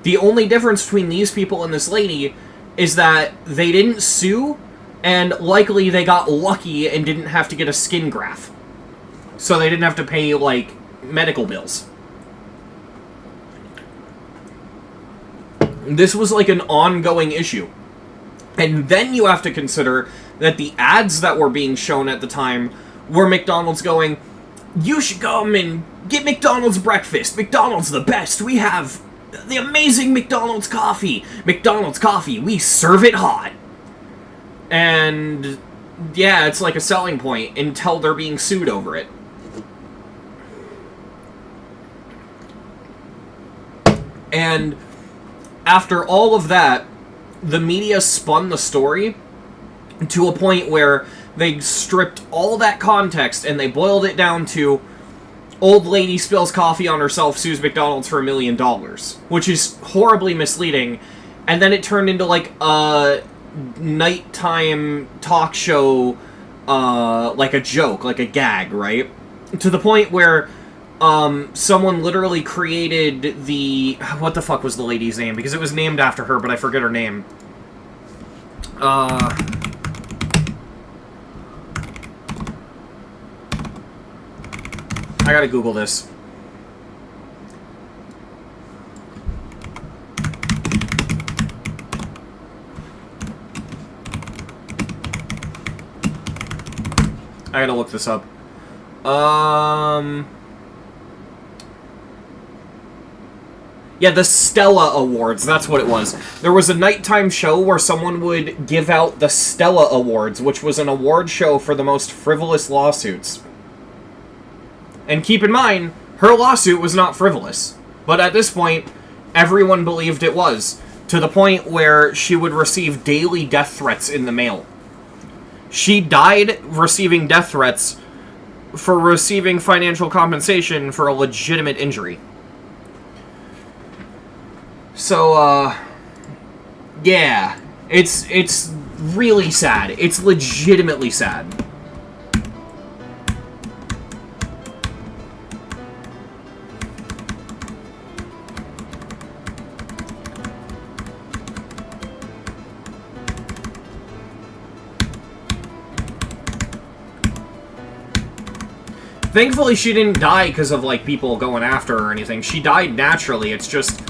The only difference between these people and this lady is that they didn't sue, and likely they got lucky and didn't have to get a skin graft. So they didn't have to pay, like, medical bills. This was like an ongoing issue. And then you have to consider that the ads that were being shown at the time were McDonald's going, you should come and get McDonald's breakfast. McDonald's the best. We have the amazing McDonald's coffee. McDonald's coffee, we serve it hot. And yeah, it's like a selling point until they're being sued over it. And after all of that, the media spun the story to a point where they stripped all that context and they boiled it down to old lady spills coffee on herself, sues McDonald's for $1 million, which is horribly misleading. And then it turned into like a nighttime talk show, like a joke, like a gag, right? To the point where someone literally created the... What the fuck was the lady's name? Because it was named after her, but I forget her name. I gotta Google this. I gotta look this up. Yeah, the Stella Awards, that's what it was. There was a nighttime show where someone would give out the Stella Awards, which was an award show for the most frivolous lawsuits. And keep in mind, her lawsuit was not frivolous. But at this point, everyone believed it was, to the point where she would receive daily death threats in the mail. She died receiving death threats for receiving financial compensation for a legitimate injury. So, yeah, it's really sad. It's legitimately sad. Thankfully, she didn't die because of, like, people going after her or anything. She died naturally. It's just...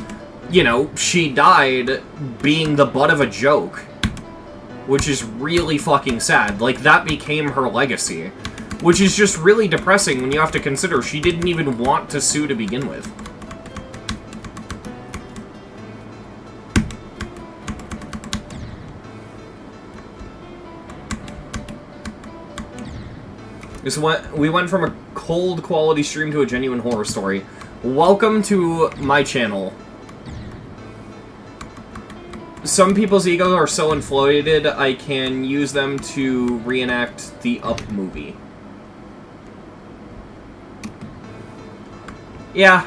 You know, she died being the butt of a joke. Which is really fucking sad. Like, that became her legacy. Which is just really depressing when you have to consider she didn't even want to sue to begin with. We went from a cold quality stream to a genuine horror story. Welcome to my channel. Some people's egos are so inflated, I can use them to reenact the Up movie. Yeah.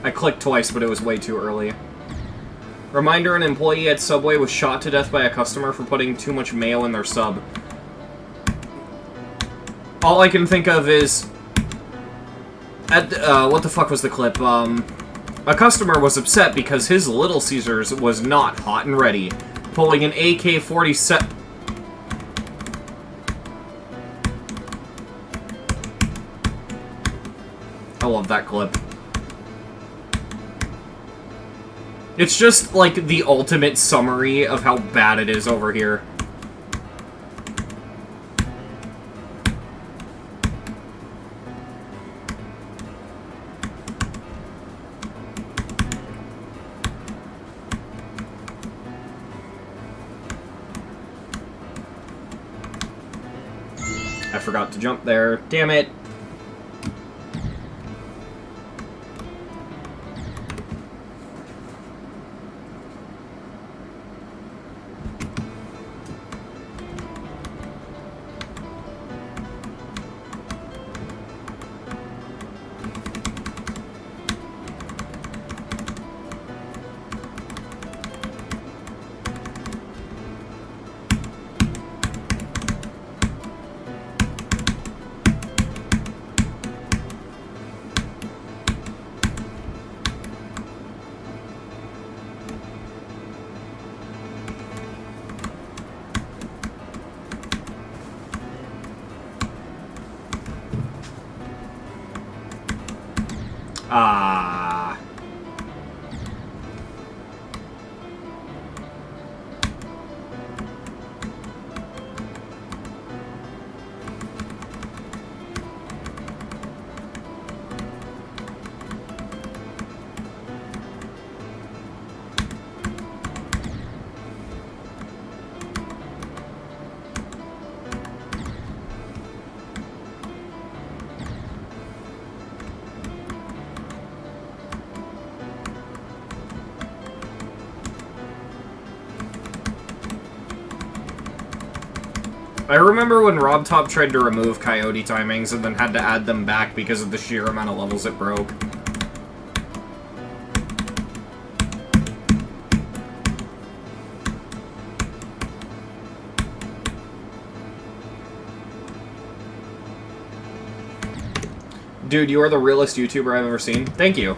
I clicked twice, but it was way too early. Reminder, an employee at Subway was shot to death by a customer for putting too much mayo in their sub. All I can think of is... what the fuck was the clip? A customer was upset because his Little Caesars was not hot and ready, pulling an AK-47... I love that clip. It's just, like, the ultimate summary of how bad it is over here. I forgot to jump there. Damn it. Ah. I remember when RobTop tried to remove coyote timings and then had to add them back because of the sheer amount of levels it broke. Dude, you are the realest YouTuber I've ever seen. Thank you.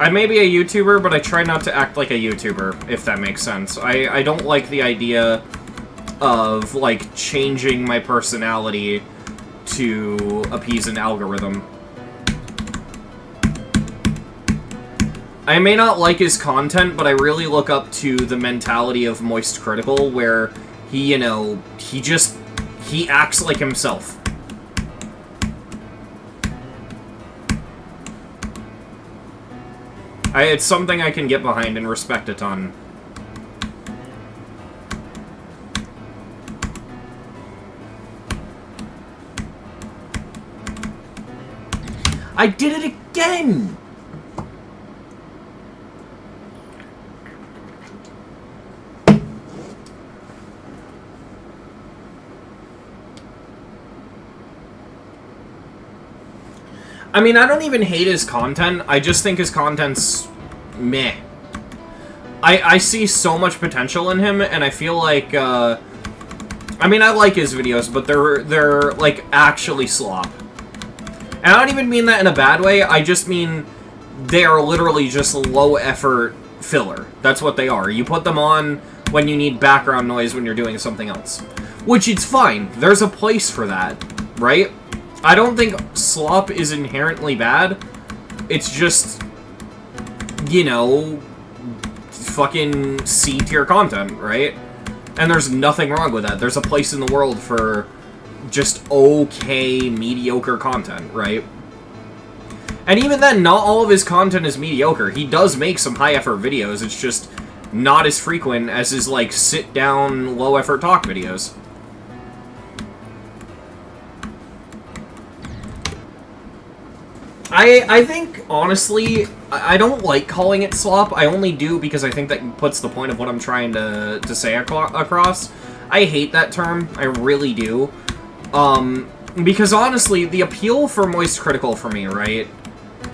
I may be a YouTuber, but I try not to act like a YouTuber, if that makes sense. I don't like the idea of, like, changing my personality to appease an algorithm. I may not like his content, but I really look up to the mentality of Moist Critical, where he, you know, he acts like himself. It's something I can get behind and respect a ton. I did it again! I mean, I don't even hate his content, I just think his content's meh. I see so much potential in him, and I feel like, I mean, I like his videos, but they're like, actually slop. And I don't even mean that in a bad way, I just mean they are literally just low-effort filler. That's what they are. You put them on when you need background noise when you're doing something else. Which, it's fine. There's a place for that, right? I don't think slop is inherently bad. It's just, you know, fucking C-tier content, right? And there's nothing wrong with that. There's a place in the world for just okay, mediocre content, right? And even then, not all of his content is mediocre. He does make some high-effort videos. It's just not as frequent as his, like, sit-down, low-effort talk videos. I think, honestly, I don't like calling it slop. I only do because I think that puts the point of what I'm trying to say across. I hate that term. I really do. Because, honestly, the appeal for Moist Critical for me, right,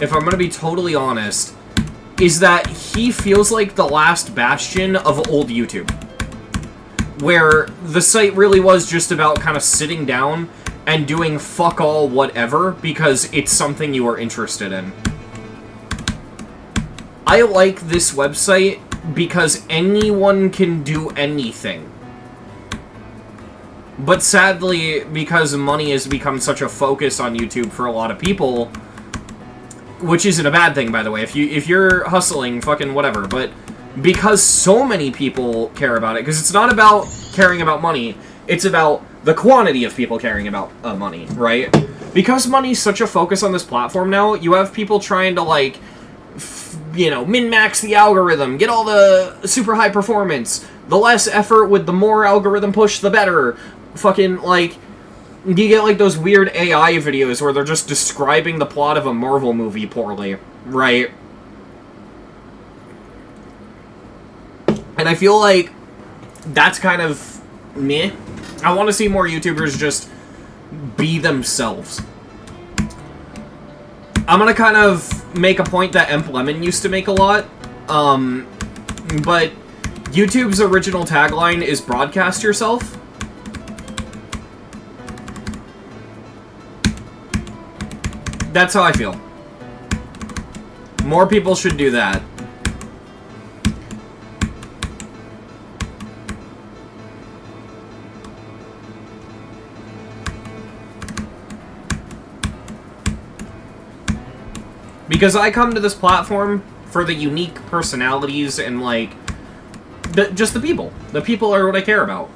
if I'm gonna be totally honest, is that he feels like the last bastion of old YouTube. Where the site really was just about kind of sitting down and doing fuck all whatever because it's something you are interested in. I like this website because anyone can do anything. But sadly, because money has become such a focus on YouTube for a lot of people, which isn't a bad thing, by the way, if you're hustling, fucking whatever, but because so many people care about it, because it's not about caring about money, it's about the quantity of people caring about money, right? Because money's such a focus on this platform now, you have people trying to, like, you know, min-max the algorithm, get all the super high performance, the less effort with the more algorithm push, the better. Fucking, like, you get, like, those weird AI videos where they're just describing the plot of a Marvel movie poorly, right? And I feel like that's kind of meh. I want to see more YouTubers just be themselves. I'm gonna kind of make a point that Emp Lemon used to make a lot, but YouTube's original tagline is broadcast yourself. That's how I feel. More people should do that. Because I come to this platform for the unique personalities and, like, just the people. The people are what I care about.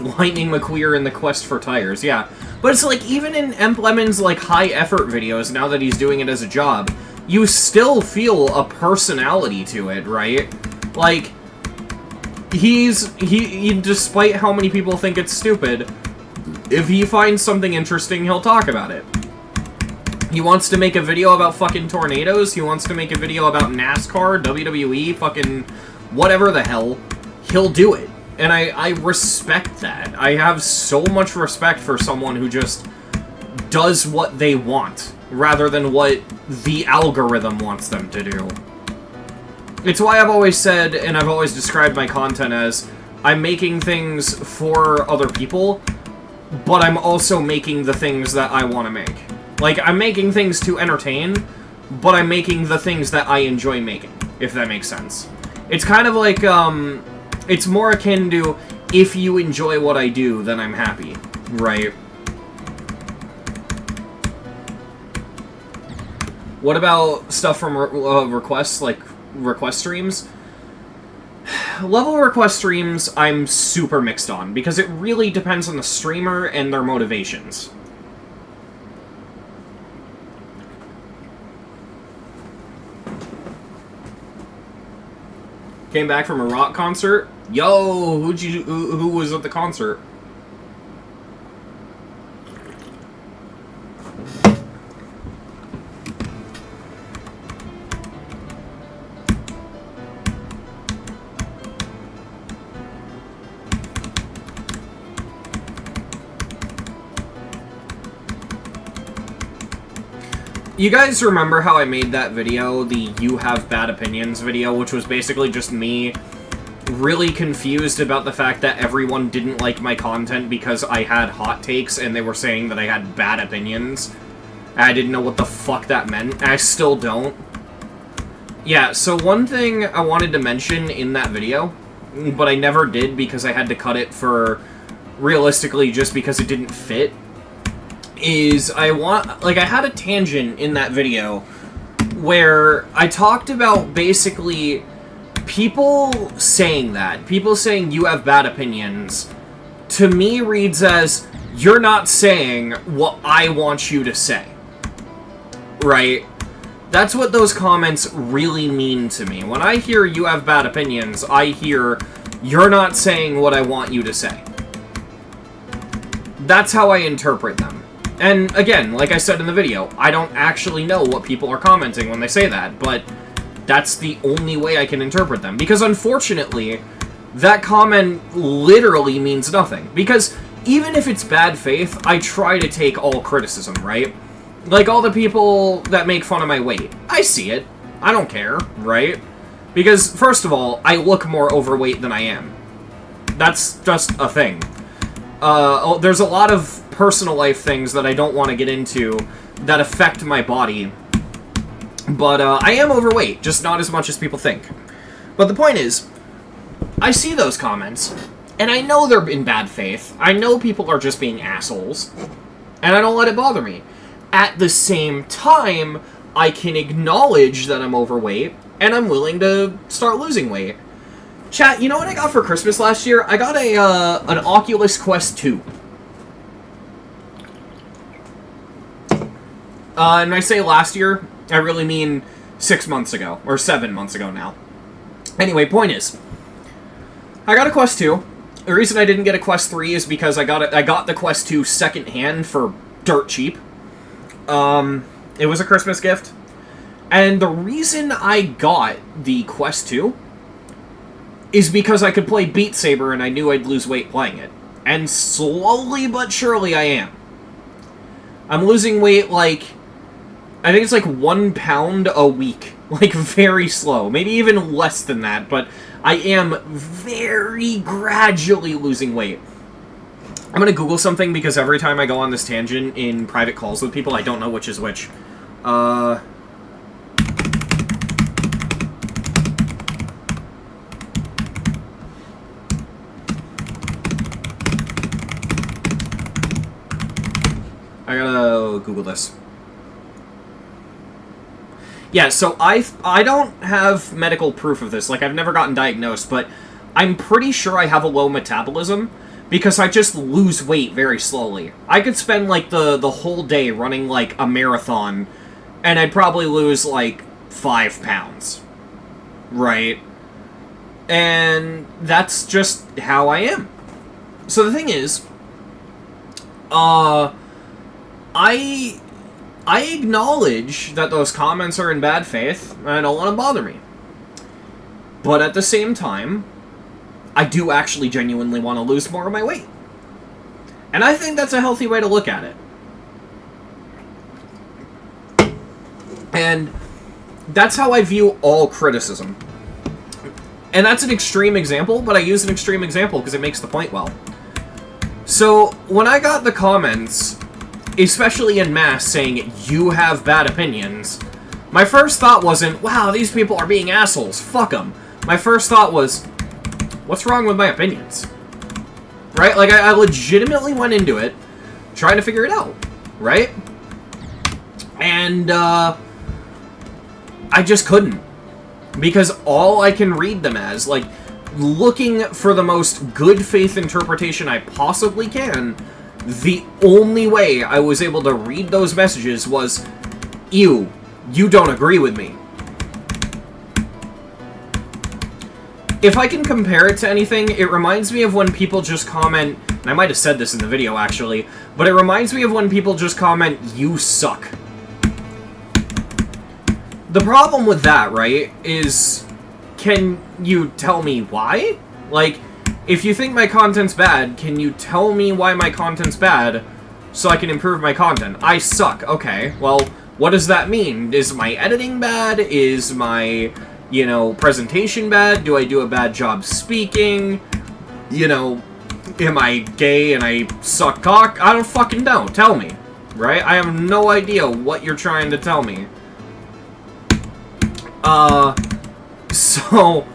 Lightning McQueer in the quest for tires, yeah. But it's like, even in Emp Lemon's, like, high-effort videos, now that he's doing it as a job, you still feel a personality to it, right? Like, he despite how many people think it's stupid, if he finds something interesting, he'll talk about it. He wants to make a video about fucking tornadoes, he wants to make a video about NASCAR, WWE, fucking whatever the hell, he'll do it. And I respect that. I have so much respect for someone who just does what they want, rather than what the algorithm wants them to do. It's why I've always said, and I've always described my content as, I'm making things for other people, but I'm also making the things that I want to make. Like, I'm making things to entertain, but I'm making the things that I enjoy making, if that makes sense. It's kind of like, it's more akin to, if you enjoy what I do, then I'm happy, right? What about stuff from requests, like request streams? Level request streams, I'm super mixed on, because it really depends on the streamer and their motivations. Came back from a rock concert? Yo, who was at the concert? You guys remember how I made that video, the You Have Bad Opinions video, which was basically just me really confused about the fact that everyone didn't like my content because I had hot takes and they were saying that I had bad opinions. I didn't know what the fuck that meant. I still don't. Yeah, so one thing I wanted to mention in that video, but I never did because I had to cut it for, realistically, just because it didn't fit, is I had a tangent in that video where I talked about basically people saying you have bad opinions, to me reads as, you're not saying what I want you to say. Right? That's what those comments really mean to me. When I hear you have bad opinions, I hear, you're not saying what I want you to say. That's how I interpret them. And again, like I said in the video, I don't actually know what people are commenting when they say that, but that's the only way I can interpret them. Because unfortunately, that comment literally means nothing. Because even if it's bad faith, I try to take all criticism, right? Like all the people that make fun of my weight. I see it. I don't care, right? Because, first of all, I look more overweight than I am. That's just a thing. There's a lot of personal life things that I don't want to get into that affect my body. But, I am overweight, just not as much as people think. But the point is, I see those comments, and I know they're in bad faith. I know people are just being assholes, and I don't let it bother me. At the same time, I can acknowledge that I'm overweight, and I'm willing to start losing weight. Chat, you know what I got for Christmas last year? I got an Oculus Quest 2. And when I say last year, I really mean 6 months ago, or 7 months ago now. Anyway, point is, I got a Quest 2. The reason I didn't get a Quest 3 is because I got the Quest 2 secondhand for dirt cheap. It was a Christmas gift. And the reason I got the Quest 2 is because I could play Beat Saber and I knew I'd lose weight playing it. And slowly but surely I am. I'm losing weight like, I think it's like 1 pound a week. Like, very slow. Maybe even less than that, but I am very gradually losing weight. I'm gonna Google something because every time I go on this tangent in private calls with people, I don't know which is which. I gotta Google this. Yeah, so I don't have medical proof of this. Like, I've never gotten diagnosed, but I'm pretty sure I have a low metabolism because I just lose weight very slowly. I could spend, like, the whole day running, like, a marathon, and I'd probably lose, like, 5 pounds. Right? And that's just how I am. So the thing is, I acknowledge that those comments are in bad faith, and I don't want to bother me. But at the same time, I do actually genuinely want to lose more of my weight. And I think that's a healthy way to look at it. And that's how I view all criticism. And that's an extreme example, but I use an extreme example because it makes the point well. So, when I got the comments, especially in mass, saying, you have bad opinions, my first thought wasn't, wow, these people are being assholes, fuck them. My first thought was, what's wrong with my opinions? Right? Like, I legitimately went into it trying to figure it out, right? And, I just couldn't. Because all I can read them as, like, looking for the most good faith interpretation I possibly can, the only way I was able to read those messages was, ew, you don't agree with me. If I can compare it to anything, it reminds me of when people just comment, and I might have said this in the video actually, but it reminds me of when people just comment, you suck. The problem with that, right, is, can you tell me why? Like, if you think my content's bad, can you tell me why my content's bad so I can improve my content? I suck. Okay, well, what does that mean? Is my editing bad? Is my, you know, presentation bad? Do I do a bad job speaking? You know, am I gay and I suck cock? I don't fucking know. Tell me, right? I have no idea what you're trying to tell me. So,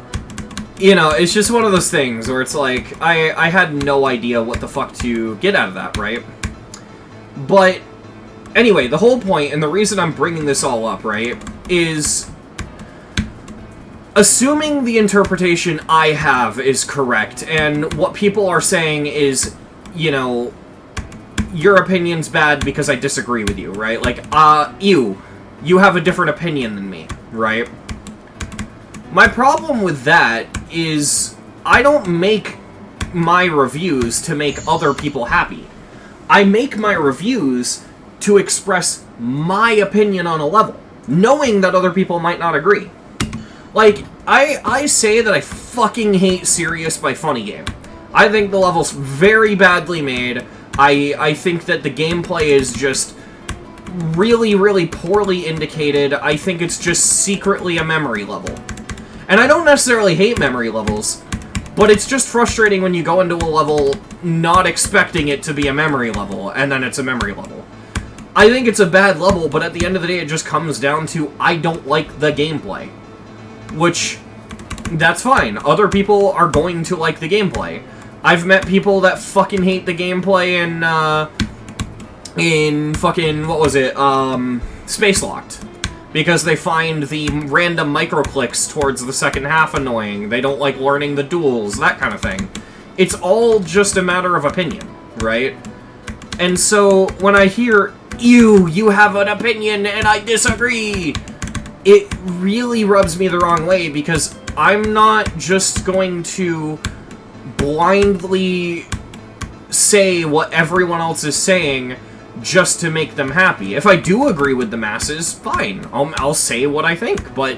you know, it's just one of those things where it's like, I had no idea what the fuck to get out of that, right? But, anyway, the whole point, and the reason I'm bringing this all up, right, is assuming the interpretation I have is correct, and what people are saying is, you know, your opinion's bad because I disagree with you, right? Like, you have a different opinion than me, right? My problem with that is I don't make my reviews to make other people happy. I make my reviews to express my opinion on a level, knowing that other people might not agree. Like, I say that I fucking hate Serious by Funny Game. I think the level's very badly made. I think that the gameplay is just really, really poorly indicated. I think it's just secretly a memory level. And I don't necessarily hate memory levels, but it's just frustrating when you go into a level not expecting it to be a memory level, and then it's a memory level. I think it's a bad level, but at the end of the day, it just comes down to I don't like the gameplay. Which, that's fine. Other people are going to like the gameplay. I've met people that fucking hate the gameplay in fucking, what was it, Space Locked. Because they find the random microclicks towards the second half annoying. They don't like learning the duels, that kind of thing. It's all just a matter of opinion, right? And so, when I hear, you have an opinion and I disagree, it really rubs me the wrong way, because I'm not just going to blindly say what everyone else is saying just to make them happy. If I do agree with the masses, fine, I'll say what I think, but,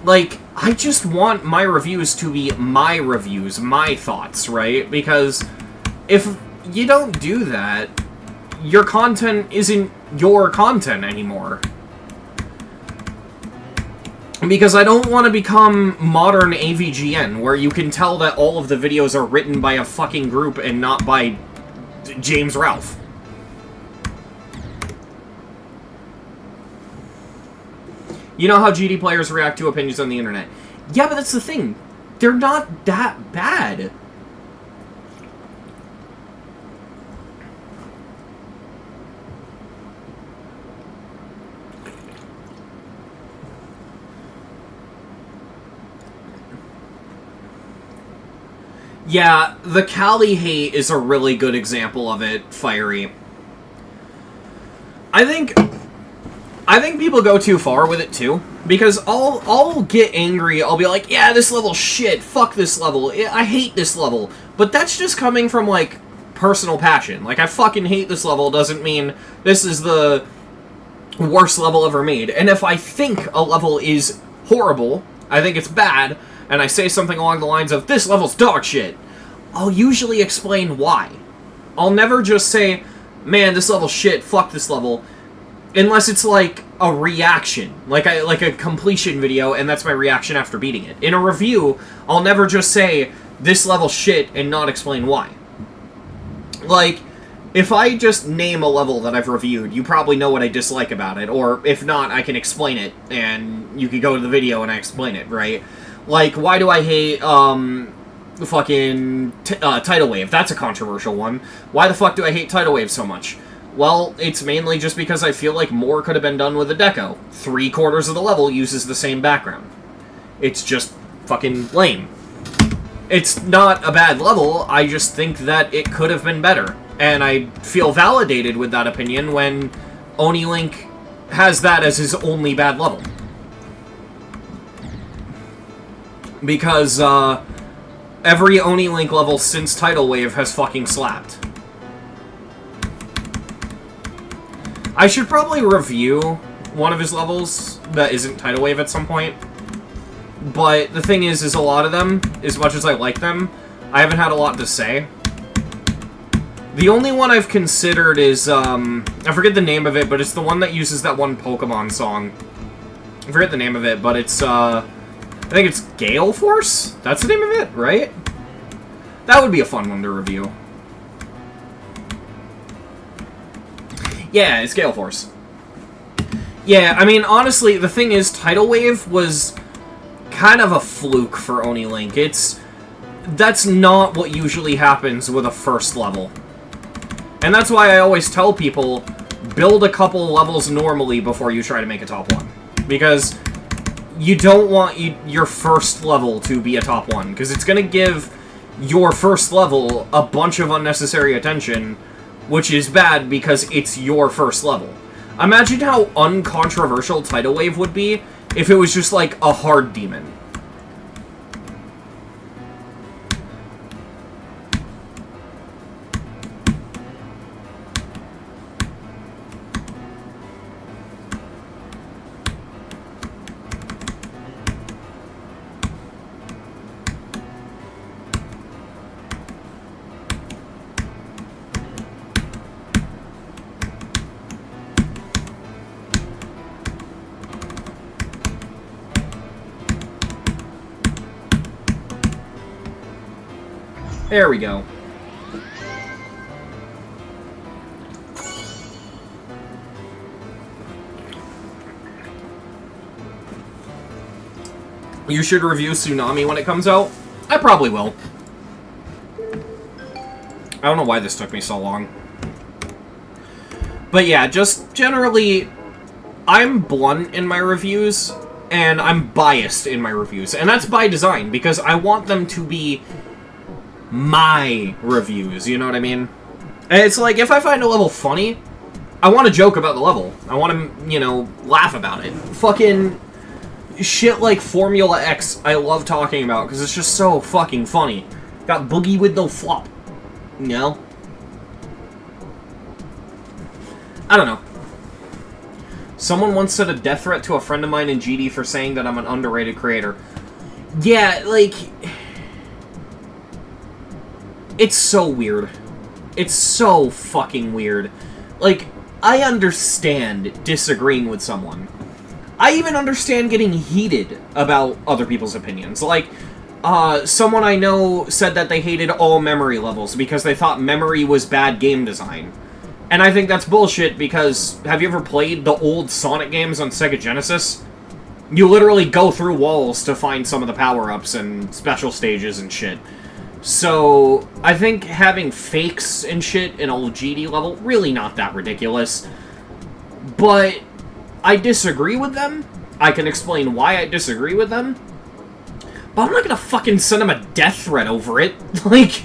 like, I just want my reviews to be my reviews, my thoughts, right? Because if you don't do that, your content isn't your content anymore. Because I don't want to become modern AVGN, where you can tell that all of the videos are written by a fucking group and not by James Ralph. You know how GD players react to opinions on the internet. Yeah, but that's the thing. They're not that bad. Yeah, the Cali hate is a really good example of it, Fiery. I think people go too far with it too, because I'll get angry, I'll be like, yeah, this level's shit, fuck this level, I hate this level, but that's just coming from, like, personal passion. Like, I fucking hate this level doesn't mean this is the worst level ever made. And if I think a level is horrible, I think it's bad, and I say something along the lines of, this level's dog shit, I'll usually explain why. I'll never just say, man, this level's shit, fuck this level, unless it's like a reaction, like a completion video, and that's my reaction after beating it. In a review, I'll never just say, this level's shit, and not explain why. Like, if I just name a level that I've reviewed, you probably know what I dislike about it, or if not, I can explain it, and you can go to the video and I explain it, right? Like, why do I hate, fucking Tidal Wave? That's a controversial one. Why the fuck do I hate Tidal Wave so much? Well, it's mainly just because I feel like more could have been done with the deco. 3/4 of the level uses the same background. It's just fucking lame. It's not a bad level, I just think that it could have been better. And I feel validated with that opinion when Oni Link has that as his only bad level. Because, every Oni Link level since Tidal Wave has fucking slapped. I should probably review one of his levels that isn't Tidal Wave at some point. But the thing is a lot of them, as much as I like them, I haven't had a lot to say. The only one I've considered is, I forget the name of it, but it's the one that uses that one Pokemon song. I forget the name of it, but it's, I think it's Gale Force? That's the name of it, right? That would be a fun one to review. Yeah, it's Gale Force. Yeah, I mean, honestly, the thing is, Tidal Wave was kind of a fluke for Oni Link. That's not what usually happens with a first level. And that's why I always tell people, build a couple levels normally before you try to make a top one. Because you don't want your first level to be a top one, because it's going to give your first level a bunch of unnecessary attention, which is bad because it's your first level. Imagine how uncontroversial Tidal Wave would be if it was just like a hard demon. There we go. You should review Tsunami when it comes out. I probably will. I don't know why this took me so long. But yeah, just generally, I'm blunt in my reviews, and I'm biased in my reviews. And that's by design, because I want them to be my reviews, you know what I mean? And it's like, if I find a level funny, I want to joke about the level. I want to, you know, laugh about it. Fucking shit like Formula X, I love talking about, because it's just so fucking funny. Got Boogie with no flop. You know? I don't know. Someone once said a death threat to a friend of mine in GD for saying that I'm an underrated creator. Yeah, like... It's so weird. It's so fucking weird. Like, I understand disagreeing with someone. I even understand getting heated about other people's opinions. Like, someone I know said that they hated all memory levels because they thought memory was bad game design. And I think that's bullshit because, have you ever played the old Sonic games on Sega Genesis? You literally go through walls to find some of the power-ups and special stages and shit. So, I think having fakes and shit in old GD level, really not that ridiculous. But, I disagree with them. I can explain why I disagree with them. But I'm not gonna fucking send him a death threat over it. Like,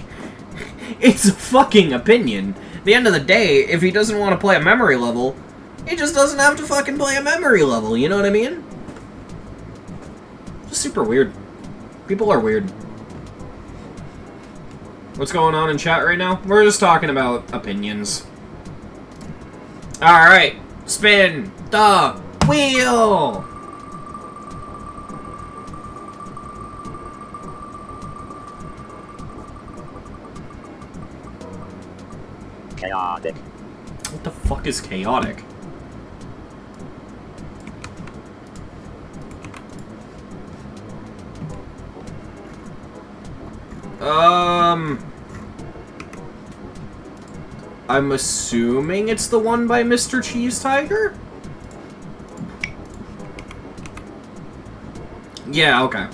it's a fucking opinion. At the end of the day, if he doesn't want to play a memory level, he just doesn't have to fucking play a memory level, you know what I mean? Just super weird. People are weird. What's going on in chat right now? We're just talking about opinions. Alright, spin the wheel! Chaotic. What the fuck is chaotic? I'm assuming it's the one by Mr. Cheese Tiger? Yeah, okay.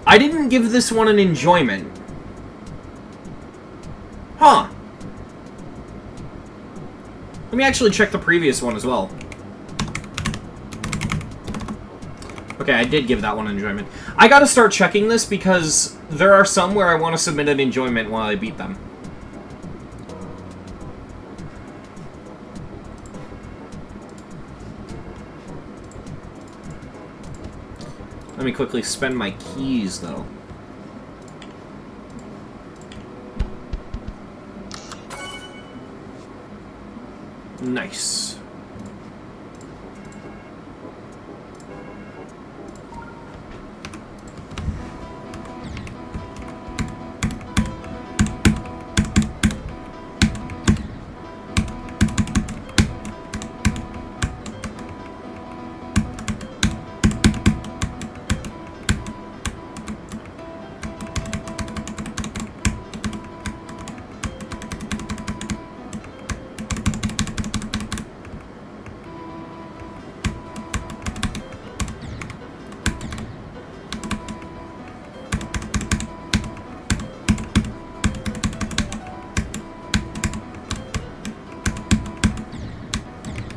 I didn't give this one an enjoyment. Huh. Let me actually check the previous one as well. Okay, I did give that one enjoyment. I gotta start checking this because there are some where I want to submit an enjoyment while I beat them. Let me quickly spend my keys, though. Nice.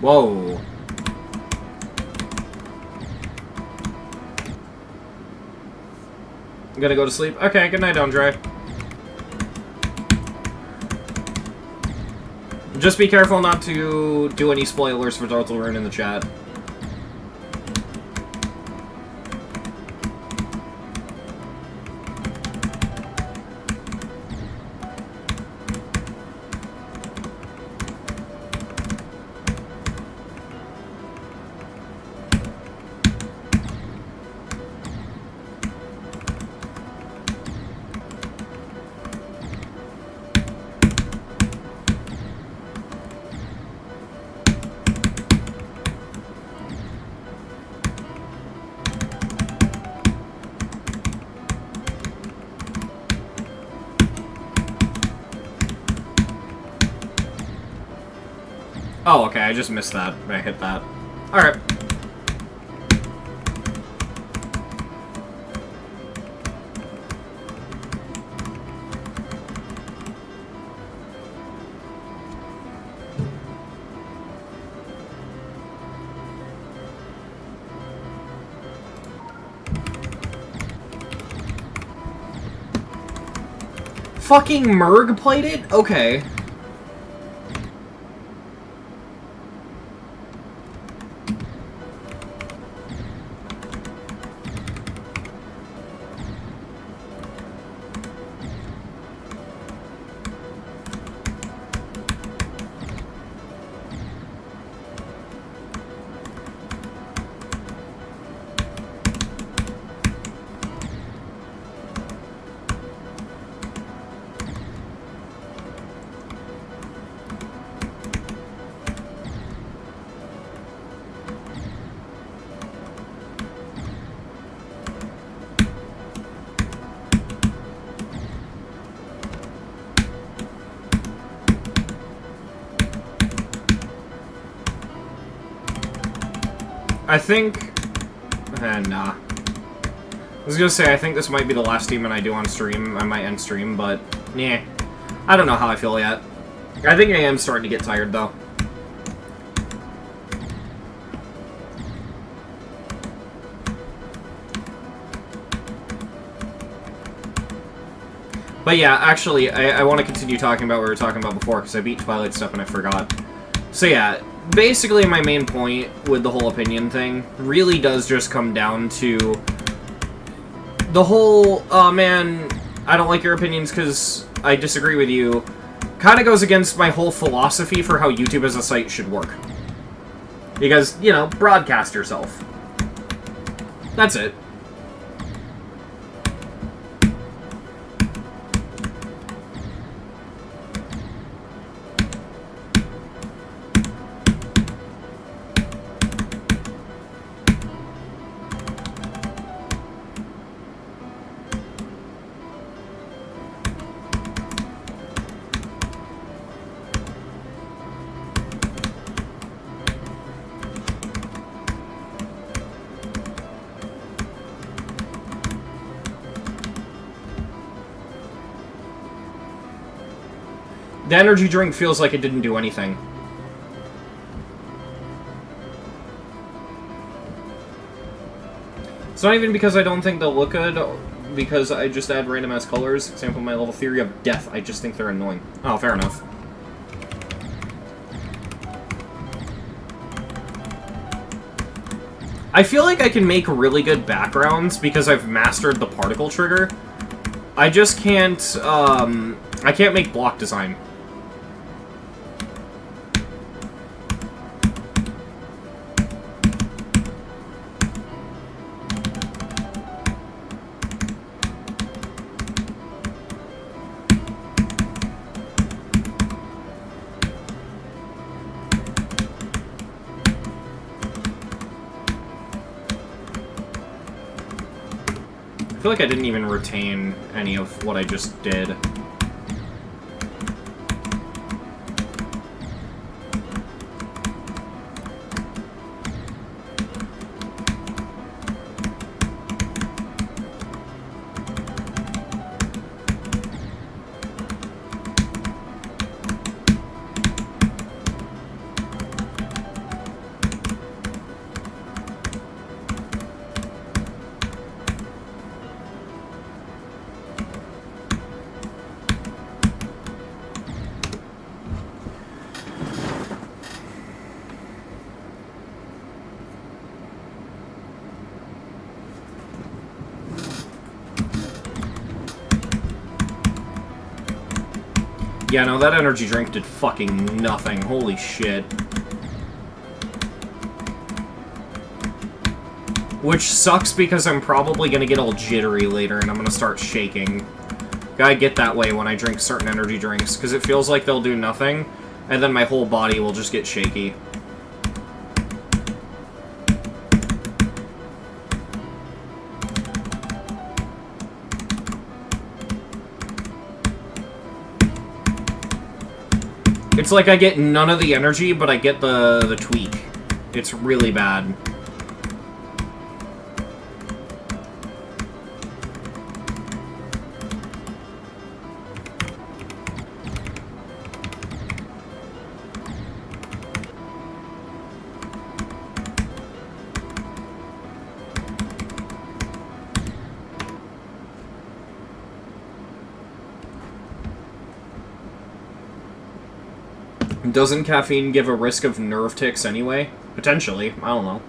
Whoa. I'm gonna go to sleep? Okay, good night, Andre. Just be careful not to do any spoilers for Total Rune in the chat. Oh, okay, I just missed that. I hit that. Alright. Fucking Merg played it? Okay. I think... nah. I was gonna say, I think this might be the last demon I do on stream. I might end stream, but... yeah. I don't know how I feel yet. I think I am starting to get tired, though. But yeah, actually, I want to continue talking about what we were talking about before, because I beat Twilight stuff and I forgot. So yeah, basically my main point with the whole opinion thing really does just come down to the whole, oh man, I don't like your opinions because I disagree with you, kind of goes against my whole philosophy for how YouTube as a site should work. Because, you know, broadcast yourself. That's it. The energy drink feels like it didn't do anything. It's not even because I don't think they'll look good, because I just add random-ass colors. Example, my level theory of death. I just think they're annoying. Oh, fair enough. I feel like I can make really good backgrounds because I've mastered the particle trigger. I just can't, I can't make block design. I feel like I didn't even retain any of what I just did. Yeah, no, that energy drink did fucking nothing. Holy shit. Which sucks because I'm probably gonna get all jittery later and I'm gonna start shaking. Gotta get that way when I drink certain energy drinks, because it feels like they'll do nothing, and then my whole body will just get shaky. It's like I get none of the energy, but I get the tweak. It's really bad. Doesn't caffeine give a risk of nerve tics anyway? Potentially. I don't know.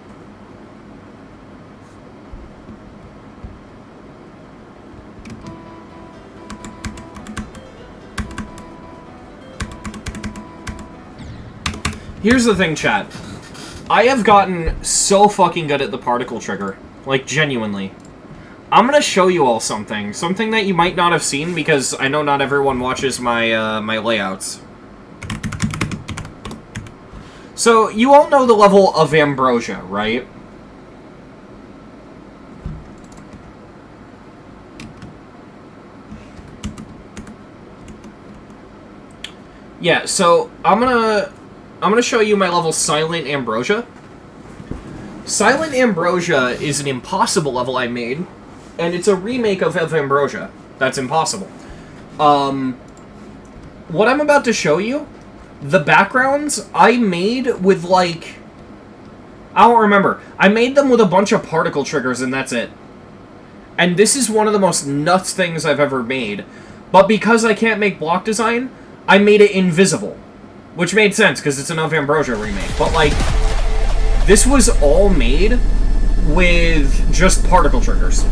Here's the thing, chat. I have gotten so fucking good at the particle trigger. Like, genuinely. I'm gonna show you all something. Something that you might not have seen, because I know not everyone watches my, my layouts. So, you all know the level of Ambrosia, right? Yeah, so I'm gonna show you my level Silent Ambrosia. Silent Ambrosia is an impossible level I made, and it's a remake of Ambrosia. That's impossible. What I'm about to show you, the backgrounds I made with, like... I don't remember. I made them with a bunch of particle triggers, and that's it. And this is one of the most nuts things I've ever made. But because I can't make block design, I made it invisible. Which made sense, because it's an Of Ambrosia remake. But, like, this was all made with just particle triggers.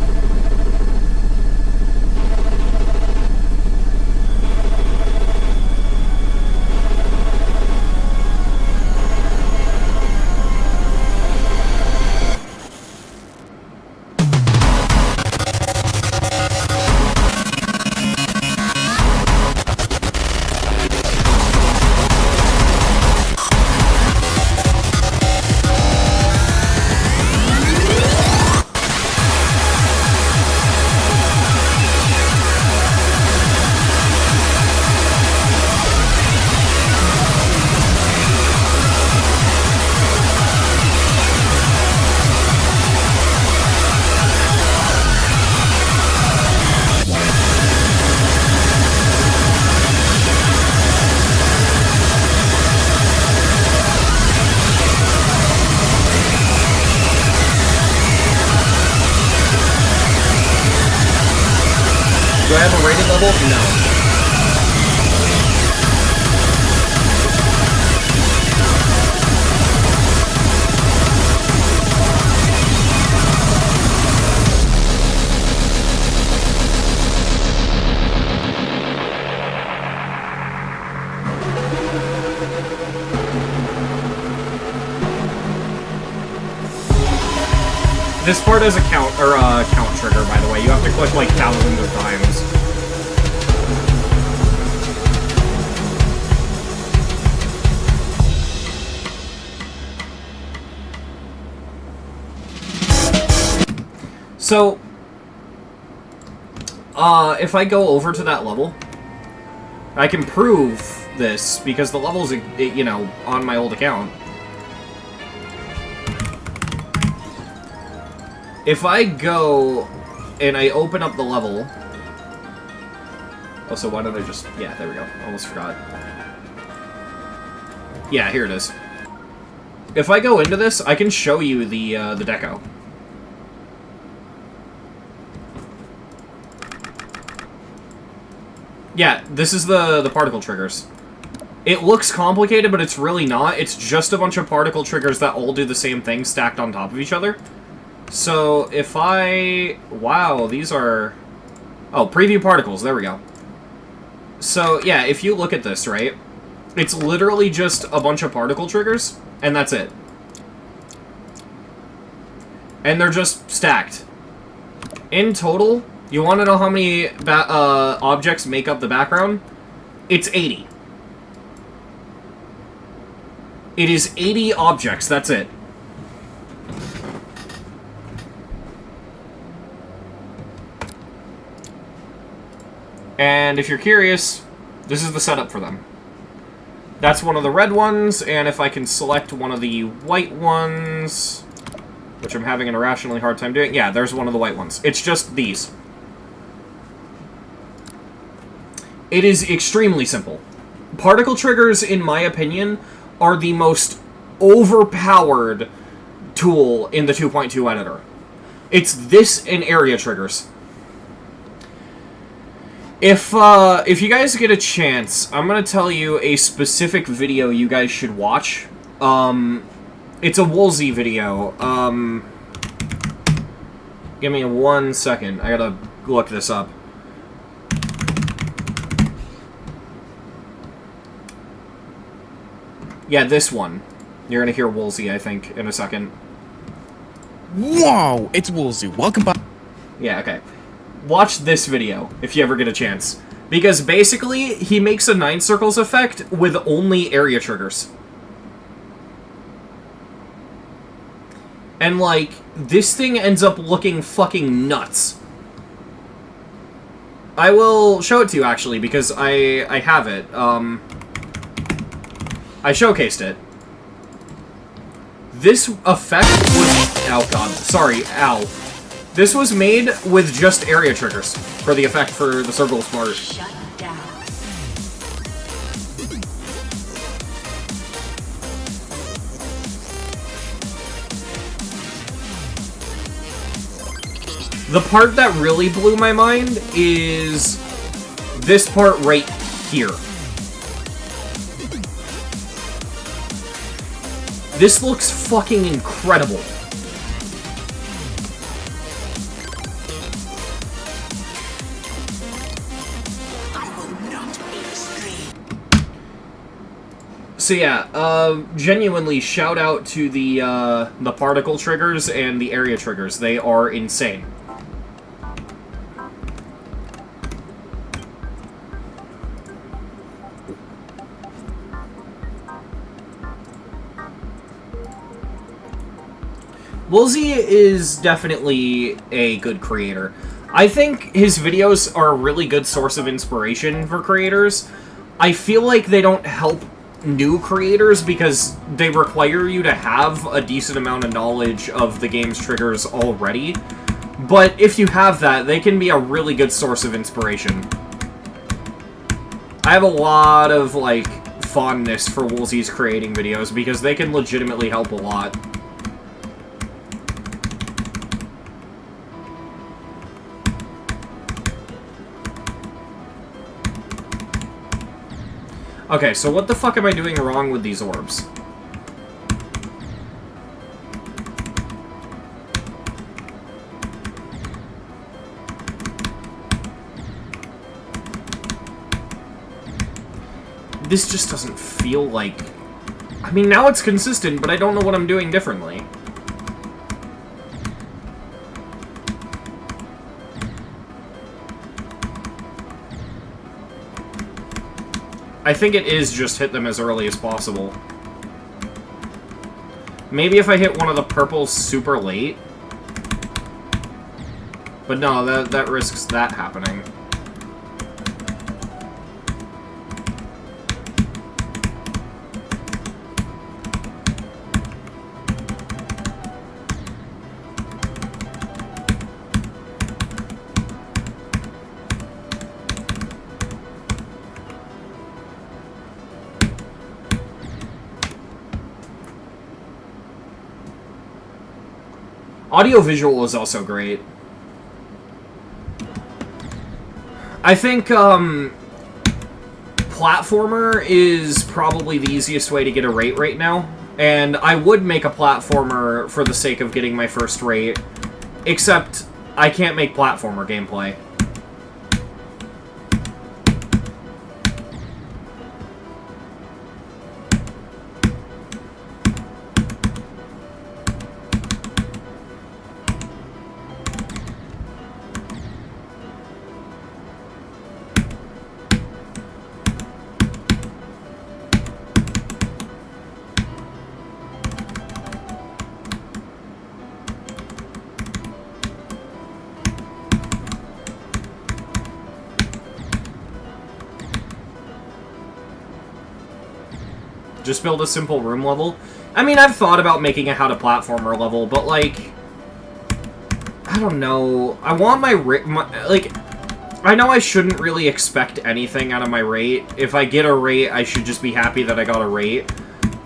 Do I have a rated level? No. This part has a count trigger, by the way. You have to click like thousands of times. So, if I go over to that level, I can prove this because the level's, you know, on my old account. If I go and I open up the level... Oh, so why don't I just... Yeah, there we go. Almost forgot. Yeah, here it is. If I go into this, I can show you the deco. Yeah, this is the particle triggers. It looks complicated, but it's really not. It's just a bunch of particle triggers that all do the same thing stacked on top of each other. So, if I... Wow, these are... Oh, preview particles, there we go. So, yeah, if you look at this, right? It's literally just a bunch of particle triggers, and that's it. And they're just stacked. In total, you want to know how many objects make up the background? It's 80. It is 80 objects, that's it. And if you're curious, this is the setup for them. That's one of the red ones, and if I can select one of the white ones, which I'm having an irrationally hard time doing, yeah, there's one of the white ones. It's just these. It is extremely simple. Particle triggers, in my opinion, are the most overpowered tool in the 2.2 editor. It's this and area triggers. If you guys get a chance, I'm gonna tell you a specific video you guys should watch. It's a Woolsey video. Give me 1 second. I gotta look this up. Yeah, this one. You're gonna hear Woolsey, I think, in a second. Whoa! It's Woolsey. Welcome back. Yeah, okay. Watch this video, if you ever get a chance. Because basically, he makes a 9 circles effect with only area triggers. And, like, this thing ends up looking fucking nuts. I will show it to you, actually, because I have it. I showcased it. This effect was Oh god, sorry, ow. This was made with just area triggers for the effect for the circles part. Shut down. The part that really blew my mind is this part right here. This looks fucking incredible. So yeah, genuinely shout out to the particle triggers and the area triggers. They are insane. Woolsey is definitely a good creator. I think his videos are a really good source of inspiration for creators. I feel like they don't help new creators because they require you to have a decent amount of knowledge of the game's triggers already. But if you have that, they can be a really good source of inspiration. I have a lot of, like, fondness for Woolsey's creating videos because they can legitimately help a lot. Okay, so what the fuck am I doing wrong with these orbs? This just doesn't feel like... I mean, now it's consistent, but I don't know what I'm doing differently. I think it is just hit them as early as possible. Maybe if I hit one of the purples super late. But no, that risks that happening. Audio-visual is also great. I think, platformer is probably the easiest way to get a rate right now. And I would make a platformer for the sake of getting my first rate. Except, I can't make platformer gameplay. Just build a simple room level. I mean, I've thought about making a how to platformer level, but, like, I don't know. I want my like, I know I shouldn't really expect anything out of my rate. If I get a rate, I should just be happy that I got a rate.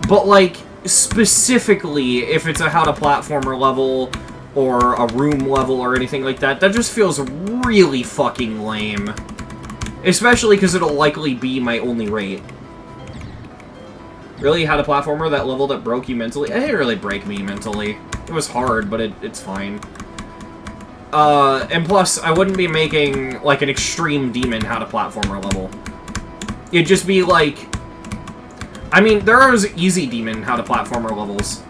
But, like, specifically, if it's a how to platformer level or a room level or anything like that, that just feels really fucking lame. Especially because it'll likely be my only rate. Really, how to platformer that level that broke you mentally? It didn't really break me mentally. It was hard, but it's fine. And plus, I wouldn't be making, like, an extreme demon how to platformer level. It'd just be, like... I mean, there are easy demon how to platformer levels.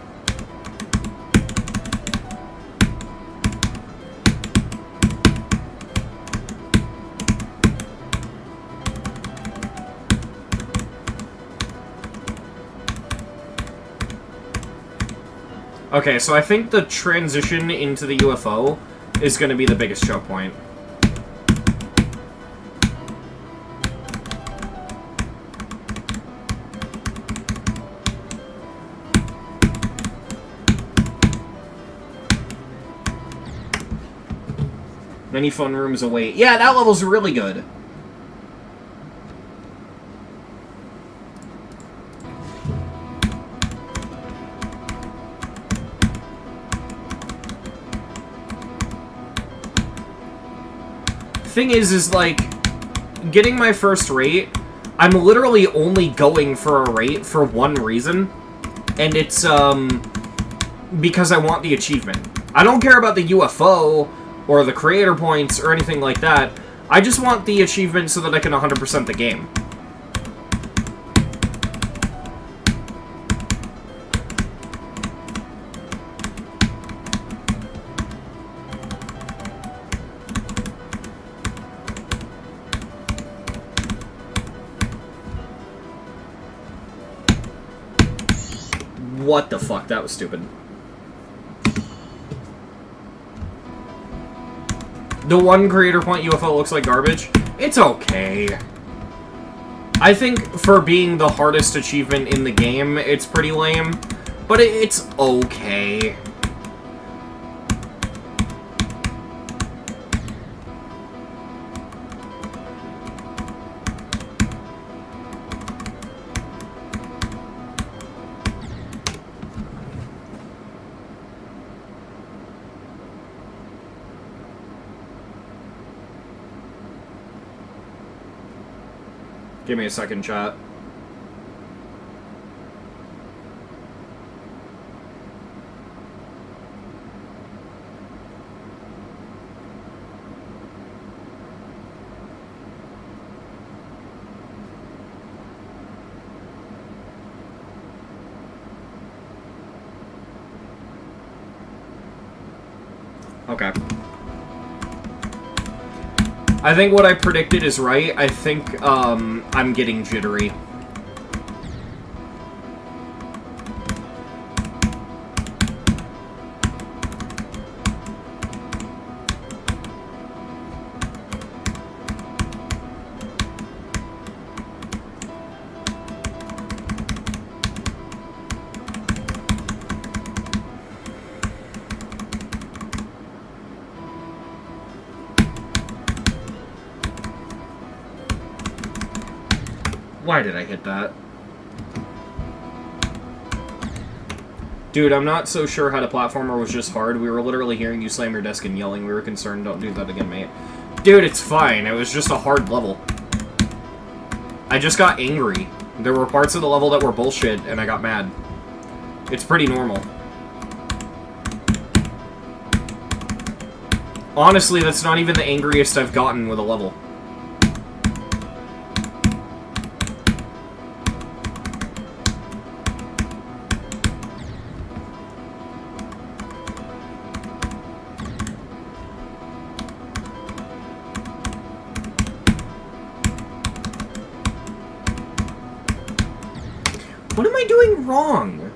Okay, so I think the transition into the UFO is going to be the biggest choke point. Many fun rooms await. Yeah, that level's really good. Thing is like, getting my first rate, I'm literally only going for a rate for one reason, and it's, because I want the achievement. I don't care about the UFO, or the creator points, or anything like that. I just want the achievement so that I can 100% the game. What the fuck? That was stupid. The one creator point UFO looks like garbage. It's okay. I think for being the hardest achievement in the game, it's pretty lame. But it's okay. Give me a second, chat. Okay. I think what I predicted is right. I think, I'm getting jittery. Why did I hit that? Dude, I'm not so sure how the platformer was just hard. We were literally hearing you slam your desk and yelling. We were concerned. Don't do that again, mate. Dude, it's fine. It was just a hard level. I just got angry. There were parts of the level that were bullshit, and I got mad. It's pretty normal. Honestly, that's not even the angriest I've gotten with a level. What am I doing wrong?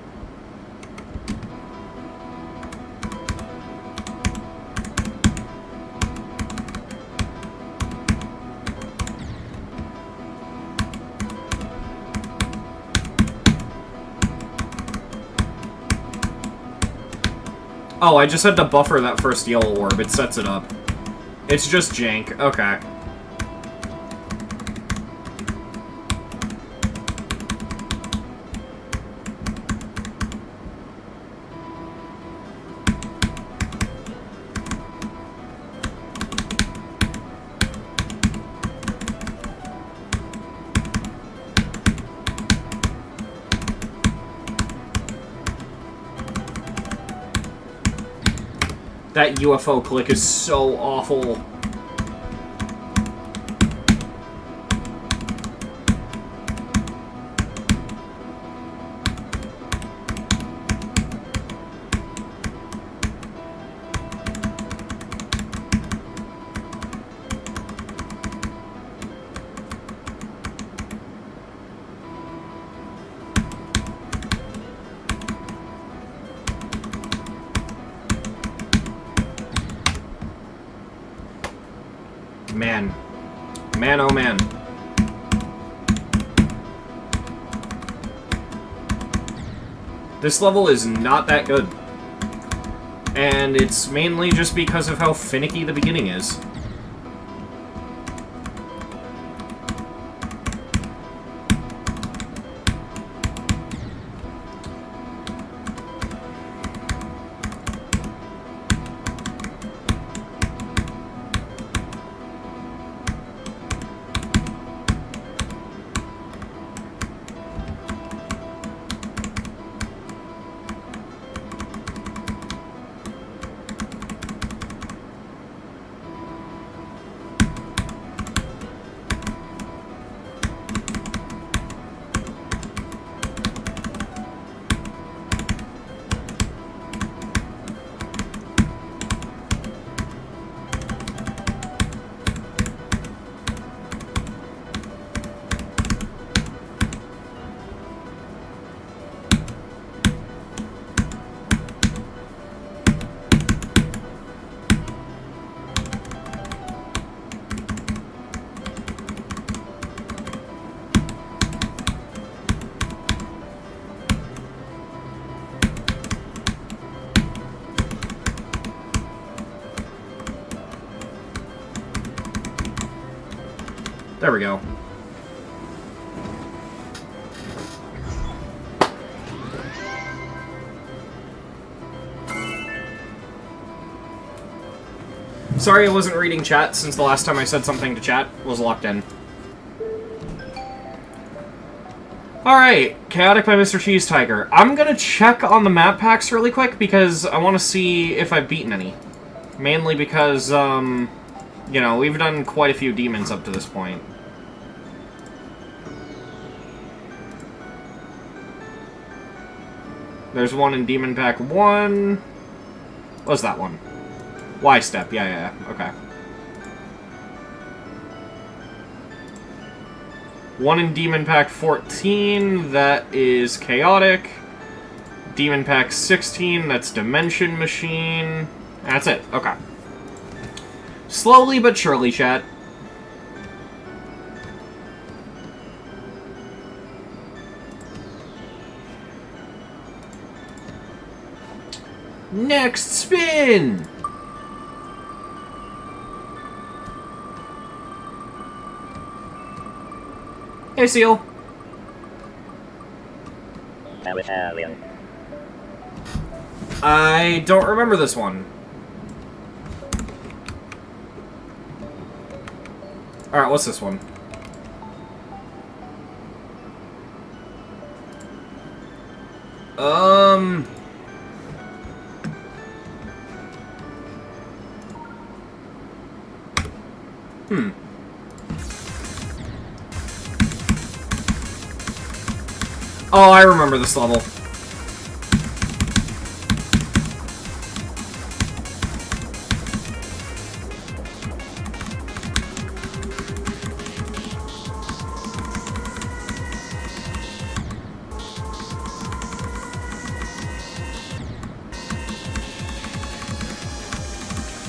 Oh, I just had to buffer that first yellow orb. It sets it up. It's just jank. Okay. That UFO click is so awful. Man. Man, oh man. This level is not that good. And it's mainly just because of how finicky the beginning is. There we go. Sorry I wasn't reading chat since the last time I said something to chat was locked in. Alright, Chaotic by Mr. Cheese Tiger. I'm gonna check on the map packs really quick because I want to see if I've beaten any. Mainly because, you know, we've done quite a few demons up to this point. There's one in Demon Pack 1. What's that one? Y-Step, yeah, okay. One in Demon Pack 14, that is Chaotic. Demon Pack 16, that's Dimension Machine. That's it, okay. Slowly but surely, chat. Next spin! Hey, Seal. Vegetarian. I don't remember this one. Alright, what's this one? Oh, I remember this level.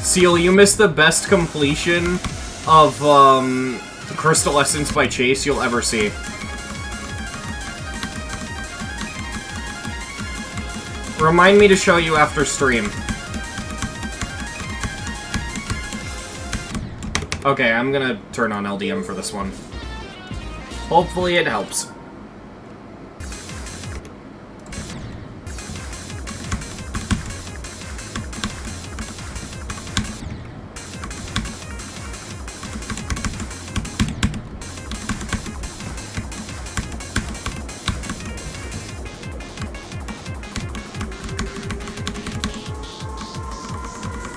Seal, you missed the best completion of Crystal Essence by Chase you'll ever see. Remind me to show you after stream. Okay, I'm gonna turn on LDM for this one. Hopefully it helps.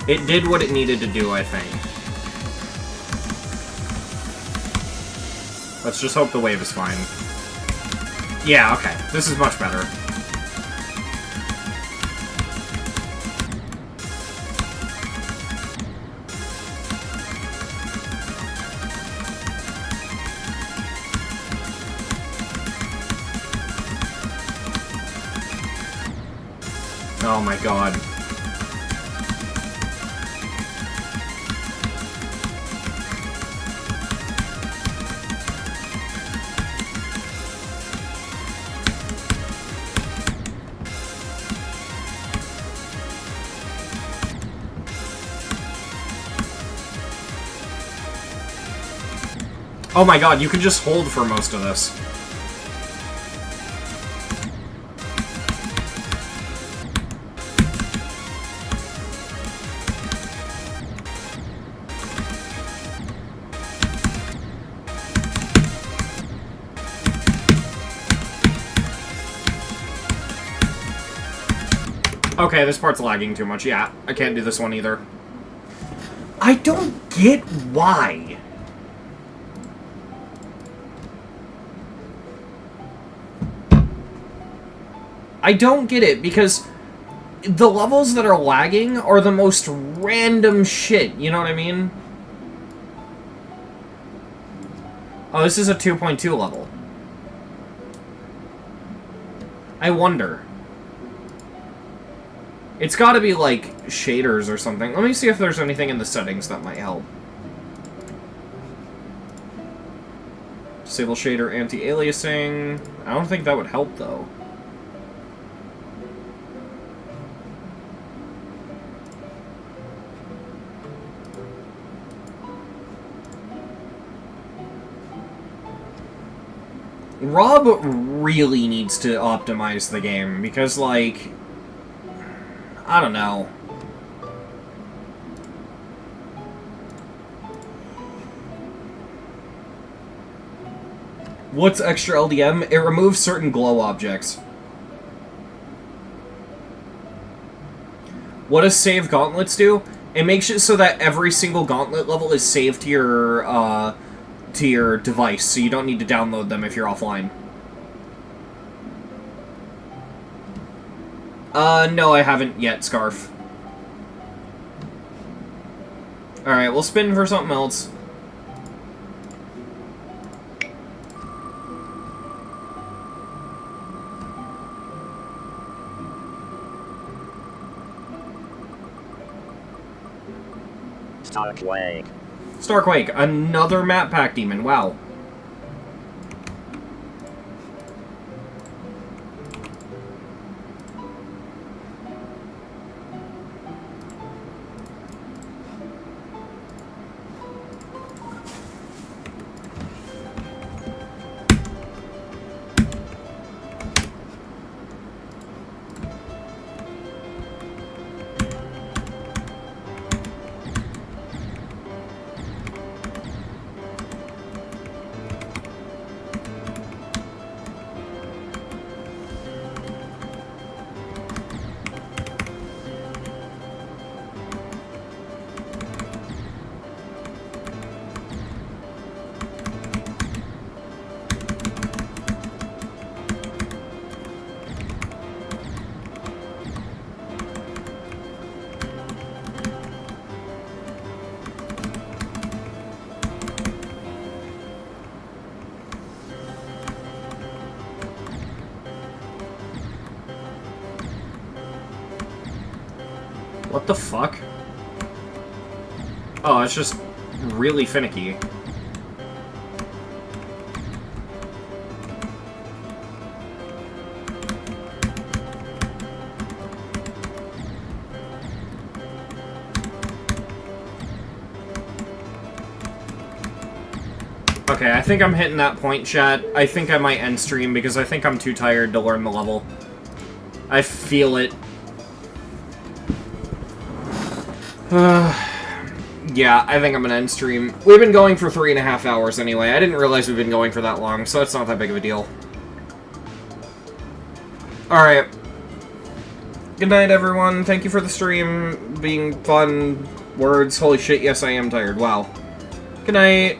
It did what it needed to do, I think. Let's just hope the wave is fine. Yeah, okay. This is much better. Oh my god. Oh my god, you can just hold for most of this. Okay, this part's lagging too much. Yeah, I can't do this one either. I don't get why. I don't get it, because the levels that are lagging are the most random shit, you know what I mean? Oh, this is a 2.2 level. I wonder. It's gotta be, like, shaders or something. Let me see if there's anything in the settings that might help. Disable shader anti-aliasing. I don't think that would help, though. Rob really needs to optimize the game, because, like... I don't know. What's extra LDM? It removes certain glow objects. What does save gauntlets do? It makes it so that every single gauntlet level is saved to your device, so you don't need to download them if you're offline. No, I haven't yet, Scarf. Alright, we'll spin for something else. Starquake. Starquake, another map pack demon, wow. What the fuck? Oh, it's just really finicky. Okay, I think I'm hitting that point, chat. I think I might end stream because I think I'm too tired to learn the level. I feel it. Yeah, I think I'm gonna end stream. We've been going for 3.5 hours anyway. I didn't realize we've been going for that long, so it's not that big of a deal. Alright. Good night, everyone. Thank you for the stream being fun. Words. Holy shit, yes, I am tired. Wow. Good night.